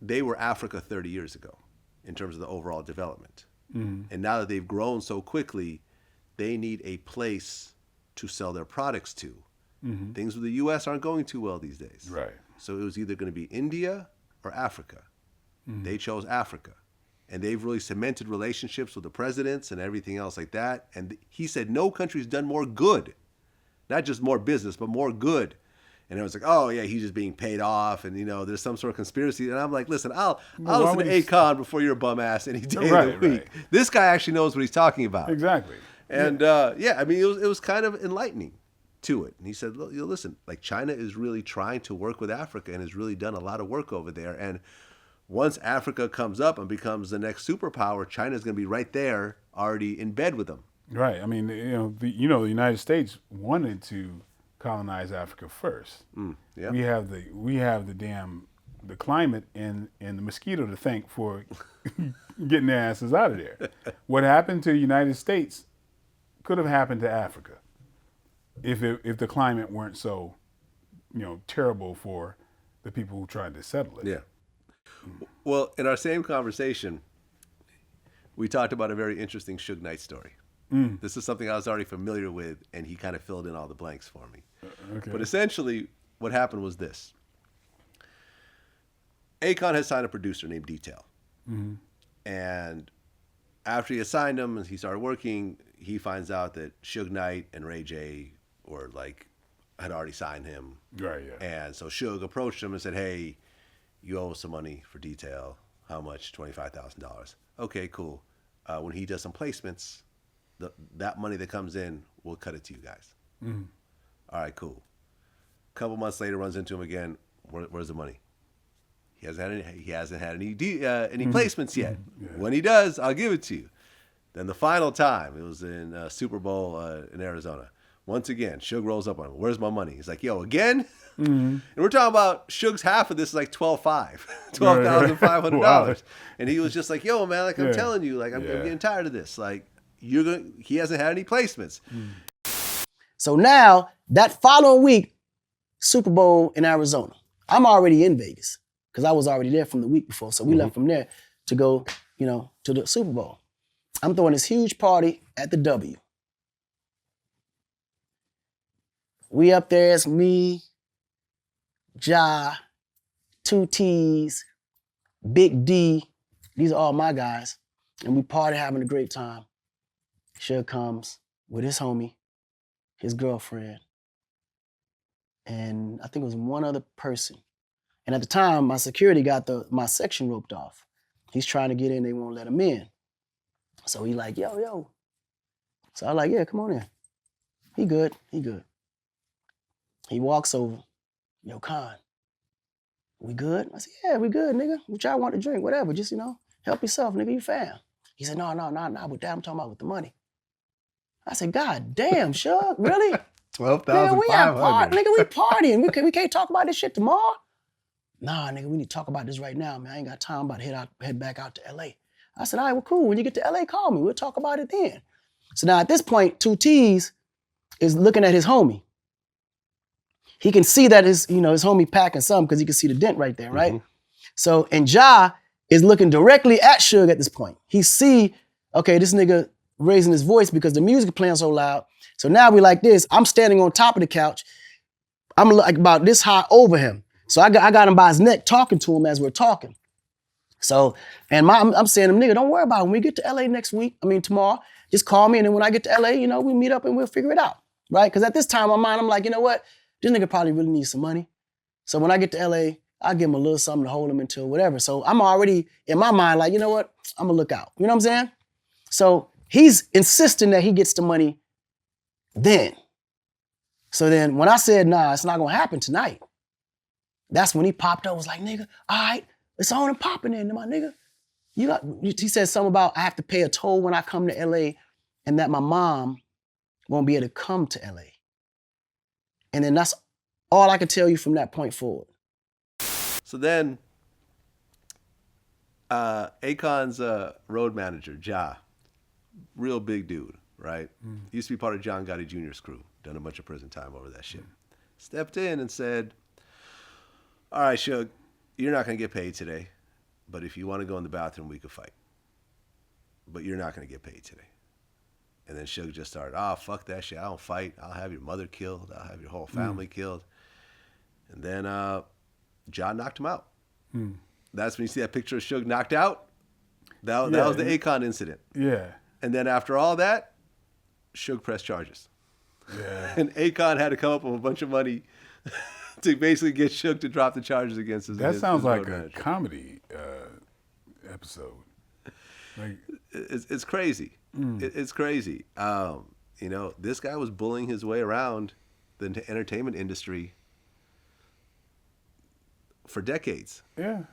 They were Africa 30 years ago in terms of the overall development. And now that they've grown so quickly, they need a place to sell their products to. Things with the U.S. aren't going too well these days. Right. So it was either going to be India or Africa. They chose Africa. And they've really cemented relationships with the presidents and everything else like that. And he said no country's done more good. Not just more business, but more good. And it was like, oh yeah, he's just being paid off, and you know, there's some sort of conspiracy. And I'm like, listen, I'll listen to Akon before you're a bum ass any day of the week. This guy actually knows what he's talking about. Exactly. And I mean, it was kind of enlightening to it. And he said, listen, like China is really trying to work with Africa and has really done a lot of work over there. And once Africa comes up and becomes the next superpower, China's going to be right there, already in bed with them. Right. I mean, the United States wanted to colonize Africa first. Yeah. We have the climate and the mosquito to thank for getting their asses out of there. What happened to the United States could have happened to Africa if the climate weren't so, terrible for the people who tried to settle it. Yeah. Well, in our same conversation, we talked about a very interesting Suge Knight story. This is something I was already familiar with, and he kind of filled in all the blanks for me. Okay. But essentially, what happened was this. Akon has signed a producer named Detail. And after he assigned him and he started working, he finds out that Suge Knight and Ray J were like, had already signed him. Right, yeah. And so Suge approached him and said, hey, you owe us some money for Detail. How much? $25,000. Okay, cool. When he does some placements, that money that comes in, we'll cut it to you guys. All right, cool. A couple months later, runs into him again. Where's the money? He hasn't had any placements yet. Yeah. When he does, I'll give it to you. Then the final time, it was in Super Bowl in Arizona. Once again, Suge rolls up on him. Where's my money? He's like, yo, again? And we're talking about Suge's half of this is like $12,500. Wow. And he was just like, yo, man, like I'm telling you, like I'm getting tired of this. Like he hasn't had any placements. So now that following week, Super Bowl in Arizona. I'm already in Vegas because I was already there from the week before. So we left from there to go, to the Super Bowl. I'm throwing this huge party at the W. We up there, it's me, Ja, 2 T's, Big D. These are all my guys. And we party, having a great time. Suge comes with his homie, his girlfriend, and I think it was one other person. And at the time, my security got my section roped off. He's trying to get in, they won't let him in. So he like, yo. So I like, yeah, come on in. He good. He walks over, yo, Con, we good? I said, yeah, we good, nigga. What y'all want to drink, whatever, just, help yourself, nigga, you fam. He said, no, with that, I'm talking about with the money. I said, God damn, Suge, really? $12,500. Nigga, we partying. We can't talk about this shit tomorrow. Nah, nigga, we need to talk about this right now, man. I ain't got time. I'm about to head back out to LA. I said, all right, well, cool. When you get to LA, call me. We'll talk about it then. So now at this point, 2 T's is looking at his homie. He can see that his homie packing something because he can see the dent right there, right? So, and Ja is looking directly at Suge at this point. He see, okay, this nigga raising his voice because the music playing so loud. So now we like this. I'm standing on top of the couch. I'm like about this high over him. So I got him by his neck talking to him as we're talking. So, and I'm saying to him, nigga, don't worry about it. When we get to LA tomorrow, just call me. And then when I get to LA, we meet up and we'll figure it out, right? Because at this time in my mind, I'm like, you know what? This nigga probably really needs some money. So when I get to LA, I'll give him a little something to hold him until whatever. So I'm already, in my mind, like, you know what? I'm gonna look out. You know what I'm saying? So he's insisting that he gets the money then. So then when I said, nah, it's not gonna happen tonight, that's when he popped up, was like, nigga, all right, it's on and popping in, my nigga. He said something about I have to pay a toll when I come to LA and that my mom won't be able to come to LA. And then that's all I can tell you from that point forward. So then, Akon's road manager, Ja, real big dude, right? Used to be part of John Gotti Jr.'s crew. Done a bunch of prison time over that shit. Stepped in and said, all right, Suge, you're not going to get paid today, but if you want to go in the bathroom, we could fight. But you're not going to get paid today. And then Suge just started, fuck that shit. I don't fight. I'll have your mother killed. I'll have your whole family killed. And then John knocked him out. That's when you see that picture of Suge knocked out. That was the Akon incident. Yeah. And then after all that, Suge pressed charges. Yeah. And Akon had to come up with a bunch of money to basically get Suge to drop the charges against his. That sounds like a manager. comedy episode. Like, it's crazy. It's crazy. This guy was bullying his way around the entertainment industry for decades. Yeah.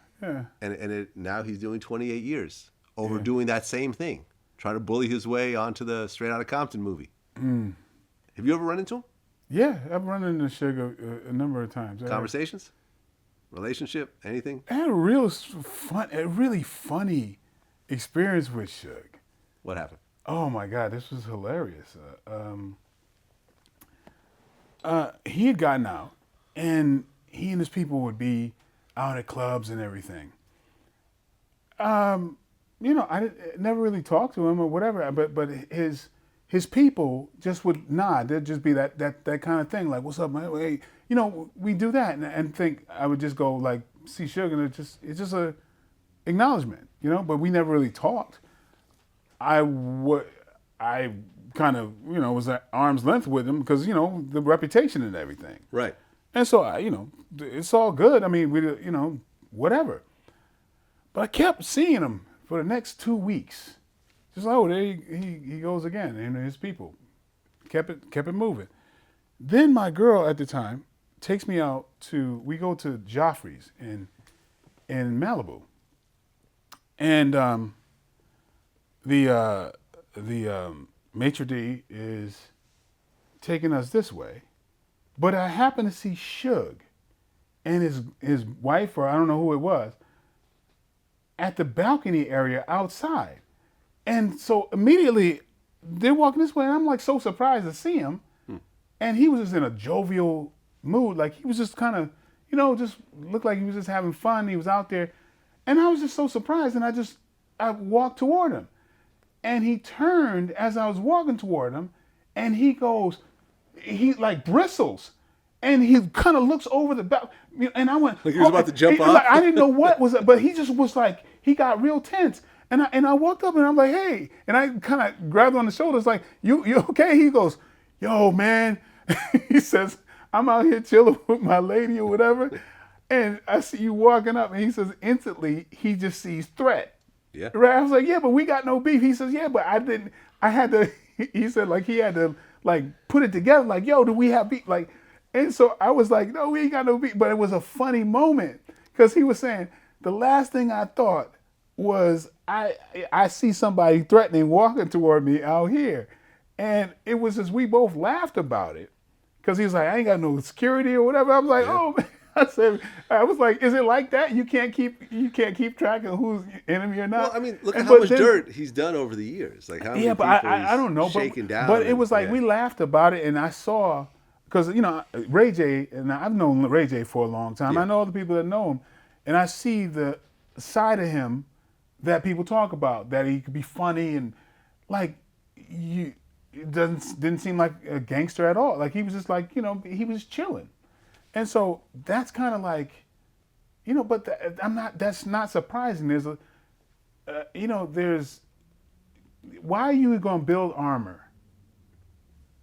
And now he's doing 28 years over doing that same thing, trying to bully his way onto the Straight Outta Compton movie. Have you ever run into him? Yeah, I've run into Suge a number of times. Conversations? Relationship? Anything? I had a really funny experience with Suge. What happened? Oh my God, this was hilarious. He had gotten out, and he and his people would be out at clubs and everything. I never really talked to him or whatever, but his his people just would nod. There'd just be that kind of thing, like, "What's up, man?" Hey, you know, we do that, and think I would just go like, see Suge, and it's just a acknowledgement, you know. But we never really talked. I kind of, you know, was at arm's length with him because, you know, the reputation and everything. Right. And so you know, it's all good. I mean, we, you know, whatever. But I kept seeing him for the next 2 weeks. Just like, oh, there he goes again, and his people kept it moving. Then my girl at the time takes me out we go to Joffrey's in Malibu, and the maitre d' is taking us this way, but I happen to see Suge and his wife, or I don't know who it was, at the balcony area outside. And so immediately they're walking this way, and I'm like so surprised to see him. And he was just in a jovial mood. Like he was just kind of, you know, just looked like he was just having fun. He was out there. And I was just so surprised. And I walked toward him. And he turned as I was walking toward him, and he like bristles. And he kind of looks over the back. And I went, like he was about to jump off? Like, I didn't know what was, but he just was like, he got real tense. And I walked up and I'm like, hey. And I kind of grabbed him on the shoulders like, you okay? He goes, yo, man. He says, I'm out here chilling with my lady or whatever. And I see you walking up. And he says, instantly, he just sees threat. Yeah. Right? I was like, yeah, but we got no beef. He says, yeah, but I had to, he said, like, he had to, like, put it together. Like, yo, do we have beef? Like, and so I was like, no, we ain't got no beef. But it was a funny moment because he was saying, the last thing I thought was I see somebody threatening walking toward me out here. And it was just, we both laughed about it because he was like, I ain't got no security or whatever. I was like, oh, man. I was like, is it like that? You can't keep track of who's enemy or not? Well, I mean, look at how much dirt he's done over the years. Like how many people I don't know, but it was like we laughed about it, and I saw, because, you know, Ray J, and I've known Ray J for a long time. Yeah. I know other people that know him, and I see the side of him that people talk about, that he could be funny and like it didn't seem like a gangster at all. Like he was just like, you know, he was chilling. And so that's kind of like, you know, but that's not surprising. There's why are you going to build armor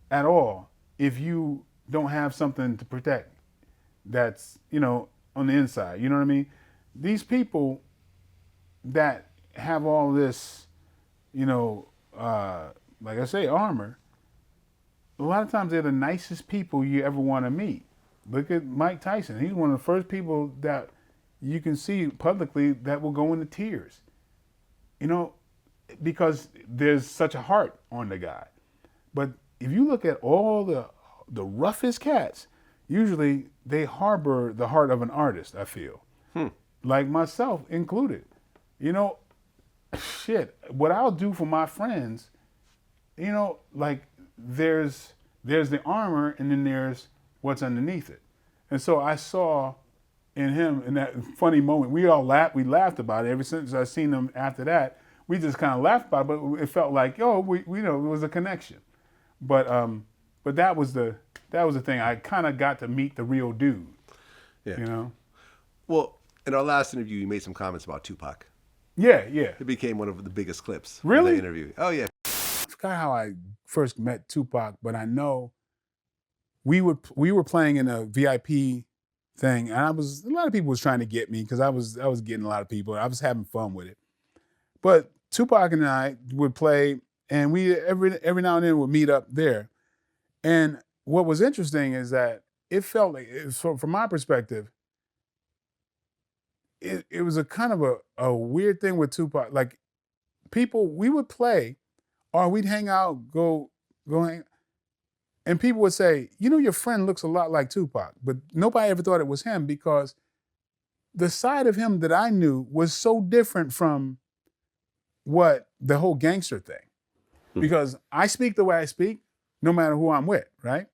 at all if you don't have something to protect that's, you know, on the inside? You know what I mean? These people that have all this, you know, like I say, armor, a lot of times they're the nicest people you ever want to meet. Look at Mike Tyson. He's one of the first people that you can see publicly that will go into tears, you know, because there's such a heart on the guy. But if you look at all the roughest cats, usually they harbor the heart of an artist, I feel. Like myself included. You know, shit, what I'll do for my friends, you know, like there's the armor and then there's what's underneath it. And so I saw in him, in that funny moment, we laughed about it. Ever since I seen him after that, we just kind of laughed about it, but it felt like, we know, it was a connection. But that was the thing. I kind of got to meet the real dude. Yeah. You know? Well, in our last interview, you made some comments about Tupac. Yeah. It became one of the biggest clips. Really? Of the interview. Oh, yeah. I forgot how I first met Tupac, but I know we were playing in a VIP thing, and a lot of people was trying to get me because I was getting a lot of people. I was having fun with it. But Tupac and I would play, and we every now and then would meet up there. And what was interesting is that it felt like, from my perspective, it was a kind of a weird thing with Tupac. Like, people, we would play, or we'd hang out, go hang, and people would say, you know, your friend looks a lot like Tupac, but nobody ever thought it was him because the side of him that I knew was so different from what the whole gangster thing. Because I speak the way I speak, no matter who I'm with, right?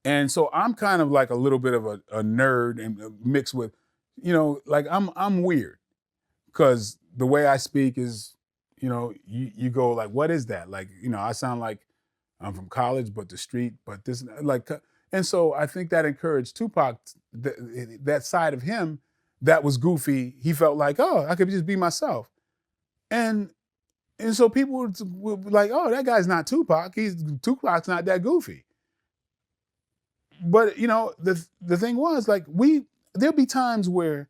And so I'm kind of like a little bit of a nerd and mixed with, you know, like I'm weird because the way I speak is, you go like, what is that? Like, I sound like I'm from college, but the street, but this, like, and so I think that encouraged Tupac, that side of him that was goofy. He felt like, oh, I could just be myself. And so people were like, oh, that guy's not Tupac. Tupac's not that goofy. But, the thing was, like, there'll be times where,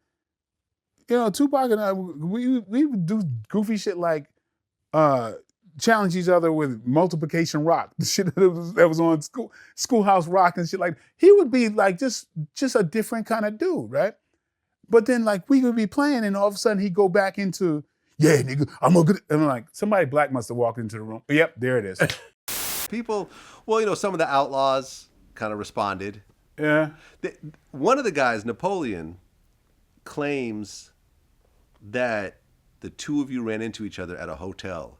Tupac and I, we would do goofy shit like challenge each other with multiplication rock, the shit that was on Schoolhouse Rock and shit like. He would be like just a different kind of dude, right? But then like we would be playing and all of a sudden he'd go back into, yeah, nigga, I'm gonna get. And I'm like, somebody black must have walked into the room. Yep, there it is. People, well, some of the outlaws kind of responded. Yeah. One of the guys, Napoleon, claims that the two of you ran into each other at a hotel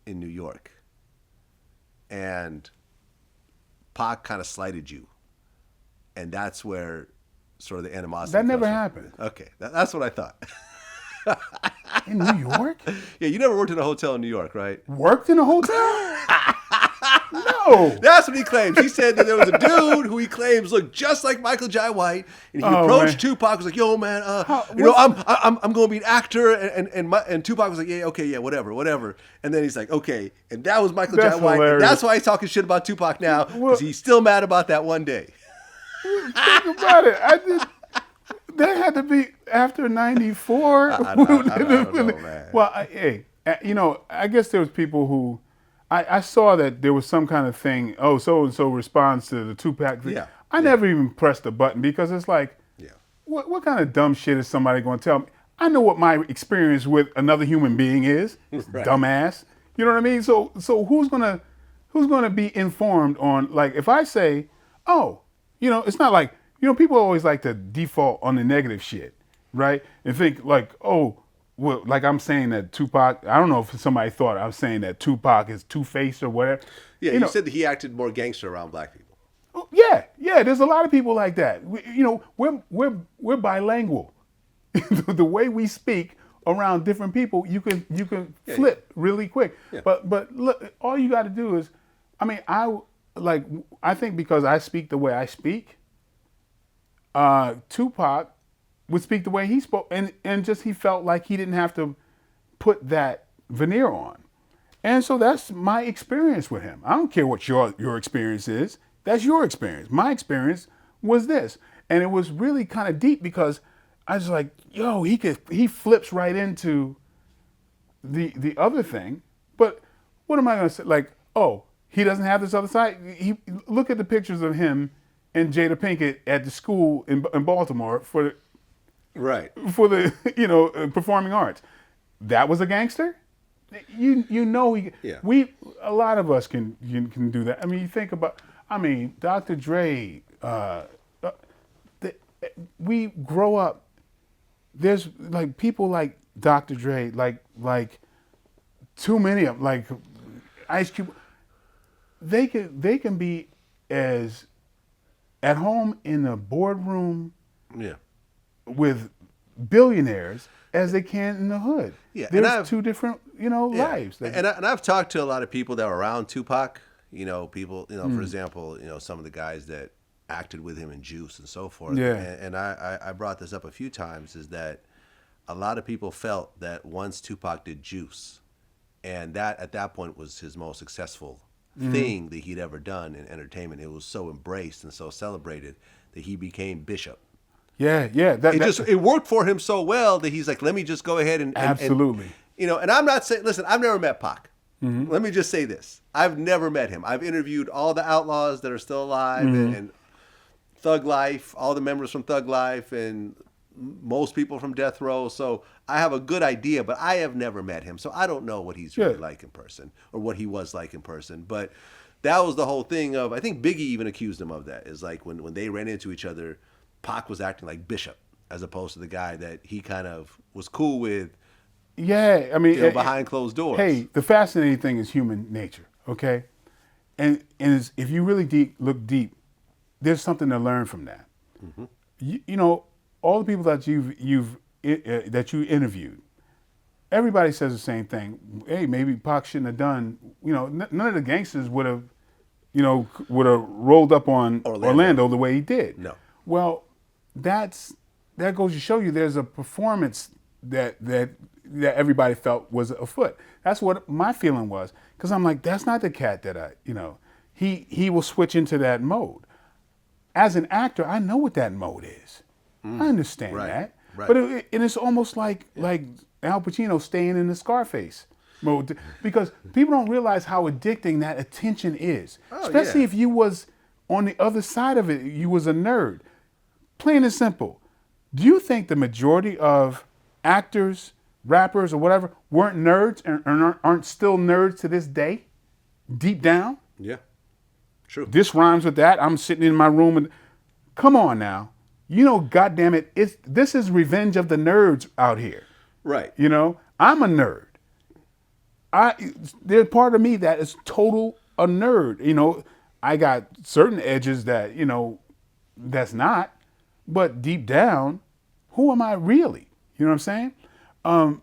in New York. And Pac kind of slighted you. And that's where sort of the animosity That never comes from. happened. Okay, that's what I thought. In New York? Yeah, you never worked in a hotel in New York, right? Worked in a hotel? No. That's what he claims. He said that there was a dude who he claims looked just like Michael Jai White, and he approached Tupac. Was like, "Yo, man, I'm going to be an actor," and Tupac was like, "Yeah, okay, yeah, whatever." And then he's like, "Okay," and that was Michael Jai White. And that's why he's talking shit about Tupac now, because he's still mad about that one day. Think about it. That had to be after '94. I don't know, man. Well, I guess there was people who. I saw that there was some kind of thing, so-and-so responds to the Tupac thing. Yeah. I never even pressed the button because it's like, yeah. What kind of dumb shit is somebody going to tell me? I know what my experience with another human being is, Right. dumbass. You know what I mean? So who's gonna be informed on, like, if I say, it's not like, people always like to default on the negative shit, right? And think like, well, like I'm saying that Tupac, I don't know if somebody thought I was saying that Tupac is two-faced or whatever. Yeah, you said that he acted more gangster around black people. Yeah, there's a lot of people like that. We're bilingual. The way we speak around different people, you can flip really quick. Yeah. But look, all you got to do is, I think because I speak the way I speak, Tupac would speak the way he spoke, and just he felt like he didn't have to put that veneer on. And so that's my experience with him. I don't care what your experience is. That's your experience. My experience was this. And it was really kind of deep because I was like, he flips right into the other thing. But what am I going to say? Like, he doesn't have this other side? Look at the pictures of him and Jada Pinkett at the school in Baltimore for the performing arts. That was a gangster. A lot of us can do that. I mean, you think about, Dr. Dre. We grow up. There's like people like Dr. Dre, like too many of them, like Ice Cube. They can be as at home in a boardroom. Yeah. With billionaires as they can in the hood. Yeah, there's two different, lives. And I've talked to a lot of people that were around Tupac. People, for example, some of the guys that acted with him in Juice and so forth. Yeah. And I brought this up a few times, is that a lot of people felt that once Tupac did Juice, and that at that point was his most successful thing that he'd ever done in entertainment, it was so embraced and so celebrated that he became Bishop. Yeah. It worked for him so well that he's like, let me just go ahead and absolutely. And I'm not saying, listen, I've never met Pac. Mm-hmm. Let me just say this. I've never met him. I've interviewed all the outlaws that are still alive and Thug Life, all the members from Thug Life and most people from Death Row. So I have a good idea, but I have never met him. So I don't know what he's really like in person or what he was like in person. But that was the whole thing of, I think Biggie even accused him of that, is like when they ran into each other, Pac was acting like Bishop as opposed to the guy that he kind of was cool with. Yeah, behind closed doors. Hey, the fascinating thing is human nature, okay? And if you really look deep, there's something to learn from that. Mm-hmm. All the people that you interviewed, everybody says the same thing. Hey, maybe Pac shouldn't have done. None of the gangsters would have, rolled up on Orlando the way he did. No. Well, that goes to show you there's a performance that everybody felt was afoot. That's what my feeling was, because I'm like, that's not the cat that he will switch into that mode. As an actor, I know what that mode is. I understand that. Right. But it's almost like Al Pacino staying in the Scarface mode, because people don't realize how addicting that attention is. Especially if you was on the other side of it, you was a nerd. Plain and simple. Do you think the majority of actors, rappers, or whatever weren't nerds and aren't still nerds to this day? Deep down? Yeah. True. This rhymes with that. I'm sitting in my room and come on now. Goddamn it, this is Revenge of the Nerds out here. Right. I'm a nerd. There's part of me that is total a nerd. I got certain edges that, that's not, but deep down, who am I really? You know what I'm saying?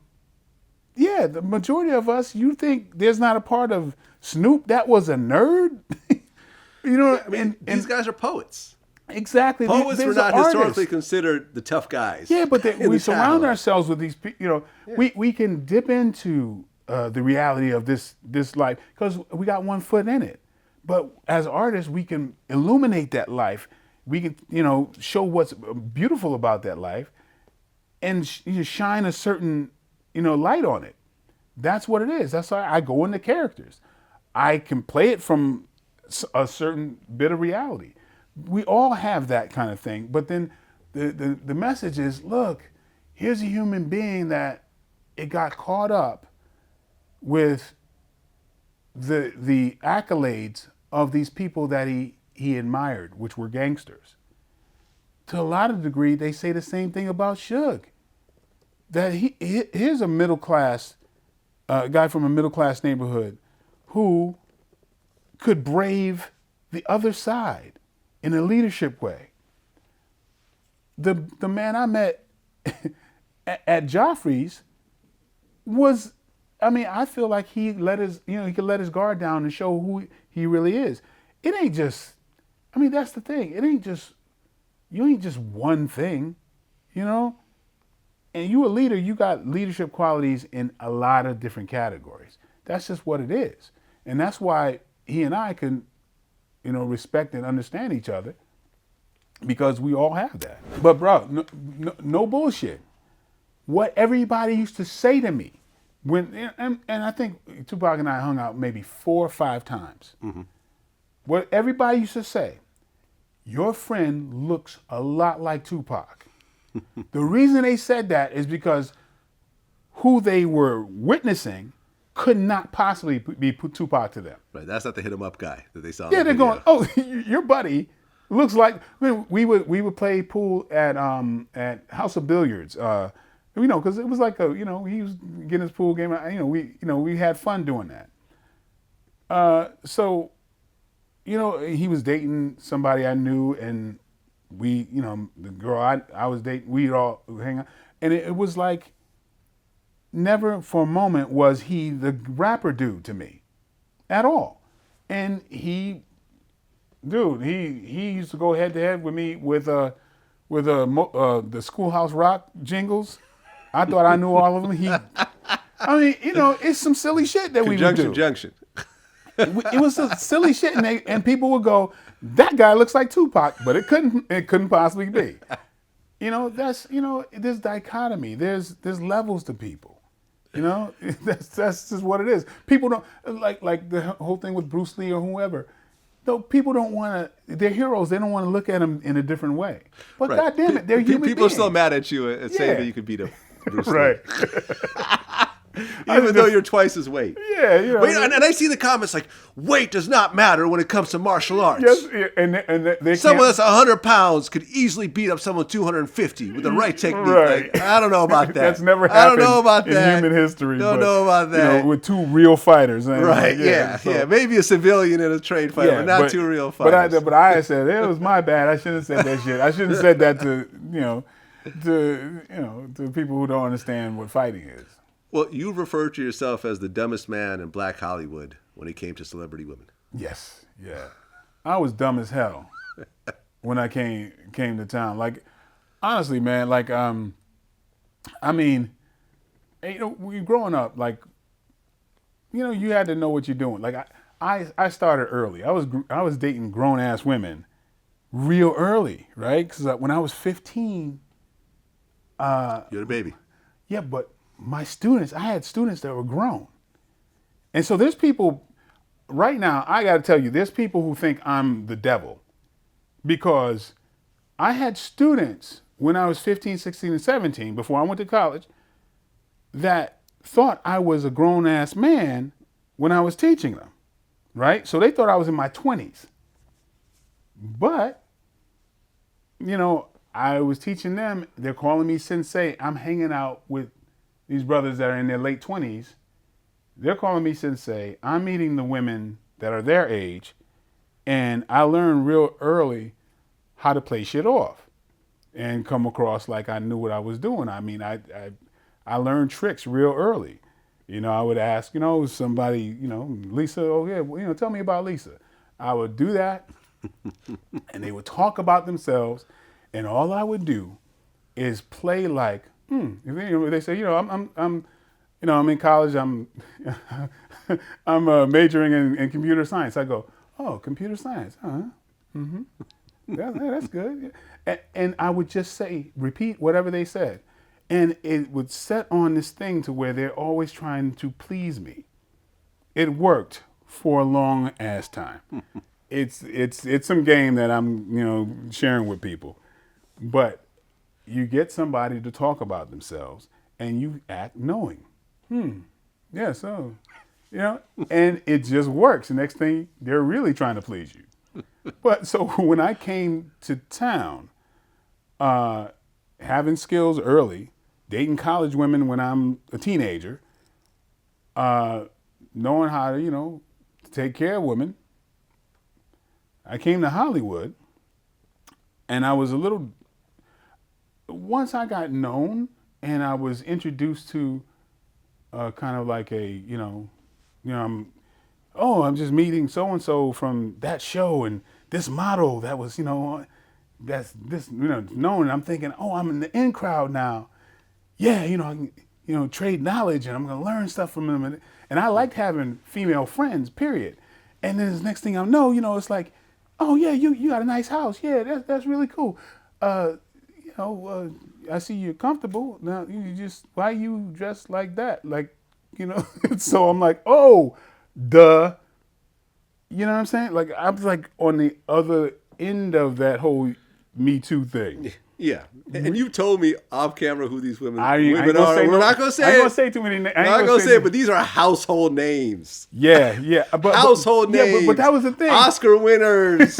Yeah, the majority of us, you think there's not a part of Snoop that was a nerd? These guys are poets. Exactly. Poets were not historically considered the tough guys. Yeah, but we surround ourselves with these people. We can dip into the reality of this life because we got one foot in it. But as artists, we can illuminate that life. We can, show what's beautiful about that life, and shine a certain, light on it. That's what it is. That's why I go into characters. I can play it from a certain bit of reality. We all have that kind of thing, but then the message is, look, here's a human being that it got caught up with the accolades of these people that he admired, which were gangsters. To a lot of degree, they say the same thing about Suge. That here's a middle class guy from a middle class neighborhood who could brave the other side in a leadership way. The man I met at Joffrey's was, I feel like he let he could let his guard down and show who he really is. It ain't just, that's the thing. It ain't just, you ain't just one thing, And you a leader, you got leadership qualities in a lot of different categories. That's just what it is. And that's why he and I can, respect and understand each other, because we all have that. But bro, no bullshit. What everybody used to say to me and I think Tupac and I hung out maybe 4 or 5 times. Mm-hmm. What everybody used to say, your friend looks a lot like Tupac. The reason they said that is because who they were witnessing could not possibly be Tupac to them. Right, that's not the hit 'em up guy that they saw. Yeah, they're going, oh, your buddy looks like. We would play pool at House of Billiards. Because it was like he was getting his pool game. We had fun doing that. So, he was dating somebody I knew, and we, the girl I was dating, we'd all hang out, and it was like, never for a moment was he the rapper dude to me, at all. And he used to go head to head with me with the Schoolhouse Rock jingles. I thought I knew all of them. It's some silly shit that we would do. Junction. It was some silly shit, and people would go, "That guy looks like Tupac," but it couldn't possibly be. There's dichotomy. There's levels to people. That's just what it is. People don't like the whole thing with Bruce Lee or whoever. No, people don't want to. They're heroes. They don't want to look at them in a different way. But right. God damn it, they're human people beings. Are still mad at you and saying that you could beat them. Right. Even though you're twice his weight. Yeah, and I see the comments like, weight does not matter when it comes to martial arts. Yes, and they someone that's 100 pounds could easily beat up someone 250 with the right technique. Right. Like, I don't know about that. That's never happened. I don't know about in that. human history. Don't know about that. With 2 real fighters. Right. Yeah. Maybe a civilian and a trained fighter, but not 2 real fighters. But I said it was my bad. I shouldn't have said that shit. I shouldn't have said that to people who don't understand what fighting is. Well, you refer to yourself as the dumbest man in Black Hollywood when it came to celebrity women. Yes, yeah. I was dumb as hell when I came to town. Like, honestly, man, like, I mean, you know, we growing up, like, you know, you had to know what you're doing. Like, I started early. I was dating grown ass women real early, right? Because when I was 15, You're the baby. yeah, but my students, I had students that were grown, and so there's people. Right now, I got to tell you, there's people who think I'm the devil because I had students when I was 15, 16, and 17, before I went to college, that thought I was a grown-ass man when I was teaching them, right? So they thought I was in my 20s. But, you know, I was teaching them, they're calling me sensei. I'm hanging out with these brothers that are in their late 20s. They're calling me sensei. I'm meeting the women that are their age, and I learned real early how to play shit off and come across like I knew what I was doing. I mean, I learned tricks real early. You know, I would ask, you know, somebody, you know, Lisa, oh yeah, well, you know, tell me about Lisa. I would do that, and they would talk about themselves, and all I would do is play like, they say, you know, I'm in college. I'm majoring in computer science. I go, oh, computer science, huh? Mm-hmm. That's good. And I would just repeat whatever they said, and it would set on this thing to where they're always trying to please me. It worked for a long ass time. It's some game that I'm, you know, sharing with people, but you get somebody to talk about themselves, and you act knowing. Yeah, so, you know, and it just works. The next thing, they're really trying to please you. But so when I came to town, having skills early, dating college women when I'm a teenager, knowing how to, you know, take care of women, I came to Hollywood, and I was once I got known and I was introduced to kind of like I'm just meeting so-and-so from that show and this model that was, you know, that's this, you know, known. I'm thinking, oh, I'm in the in crowd now. Yeah, you know, I can, you know, trade knowledge and I'm going to learn stuff from them. And I liked having female friends, period. And then the next thing I know, you know, it's like, oh yeah, you got a nice house. Yeah, that's really cool. You know, I see you're comfortable. Now why you dressed like that? Like, you know, so I'm like, oh, duh. You know what I'm saying? Like, I was like on the other end of that whole Me Too thing. Yeah. And you told me off camera who these women are. We're not going to say it. I ain't going to say too many names. I'm not going to say it, but these are household names. Yeah. Household names. Yeah, but that was the thing. Oscar winners,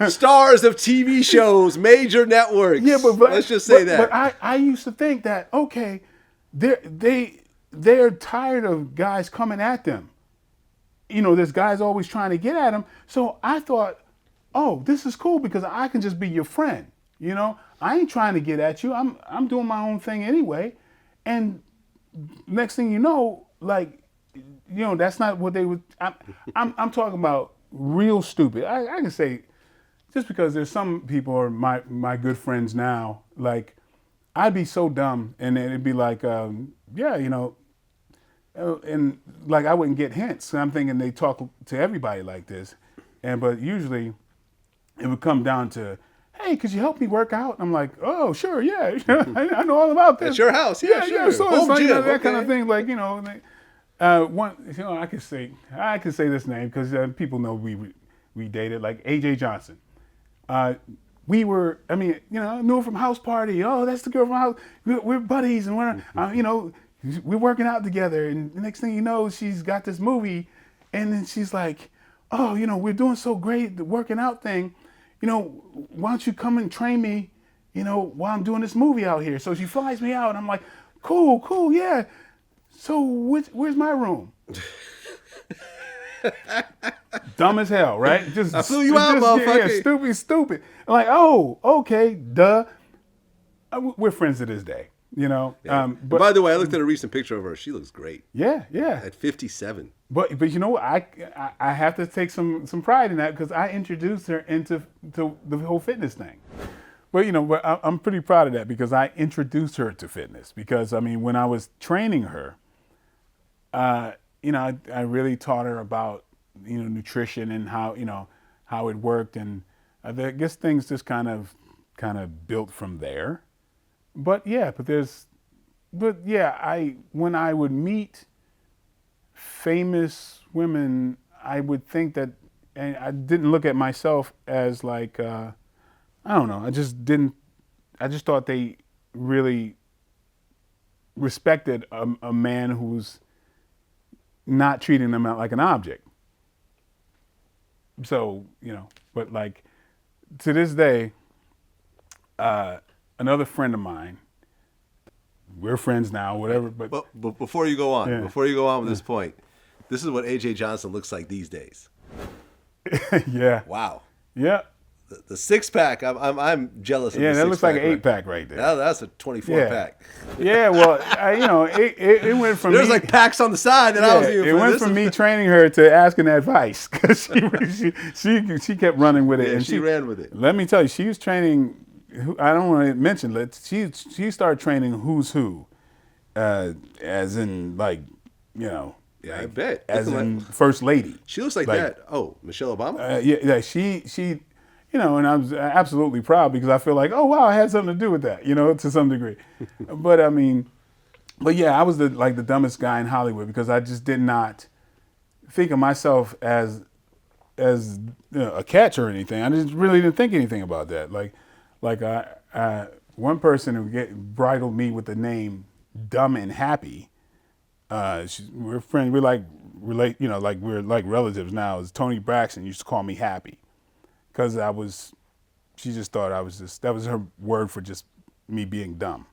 stars of TV shows, major networks. Yeah, but let's just say that. But I used to think that, okay, they're tired of guys coming at them. You know, there's guys always trying to get at them. So I thought, oh, this is cool because I can just be your friend. You know, I ain't trying to get at you. I'm doing my own thing anyway. And next thing you know, like, you know, that's not what they would. I'm talking about real stupid. I can say, just because there's some people are my good friends now. Like, I'd be so dumb, and it'd be like, yeah, you know, and like I wouldn't get hints. So I'm thinking they talk to everybody like this, but usually it would come down to, hey, could you help me work out? And I'm like, oh, sure, yeah, I know all about this. At your house, yeah, sure. So it's like that kind of thing, like, you know. You know, I can say this name because people know we dated, like AJ Johnson. We were, I mean, you know, I knew her from House Party. Oh, that's the girl from House. We're buddies, and we're, you know, we're working out together. And the next thing you know, she's got this movie, and then she's like, oh, you know, we're doing so great, the working out thing. You know, why don't you come and train me, you know, while I'm doing this movie out here? So she flies me out, and I'm like, cool, yeah. So where's my room? Dumb as hell, right? I flew you out, motherfucker. Yeah, stupid. I'm like, oh, okay, duh. We're friends to this day. You know, Yeah. but By the way, I looked at a recent picture of her. She looks great yeah. at 57. But you know what? I have to take some pride in that because I introduced her into the whole fitness thing. But but I'm pretty proud of that because I introduced her to fitness. Because I mean, when I was training her, I really taught her about nutrition and how it worked, and I guess things just kind of built from there. But when I would meet famous women, I would think that, and I didn't look at myself as like, I don't know, I just thought they really respected a man who's not treating them like an object. So, but like to this day, another friend of mine, we're friends now, whatever. But before you go on, Yeah. With this point, this is what AJ Johnson looks like these days. yeah, Wow, yeah, the 6-pack. I'm jealous of. yeah. the That looks like an 6-pack 8-pack right there. That's a 24-pack. Yeah, well, it went from There's me, like packs on the side, and I was even. it went from me training her to asking advice because she kept running with it, Yeah, and she ran with it. Let me tell you, she was training. I don't want to mention it. She started training who's who, as in like Yeah, I bet. as Looking in like- first lady. she looks like that. Oh, Michelle Obama. Yeah. She. And I was absolutely proud because I feel like, oh wow, I had something to do with that, to some degree. But I mean, I was the dumbest guy in Hollywood because I just did not think of myself as a catch or anything. I just really didn't think anything about that. One person who bridled me with the name Dumb and Happy. We're friends. We're like we're like relatives now. Is Tony Braxton used to call me Happy. Because she just thought that was her word for just me being dumb.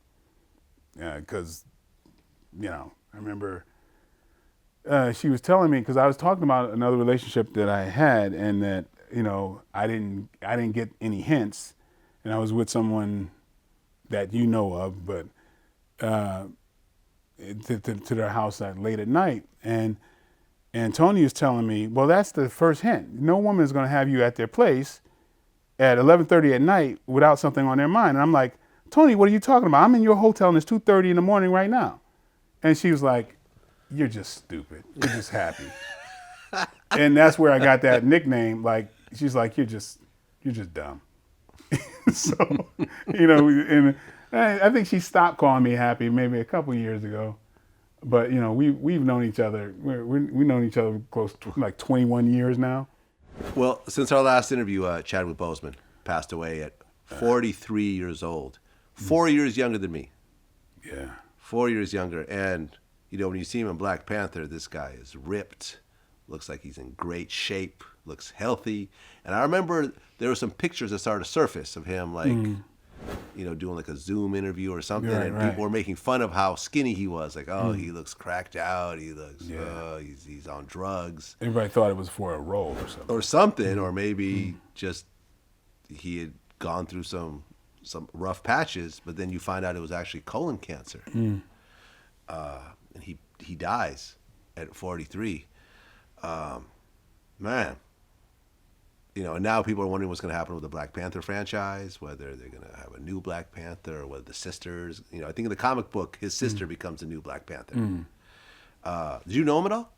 Because, I remember she was telling me, because I was talking about another relationship that I had and that, I didn't get any hints. And I was with someone that you know of, but to their house late at night. And Tony is telling me, well, that's the first hint. No woman is going to have you at their place at 11:30 at night without something on their mind. And I'm like, Tony, what are you talking about? I'm in your hotel and it's 2:30 in the morning right now. And she was like, you're just stupid. You're just happy. And that's where I got that nickname. Like, she's like, you're just dumb. So, and I think she stopped calling me Happy maybe a couple years ago. But we've known each other. We've known each other close to like 21 years now. Well, since our last interview, Chadwick Boseman passed away at 43 years old, 4 years younger than me. Yeah. 4 years younger, and when you see him in Black Panther, this guy is ripped, looks like he's in great shape, looks healthy. And I remember there were some pictures that started to surface of him, like. Doing like a Zoom interview or something, and people were making fun of how skinny he was. Like, he looks cracked out. He looks, he's on drugs. Everybody thought it was for a role or something. Or maybe just he had gone through some rough patches, but then you find out it was actually colon cancer. And he dies at 43. Man. And now people are wondering what's going to happen with the Black Panther franchise, whether they're going to have a new Black Panther or whether the sisters, I think in the comic book, his sister becomes the new Black Panther. Did you know him at all?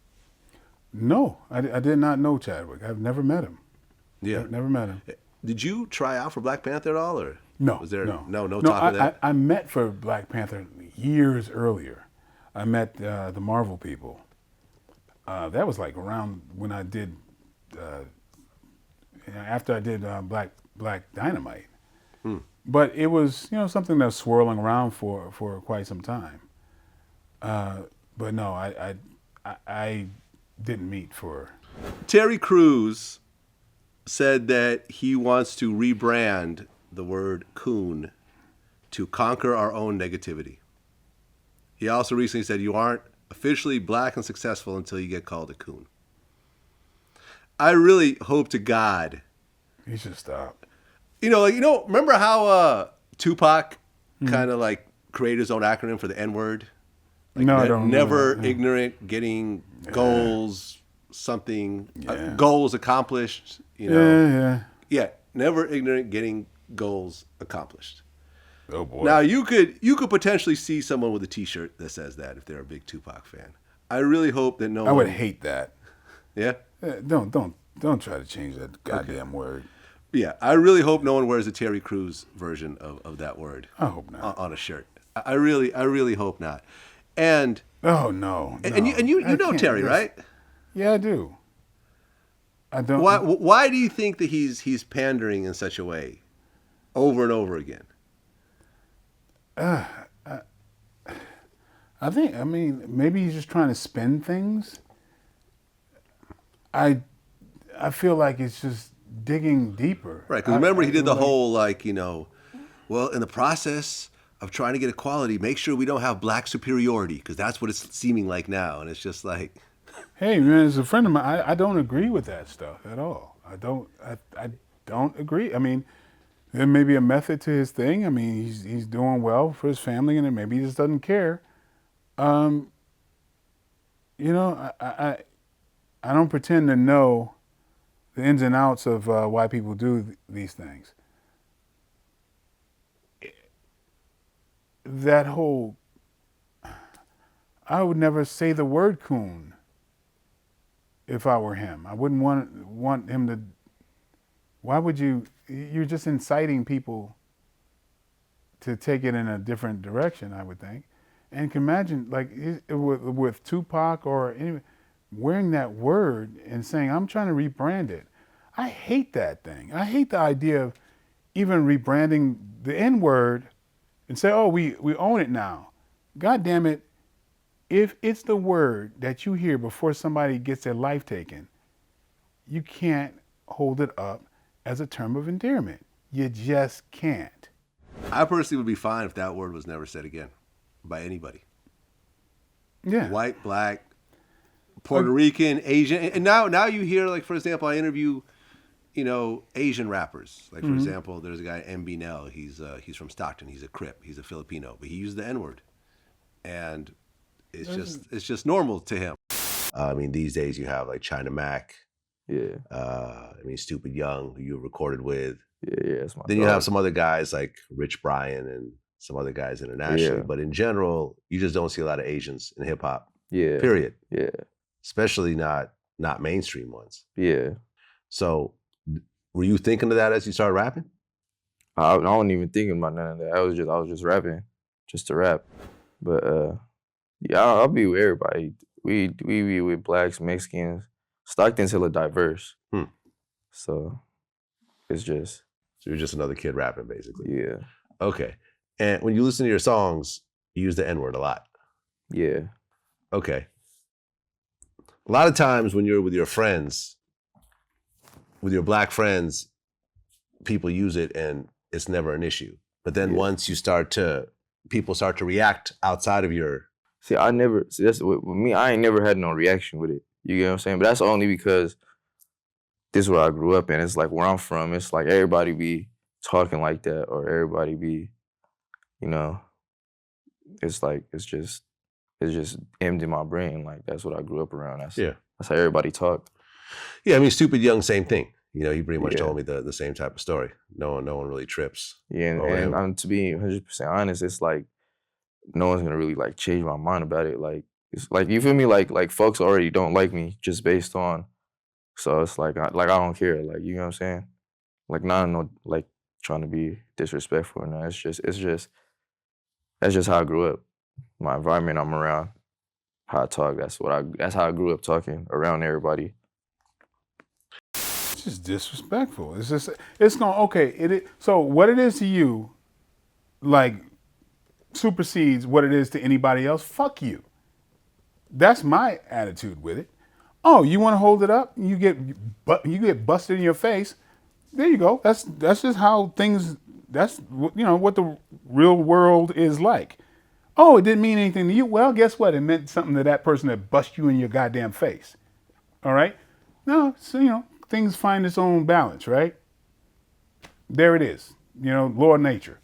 No, I did not know Chadwick. I've never met him. Yeah. Never met him. Did you try out for Black Panther at all? Or No. Was there no talk of that? I met for Black Panther years earlier. I met the Marvel people. That was like around when I did... after I did Black Dynamite. But it was, something that was swirling around for quite some time. But no, I didn't meet for... Terry Crews said that he wants to rebrand the word coon to conquer our own negativity. He also recently said you aren't officially black and successful until you get called a coon. I really hope to God He should stop. remember how Tupac kind of like create his own acronym for the N-word? Like No, I don't. Never Yeah. ignorant, getting goals, something, goals accomplished. You know. Yeah. Yeah, never ignorant, getting goals accomplished. Oh boy. Now you could potentially see someone with a T-shirt that says that if they're a big Tupac fan. I really hope that no I one. would hate that. Yeah. Don't try to change that goddamn word. Yeah, I really hope no one wears a Terry Crews version of that word. I hope not. On a shirt. I really hope not. And oh no. and you know Terry, right? Yeah, I do. I don't. Why do you think that he's pandering in such a way, over and over again? I mean, maybe he's just trying to spin things. I feel like it's just digging deeper. Right, because remember he did the whole well, in the process of trying to get equality, make sure we don't have black superiority, because that's what it's seeming like now, and it's just like. Hey man, as a friend of mine, I don't agree with that stuff at all. I don't agree. I mean, there may be a method to his thing. I mean, he's doing well for his family, and maybe he just doesn't care. I don't pretend to know the ins and outs of why people do these things. That whole, I would never say the word coon if I were him. I wouldn't want him to. Why would you? You're just inciting people to take it in a different direction, I would think. And can imagine, like, with Tupac or anyone wearing that word and saying, I'm trying to rebrand it. I hate that thing. I hate the idea of even rebranding the N-word and say, oh, we own it now. God damn it. If it's the word that you hear before somebody gets their life taken, you can't hold it up as a term of endearment. You just can't. I personally would be fine if that word was never said again by anybody. Yeah. White, black, Puerto Rican, Asian. And now you hear, like, for example, I interview, Asian rappers. Like, for example, there's a guy, MB Nell. He's from Stockton. He's a Crip. He's a Filipino. But he used the N-word. And it's just normal to him. I mean, these days you have, like, China Mac. Yeah. Stupid Young, who you recorded with. Yeah, that's my Then you have some other guys like Rich Brian and some other guys internationally. Yeah. But in general, you just don't see a lot of Asians in hip hop. Yeah. Period. Yeah. Especially not mainstream ones. Yeah. So were you thinking of that as you started rapping? I wasn't even thinking about none of that. I was just rapping, just to rap. But yeah, I'll be with everybody. We be with blacks, Mexicans. Stockton's hella diverse. So it's just. So you're just another kid rapping, basically. Yeah. Okay. And when you listen to your songs, you use the N-word a lot. Yeah. Okay. A lot of times when you're with your friends, with your black friends, people use it and it's never an issue. But then once people start to react outside of your. That's with me, I ain't never had no reaction with it. You get what I'm saying? But that's only because this is where I grew up in. It's like where I'm from, it's like everybody be talking like that, or everybody be, it's like, it's just emmed in my brain. Like, that's what I grew up around. That's how everybody talked. Yeah, I mean, Stupid Young, same thing. He pretty much told me the same type of story. No one really trips. Yeah, and to be 100% honest, it's like, no one's gonna really like change my mind about it. Like, it's like, you feel me? Like folks already don't like me just based on, so it's like I don't care. Like, you know what I'm saying? Like, not no like trying to be disrespectful or not. It's just that's just how I grew up. My environment I'm around, how I talk. That's how I grew up talking around everybody. It's just disrespectful. So what it is to you, like, supersedes what it is to anybody else. Fuck you. That's my attitude with it. Oh, you want to hold it up? You get busted in your face. There you go. That's just how things. That's what the real world is like. Oh, it didn't mean anything to you. Well, guess what? It meant something to that person that bust you in your goddamn face. All right. No, so things find its own balance, right? There it is. Law of nature.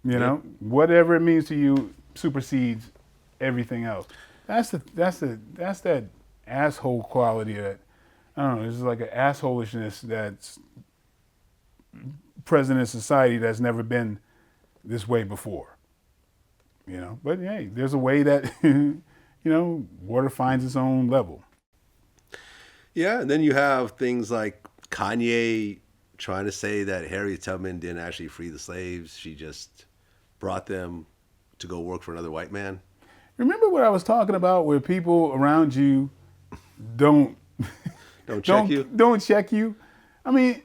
You know, whatever it means to you supersedes everything else. That's that asshole quality that, I don't know, it's like an assholishness that's present in society that's never been this way before. You know, but hey, there's a way that, you know, water finds its own level. Yeah, and then you have things like Kanye trying to say that Harriet Tubman didn't actually free the slaves. She just brought them to go work for another white man. Remember what I was talking about, where people around you don't check you? Don't check you. I mean,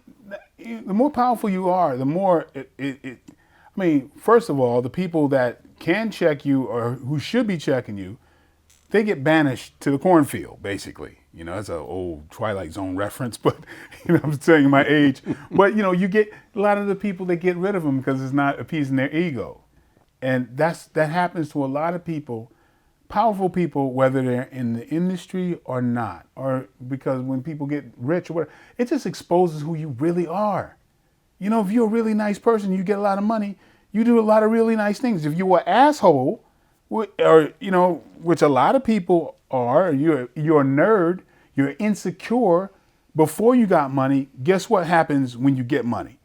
the more powerful you are, the more I mean, first of all, the people that can check you or who should be checking you, they get banished to the cornfield, basically. You know, that's an old Twilight Zone reference, but, you know, I'm telling you my age. But, you know, you get a lot of the people that get rid of them because it's not appeasing their ego. And that happens to a lot of people, powerful people, whether they're in the industry or not, or because when people get rich or whatever, it just exposes who you really are. You know, if you're a really nice person, you get a lot of money, you do a lot of really nice things. If you're an asshole, or, you know, which a lot of people are, you're a nerd, you're insecure before you got money, guess what happens when you get money?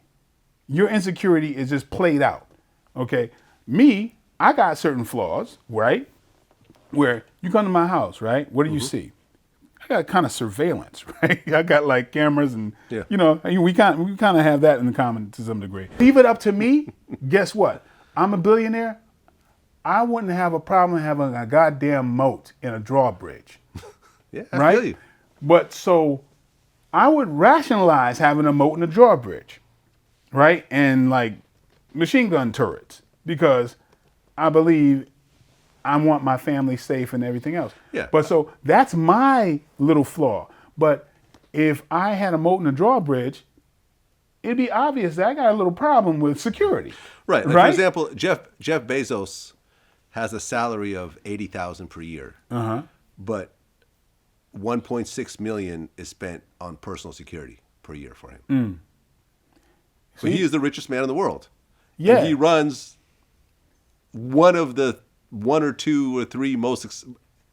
Your insecurity is just played out, okay? Me, I got certain flaws, right? Where you come to my house, right? What do you see? I got kind of surveillance, right? I got like cameras and, you know, we kind of have that in common to some degree. Leave it up to me, guess what? I'm a billionaire. I wouldn't have a problem having a goddamn moat in a drawbridge. Yeah, I right? feel you. But so I would rationalize having a moat in a drawbridge, right? And like machine gun turrets, because I believe I want my family safe and everything else. Yeah. But so that's my little flaw. But if I had a moat in a drawbridge, it'd be obvious that I got a little problem with security. Right. Like right? For example, Jeff Bezos has a salary of $80,000 per year, but 1.6 million is spent on personal security per year for him. So he is the richest man in the world. Yeah. And he runs one of the 1 or 2 or 3 most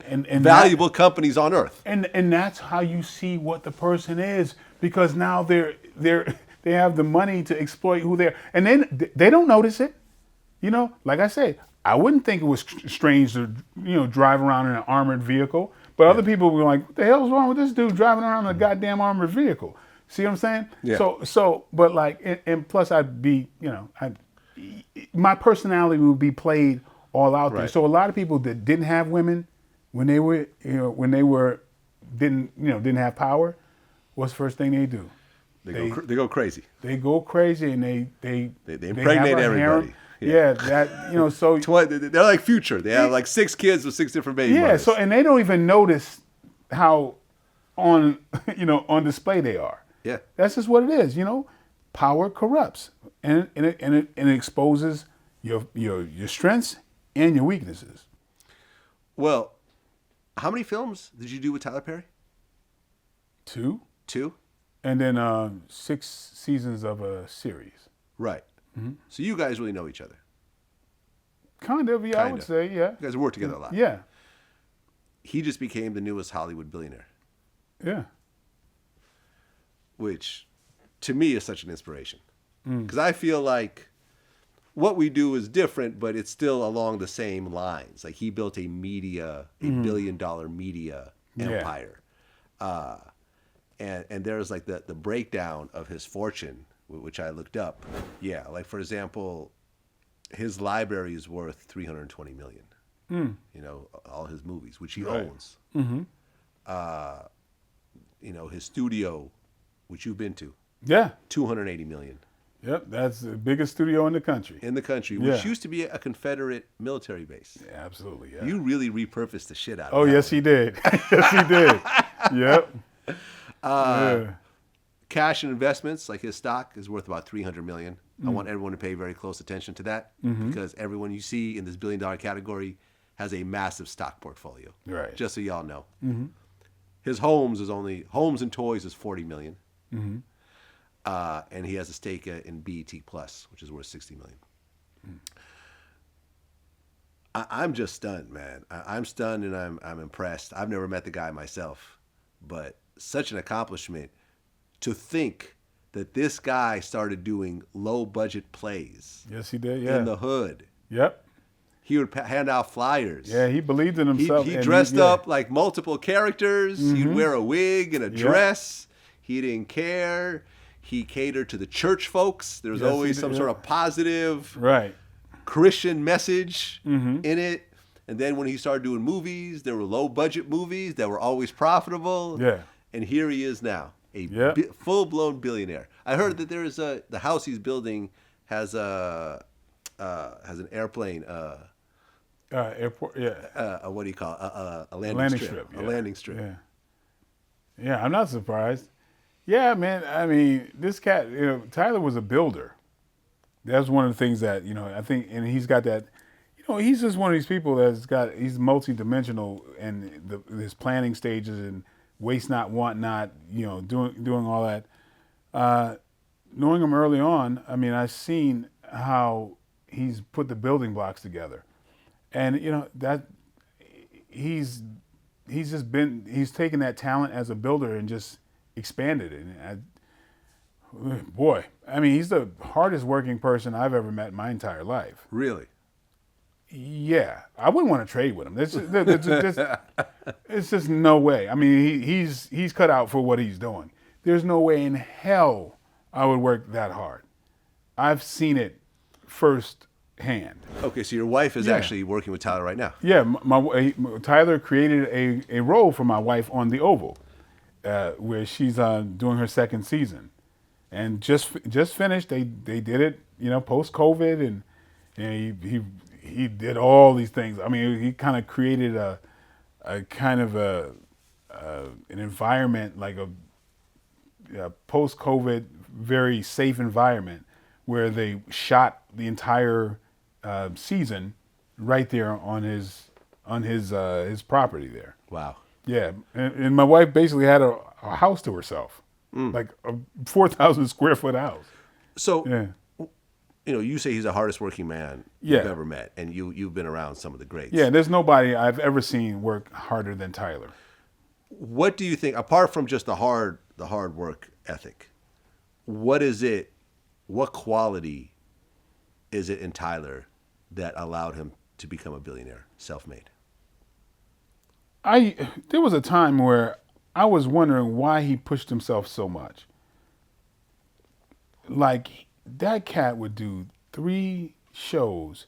valuable companies on earth. And that's how you see what the person is, because now they have the money to exploit who they are, and then they don't notice it. You know, like I say, I wouldn't think it was strange to, you know, drive around in an armored vehicle, but other people were like, "What the hell's wrong with this dude driving around in a goddamn armored vehicle?" See what I'm saying? Yeah. So, but like, and plus, I'd be, you know, my personality would be played all out there. Right. So a lot of people that didn't have women when they were, you know, didn't have power, what's the first thing they do? They go crazy. They go crazy, and they impregnate everybody. Yeah, that, you know, so they're like Future. They have like 6 kids with 6 different baby mothers. so, and they don't even notice how on display they are. Yeah. That's just what it is, you know. Power corrupts, and it exposes your strengths and your weaknesses. Well, how many films did you do with Tyler Perry? 2. 2? And then 6 seasons of a series. Right. So you guys really know each other. Kind of, yeah, I would say, yeah. You guys work together a lot. Yeah. He just became the newest Hollywood billionaire. Yeah. Which, to me, is such an inspiration. Because I feel like what we do is different, but it's still along the same lines. Like, he built a billion-dollar media empire. And there's like the breakdown of his fortune, which I looked up. Yeah, like for example, his library is worth $320 million. You know, all his movies, which he owns. You know, his studio, which you've been to. Yeah. $280 million. Yep, that's the biggest studio in the country. Which used to be a Confederate military base. Yeah, absolutely. Yeah. You really repurposed the shit out of it. Oh, yes, he did. Yes, he did. Yep. Cash and investments, like his stock, is worth about $300 million. I want everyone to pay very close attention to that, because everyone you see in this billion-dollar category has a massive stock portfolio. Right. Just so y'all know. His homes and toys is $40 million. And he has a stake in BET Plus, which is worth $60 million. I'm just stunned, man. I'm stunned and I'm impressed. I've never met the guy myself, but such an accomplishment to think that this guy started doing low budget plays. Yes, he did. Yeah. In the hood. Yep. He would hand out flyers. Yeah, he believed in himself. He dressed up like multiple characters. He'd wear a wig and a dress. He didn't care. He catered to the church folks. There was always some sort of positive Christian message in it. And then when he started doing movies, there were low budget movies that were always profitable. Yeah. And here he is now, a full-blown billionaire. I heard that there is the house he's building has an airplane. Airport. Yeah. What do you call it? A landing strip? Yeah. A landing strip. Yeah. Yeah, I'm not surprised. Yeah, man. I mean, this cat, Tyler was a builder. That's one of the things that, I think, and he's got that, he's just one of these people he's multi-dimensional in his planning stages and waste not, want not, doing all that. Knowing him early on, I mean, I've seen how he's put the building blocks together. And, that he's taken that talent as a builder and just expanded it. And boy, I mean, he's the hardest working person I've ever met in my entire life. Really? Yeah, I wouldn't want to trade with him. It's just no way. I mean, he's cut out for what he's doing. There's no way in hell I would work that hard. I've seen it firsthand. Okay, so your wife is actually working with Tyler right now. Yeah, Tyler created a role for my wife on The Oval, where she's doing her second season, and just finished. They did it, post COVID, and he did all these things. I mean, he kind of created a kind of an environment, like a post COVID, very safe environment where they shot the entire season right there on his property there. Wow. Yeah, and my wife basically had a house to herself, like a 4,000 square foot house. So, you say he's the hardest working man you've ever met, and you've been around some of the greats. Yeah, there's nobody I've ever seen work harder than Tyler. What do you think, apart from just the hard work ethic, what is it, what quality is it in Tyler that allowed him to become a billionaire, self-made? There was a time where I was wondering why he pushed himself so much. Like, that cat would do 3 shows,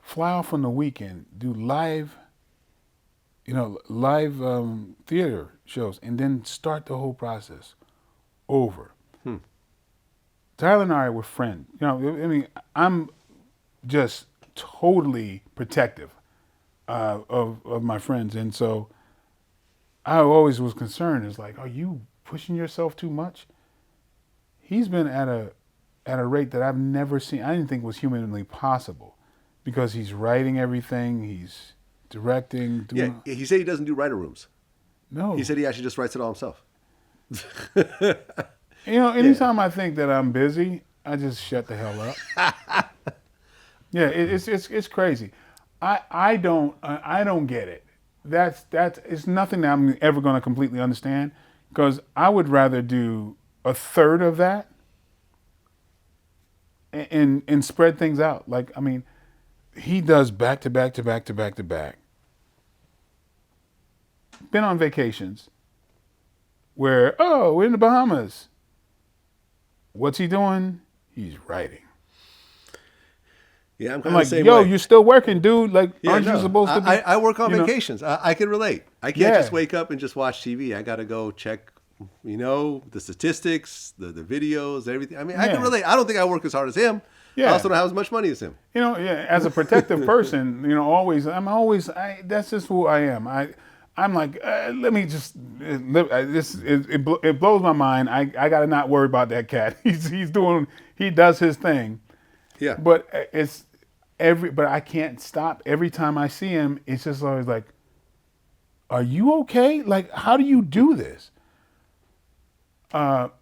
fly off on the weekend, do live theater shows, and then start the whole process over. Tyler and I were friends. I'm just totally protective of my friends, and so I always was concerned. It's like, are you pushing yourself too much? He's been at a rate that I've never seen. I didn't think was humanly possible, because he's writing everything, he's directing. He said he doesn't do writer rooms. No, he said he actually just writes it all himself. Anytime I think that I'm busy, I just shut the hell up. Yeah, it's crazy. I don't get it. It's nothing that I'm ever going to completely understand, because I would rather do a third of that and spread things out. Like, I mean, he does back to back to back to back to back. Been on vacations where, we're in the Bahamas. What's he doing? He's writing. Yeah, I'm like, the same yo, way. you're still working, dude. Like, aren't you supposed to be? I work on vacations. I can relate. I can't just wake up and just watch TV. I got to go check, the statistics, the videos, everything. I mean, I can relate. I don't think I work as hard as him. Yeah. I also don't have as much money as him. As a protective person, that's just who I am. I'm like, let me just, it blows my mind. I got to not worry about that cat. He does his thing. Yeah. But but I can't stop. Every time I see him, it's just always like, are you okay? Like, how do you do this? But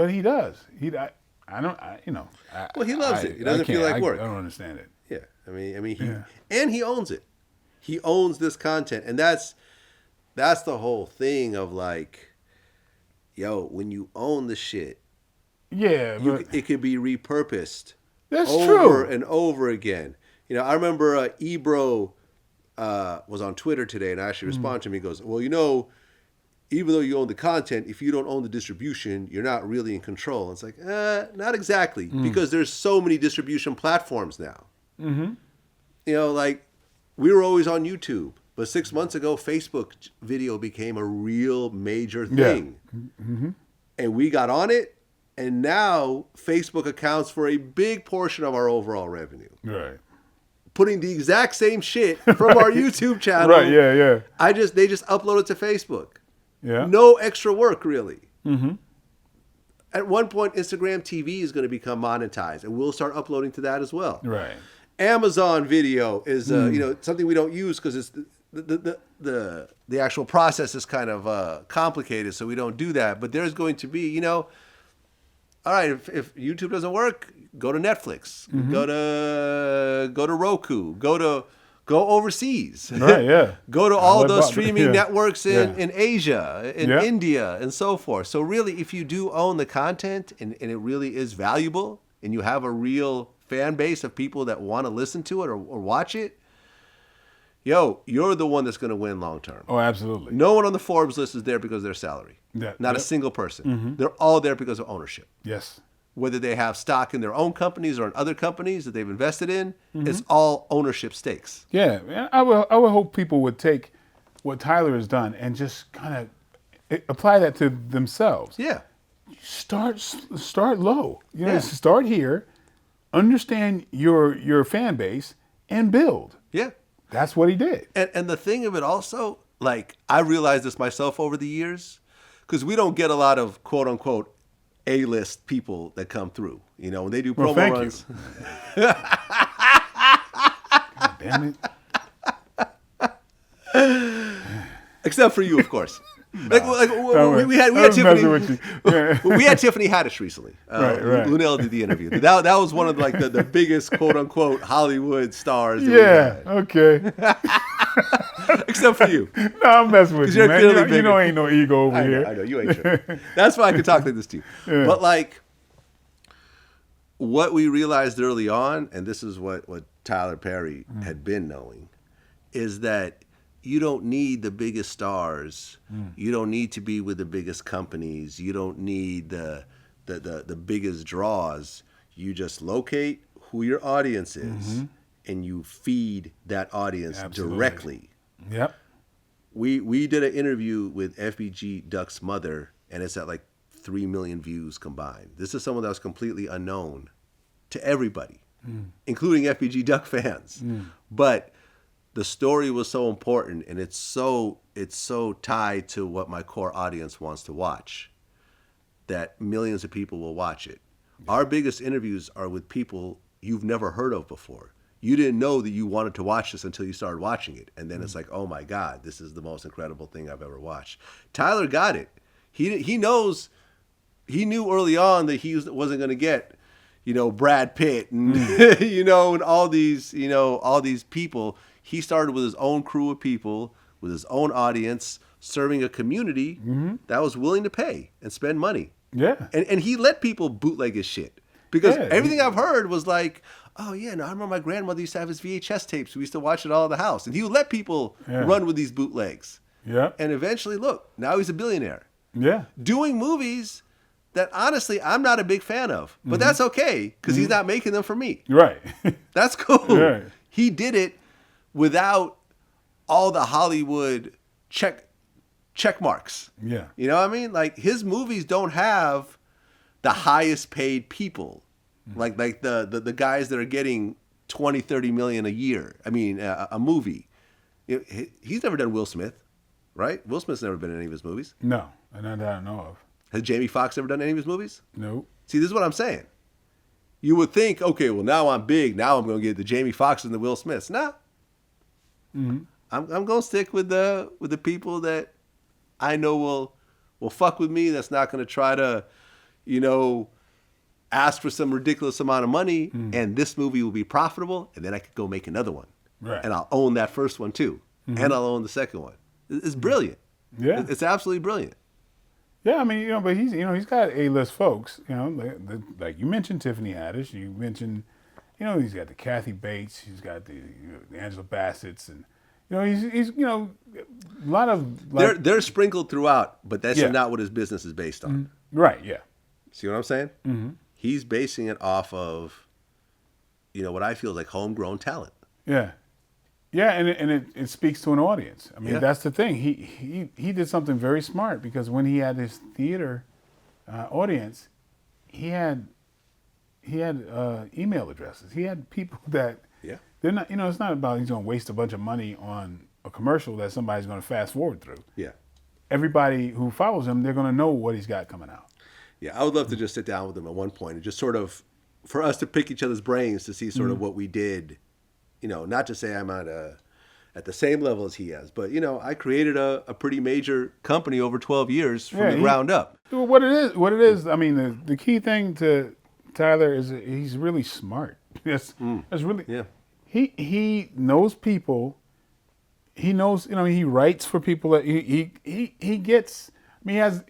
he does. I don't. Well, he loves it. It doesn't feel like work. I don't understand it. Yeah, I mean, he owns it. He owns this content, and that's the whole thing of like, yo, when you own the shit, it could be repurposed. That's over true. and over again. I remember Ebro was on Twitter today, and I actually responded to him. He goes, well, even though you own the content, if you don't own the distribution, you're not really in control. And it's like, not exactly, because there's so many distribution platforms now. Like we were always on YouTube, but 6 months ago, Facebook video became a real major thing. And we got on it, and now Facebook accounts for a big portion of our overall revenue. Right. Putting the exact same shit from our YouTube channel. Right, yeah. They just upload it to Facebook. Yeah. No extra work, really. At one point, Instagram TV is going to become monetized, and we'll start uploading to that as well. Right. Amazon Video is something we don't use because it's the actual process is kind of complicated, so we don't do that. But there's going to be, all right, if YouTube doesn't work, go to Netflix, go to Roku, go overseas. Right, yeah. Go to all those streaming yeah. networks in Asia, in India, and so forth. So really, if you do own the content and it really is valuable, and you have a real fan base of people that want to listen to it or watch it, you're the one that's going to win long term. Oh, absolutely. No one on the Forbes list is there because of their salary. Yeah. Not a single person. They're all there because of ownership. Yes. Whether they have stock in their own companies or in other companies that they've invested in, it's all ownership stakes. Yeah, I would hope people would take what Tyler has done and just kind of apply that to themselves. Yeah. Start low. Start here, understand your fan base, and build. Yeah. That's what he did. And the thing of it also, like, I realized this myself over the years, because we don't get a lot of quote unquote A-list people that come through. When they do promo runs. God damn it. Except for you, of course. We had Tiffany. We had Tiffany Haddish recently. Right. Lunel did the interview. That was one of the biggest quote unquote Hollywood stars. Okay. Except for you. No, I'm messing with you, man. You know, ain't no ego over here. I know you ain't sure. That's why I could talk like this to you. Yeah. But like, what we realized early on, and this is what Tyler Perry had been knowing, is that you don't need the biggest stars. You don't need to be with the biggest companies. You don't need the biggest draws. You just locate who your audience is, and you feed that audience directly. Yep. We did an interview with FBG Duck's mother, and it's at like 3 million views combined. This is someone that was completely unknown to everybody, including FBG Duck fans. But the story was so important, and it's so tied to what my core audience wants to watch, that millions of people will watch it. Our biggest interviews are with people you've never heard of before. You didn't know that you wanted to watch this until you started watching it, and then it's like, oh my God, this is the most incredible thing I've ever watched. Tyler got it. He knows. He knew early on that he wasn't going to get, Brad Pitt and and all these people. He started with his own crew of people, with his own audience, serving a community that was willing to pay and spend money. Yeah. And he let people bootleg his shit. Because everything I've heard was like, oh, yeah, no, I remember my grandmother used to have his VHS tapes. We used to watch it all at the house. And he would let people run with these bootlegs. Yeah. And eventually, look, now he's a billionaire. Yeah. Doing movies that, honestly, I'm not a big fan of. But that's okay, because he's not making them for me. Right. That's cool. Right. He did it without all the Hollywood check marks. Yeah. You know what I mean? Like, his movies don't have the highest paid people. Like the guys that are getting 20, 30 million a year. I mean, a movie. He's never done Will Smith, right? Will Smith's never been in any of his movies. No, not that I know of. Has Jamie Foxx ever done any of his movies? No. See, this is what I'm saying. You would think, okay, well, now I'm big. Now I'm going to get the Jamie Foxx and the Will Smiths. Nah. I'm going to stick with the people that I know will fuck with me. That's not going to try to, ask for some ridiculous amount of money, and this movie will be profitable, and then I could go make another one. Right. And I'll own that first one too, and I'll own the second one. It's brilliant. Yeah. It's absolutely brilliant. Yeah, I mean, but he's got A-list folks, like you mentioned Tiffany Haddish, you mentioned, he's got the Kathy Bates, he's got the Angela Bassett's, and he's a lot of they're sprinkled throughout, but that's not what his business is based on. Right, yeah. See what I'm saying? Mm-hmm. He's basing it off of, what I feel is like homegrown talent. Yeah. Yeah, and it speaks to an audience. I mean, that's the thing. He did something very smart, because when he had his theater audience, he had email addresses. He had people that they're not. It's not about he's going to waste a bunch of money on a commercial that somebody's going to fast forward through. Yeah. Everybody who follows him, they're going to know what he's got coming out. Yeah, I would love to just sit down with him at one point and just sort of, for us to pick each other's brains to see sort of what we did. Not to say I'm at the same level as he has, but I created a pretty major company over 12 years from the ground up. What it is. I mean, the key thing to Tyler is that he's really smart. That's really. Yeah. He knows people. He knows. He writes for people that he gets. I mean, he has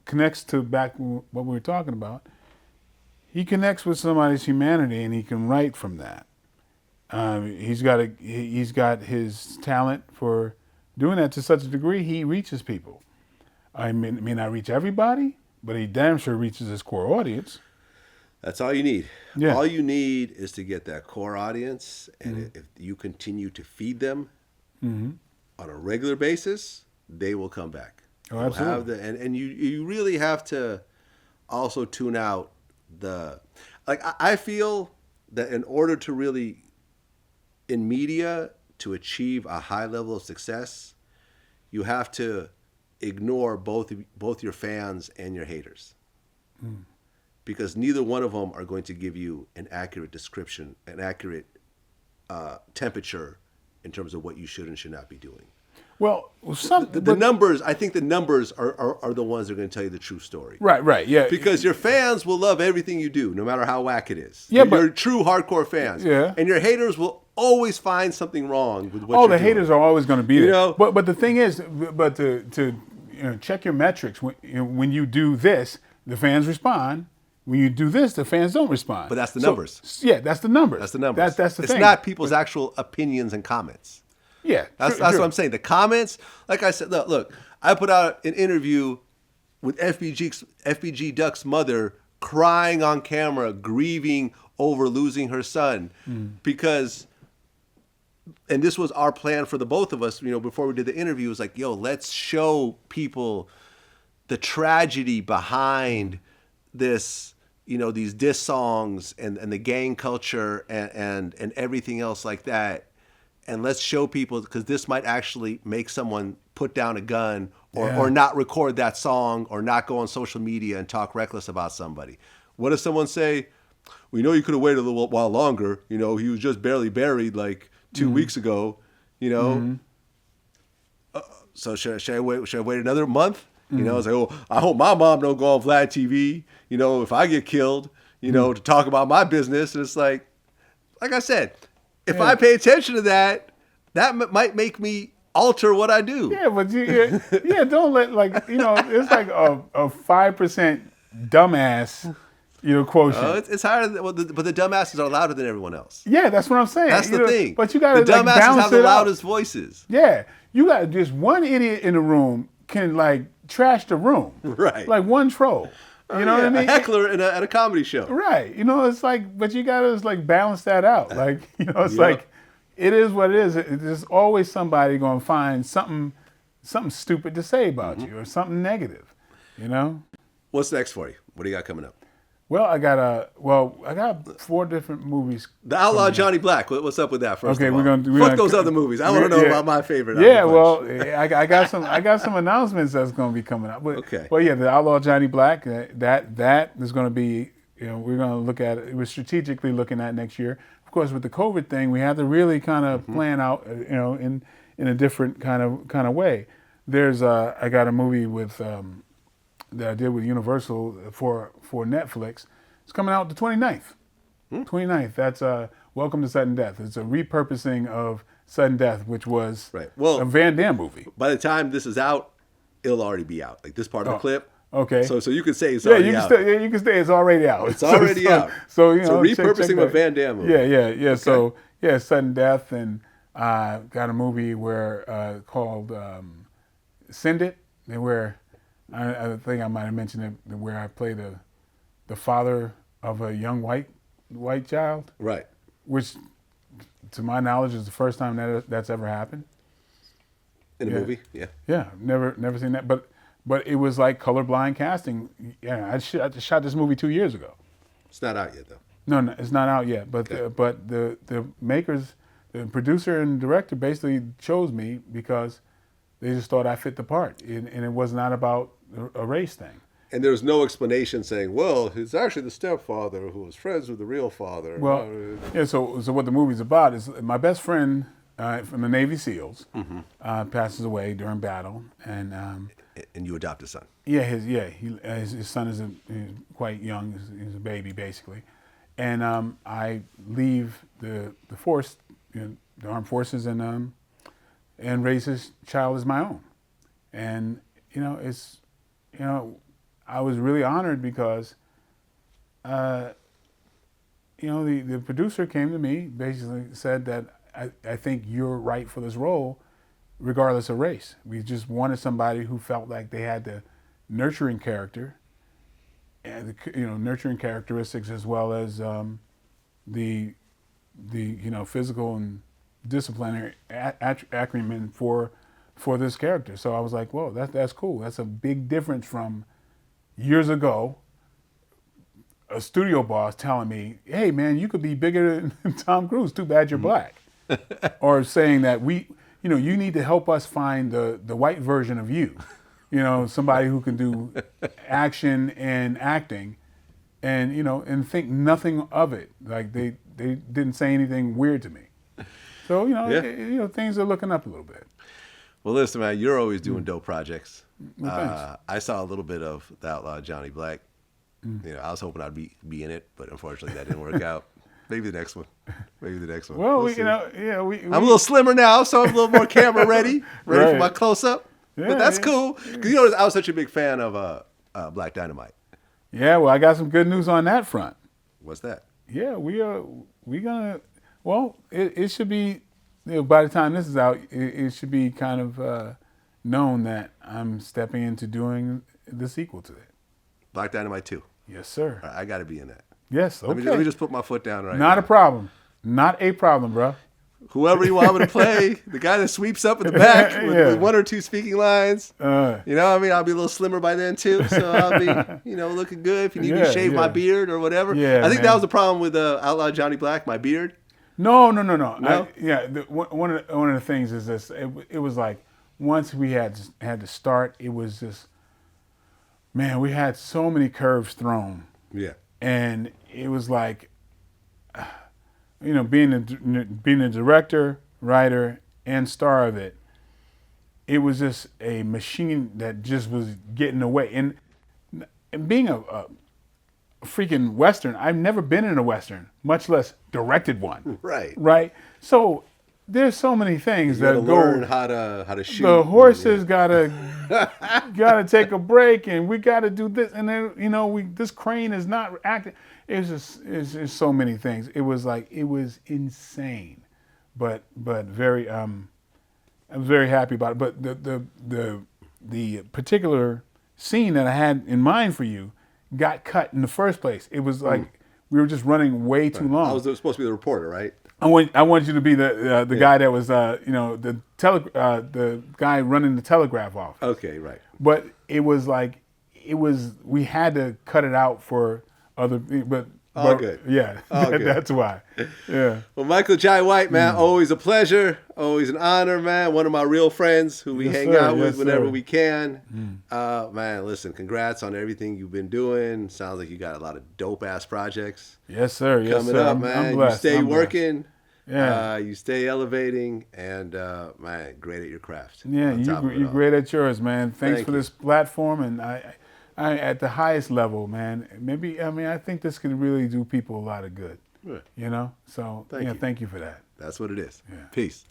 connects to back what we were talking about. He connects with somebody's humanity, and he can write from that. He's got his talent for doing that to such a degree. He reaches people. I may not reach everybody, but he damn sure reaches his core audience. That's all you need. Yeah. All you need is to get that core audience, and if you continue to feed them on a regular basis, they will come back. Oh, absolutely. And you really have to also tune out I feel that in order to really, in media, to achieve a high level of success, you have to ignore both your fans and your haters. Because neither one of them are going to give you an accurate description, an accurate temperature in terms of what you should and should not be doing. Well, the numbers, I think the numbers are the ones that are going to tell you the true story. Right, yeah. Because your fans will love everything you do, no matter how whack it is. Yeah, You're true hardcore fans. Yeah. And your haters will always find something wrong with what you're doing. The haters are always going to be there. But the thing is, to check your metrics. When you do this, the fans respond. When you do this, the fans don't respond. But that's the numbers. Yeah, that's the numbers. That's the numbers. That's the thing. It's not people's actual opinions and comments. Yeah, that's what I'm saying. The comments, like I said, look, I put out an interview with FBG Duck's mother crying on camera, grieving over losing her son, because, and this was our plan for the both of us, before we did the interview, it was like, let's show people the tragedy behind this, these diss songs and the gang culture and everything else like that. And let's show people, because this might actually make someone put down a gun or not record that song or not go on social media and talk reckless about somebody. What if someone say, we know you could have waited a little while longer. He was just barely buried like 2 weeks ago, So should I wait another month? It's like, I hope my mom don't go on VladTV, if I get killed, to talk about my business. And it's like I said, if I pay attention to that might make me alter what I do. Yeah, but don't let it's like a 5% dumbass, quotient. It's higher, but the dumbasses are louder than everyone else. Yeah, that's what I'm saying. That's the thing. But you got to the dumbasses balance have the it loudest out. voices. Yeah, you got just one idiot in the room can trash the room. Right. Like one troll. You know what I mean? A heckler at a comedy show. Right. It's like, but you got to balance that out. It's like, it is what it is. There's always somebody going to find something stupid to say about you or something negative, What's next for you? What do you got coming up? Well, I got 4 different movies. The Outlaw Johnny Black. What's up with that? First of all, we're gonna fuck those other movies. I want to know about my favorite. Yeah, well, I got some announcements that's going to be coming up. But, okay. Well, yeah, the Outlaw Johnny Black. That is going to be. We're going to look at it. We're strategically looking at next year. Of course, with the COVID thing, we have to really kind of plan out, in a different kind of way. There's I got a movie with that I did with Universal for Netflix. It's coming out the 29th. 29th. That's Welcome to Sudden Death. It's a repurposing of Sudden Death, which was a Van Damme movie. By the time this is out, it'll already be out. Like this part of the clip. Okay. So you can say it's already out. You can say it's already out. It's already out. So it's a repurposing of a Van Damme movie. Yeah. Okay. So Sudden Death, and got a movie where called Send It, where I think I might have mentioned it, where I play the father of a young white child. Right. Which, to my knowledge, is the first time that's ever happened. In a movie? Yeah. Yeah, never seen that. But it was like colorblind casting. Yeah, I shot this movie 2 years ago. It's not out yet, though. No, it's not out yet. But the makers, the producer and director basically chose me because they just thought I fit the part, and it was not about a race thing. And there's no explanation saying, well, it's actually the stepfather who was friends with the real father. Well, yeah. So what the movie's about is my best friend from the Navy SEALs passes away during battle, and you adopt a son. Yeah, his son is quite young. He's a baby basically, and I leave the force, the armed forces, and raise his child as my own, and I was really honored because, the producer came to me, basically said that I think you're right for this role, regardless of race. We just wanted somebody who felt like they had the nurturing character, and nurturing characteristics, as well as the physical and disciplinary acumen for this character. So I was like, whoa, that's cool. That's a big difference from years ago, a studio boss telling me, hey man, you could be bigger than Tom Cruise, too bad you're black. Or saying that you need to help us find the white version of you. Somebody who can do action and acting and and think nothing of it. Like they didn't say anything weird to me. So, things are looking up a little bit. Well, listen, man, you're always doing dope projects. I saw a little bit of The Outlaw Johnny Black. I was hoping I'd be in it, but unfortunately that didn't work out. Maybe the next one. Well, we'll I'm a little slimmer now, so I'm a little more camera ready for my close-up. Yeah, but that's cool. Because I was such a big fan of Black Dynamite. Yeah, well, I got some good news on that front. What's that? Yeah, we gonna. Well, it should be. By the time this is out, it should be kind of known that I'm stepping into doing the sequel to it. Black Dynamite 2. Yes, sir. Right, I got to be in that. Yes, okay. Let me just put my foot down right now. Not a problem. Not a problem, bro. Whoever you want me to play, the guy that sweeps up in the back with one or two speaking lines. I'll be a little slimmer by then too, so I'll be, looking good. If you need me to shave my beard or whatever. Yeah, I think that was the problem with Outlaw Johnny Black, my beard. No. No? One of the things is this. It was like once we had to start, it was just, man, we had so many curves thrown. Yeah. And it was like, being a director, writer, and star of it, it was just a machine that just was getting away. And being a freaking Western, I've never been in a Western, much less directed one. Right. Right. So there's so many things that go. Learn how to shoot. The horses gotta take a break, and we gotta do this, and then this crane is not acting. It's just so many things. It was insane, but very I was very happy about it. But the particular scene that I had in mind for you got cut in the first place. It was like we were just running way too long. I was supposed to be the reporter, right? I want you to be the guy that was the guy running the telegraph office. Okay, right. But we had to cut it out for other, but good. Yeah, good. That's why. Yeah. Well, Michael Jai White, man, always a pleasure, always an honor, man. One of my real friends who we hang out with whenever we can. Man, listen, congrats on everything you've been doing. Sounds like you got a lot of dope ass projects. Yes, sir. Yes, coming sir. up, man. I'm blessed. You stay working. Yeah. You stay elevating, and man, great at your craft. Yeah, you're great at yours, man. Thanks for this platform, and at the highest level, man, maybe, I mean, I think this could really do people a lot of good. Right. You know? So, Thank you. thank you for that. That's what it is. Yeah. Peace.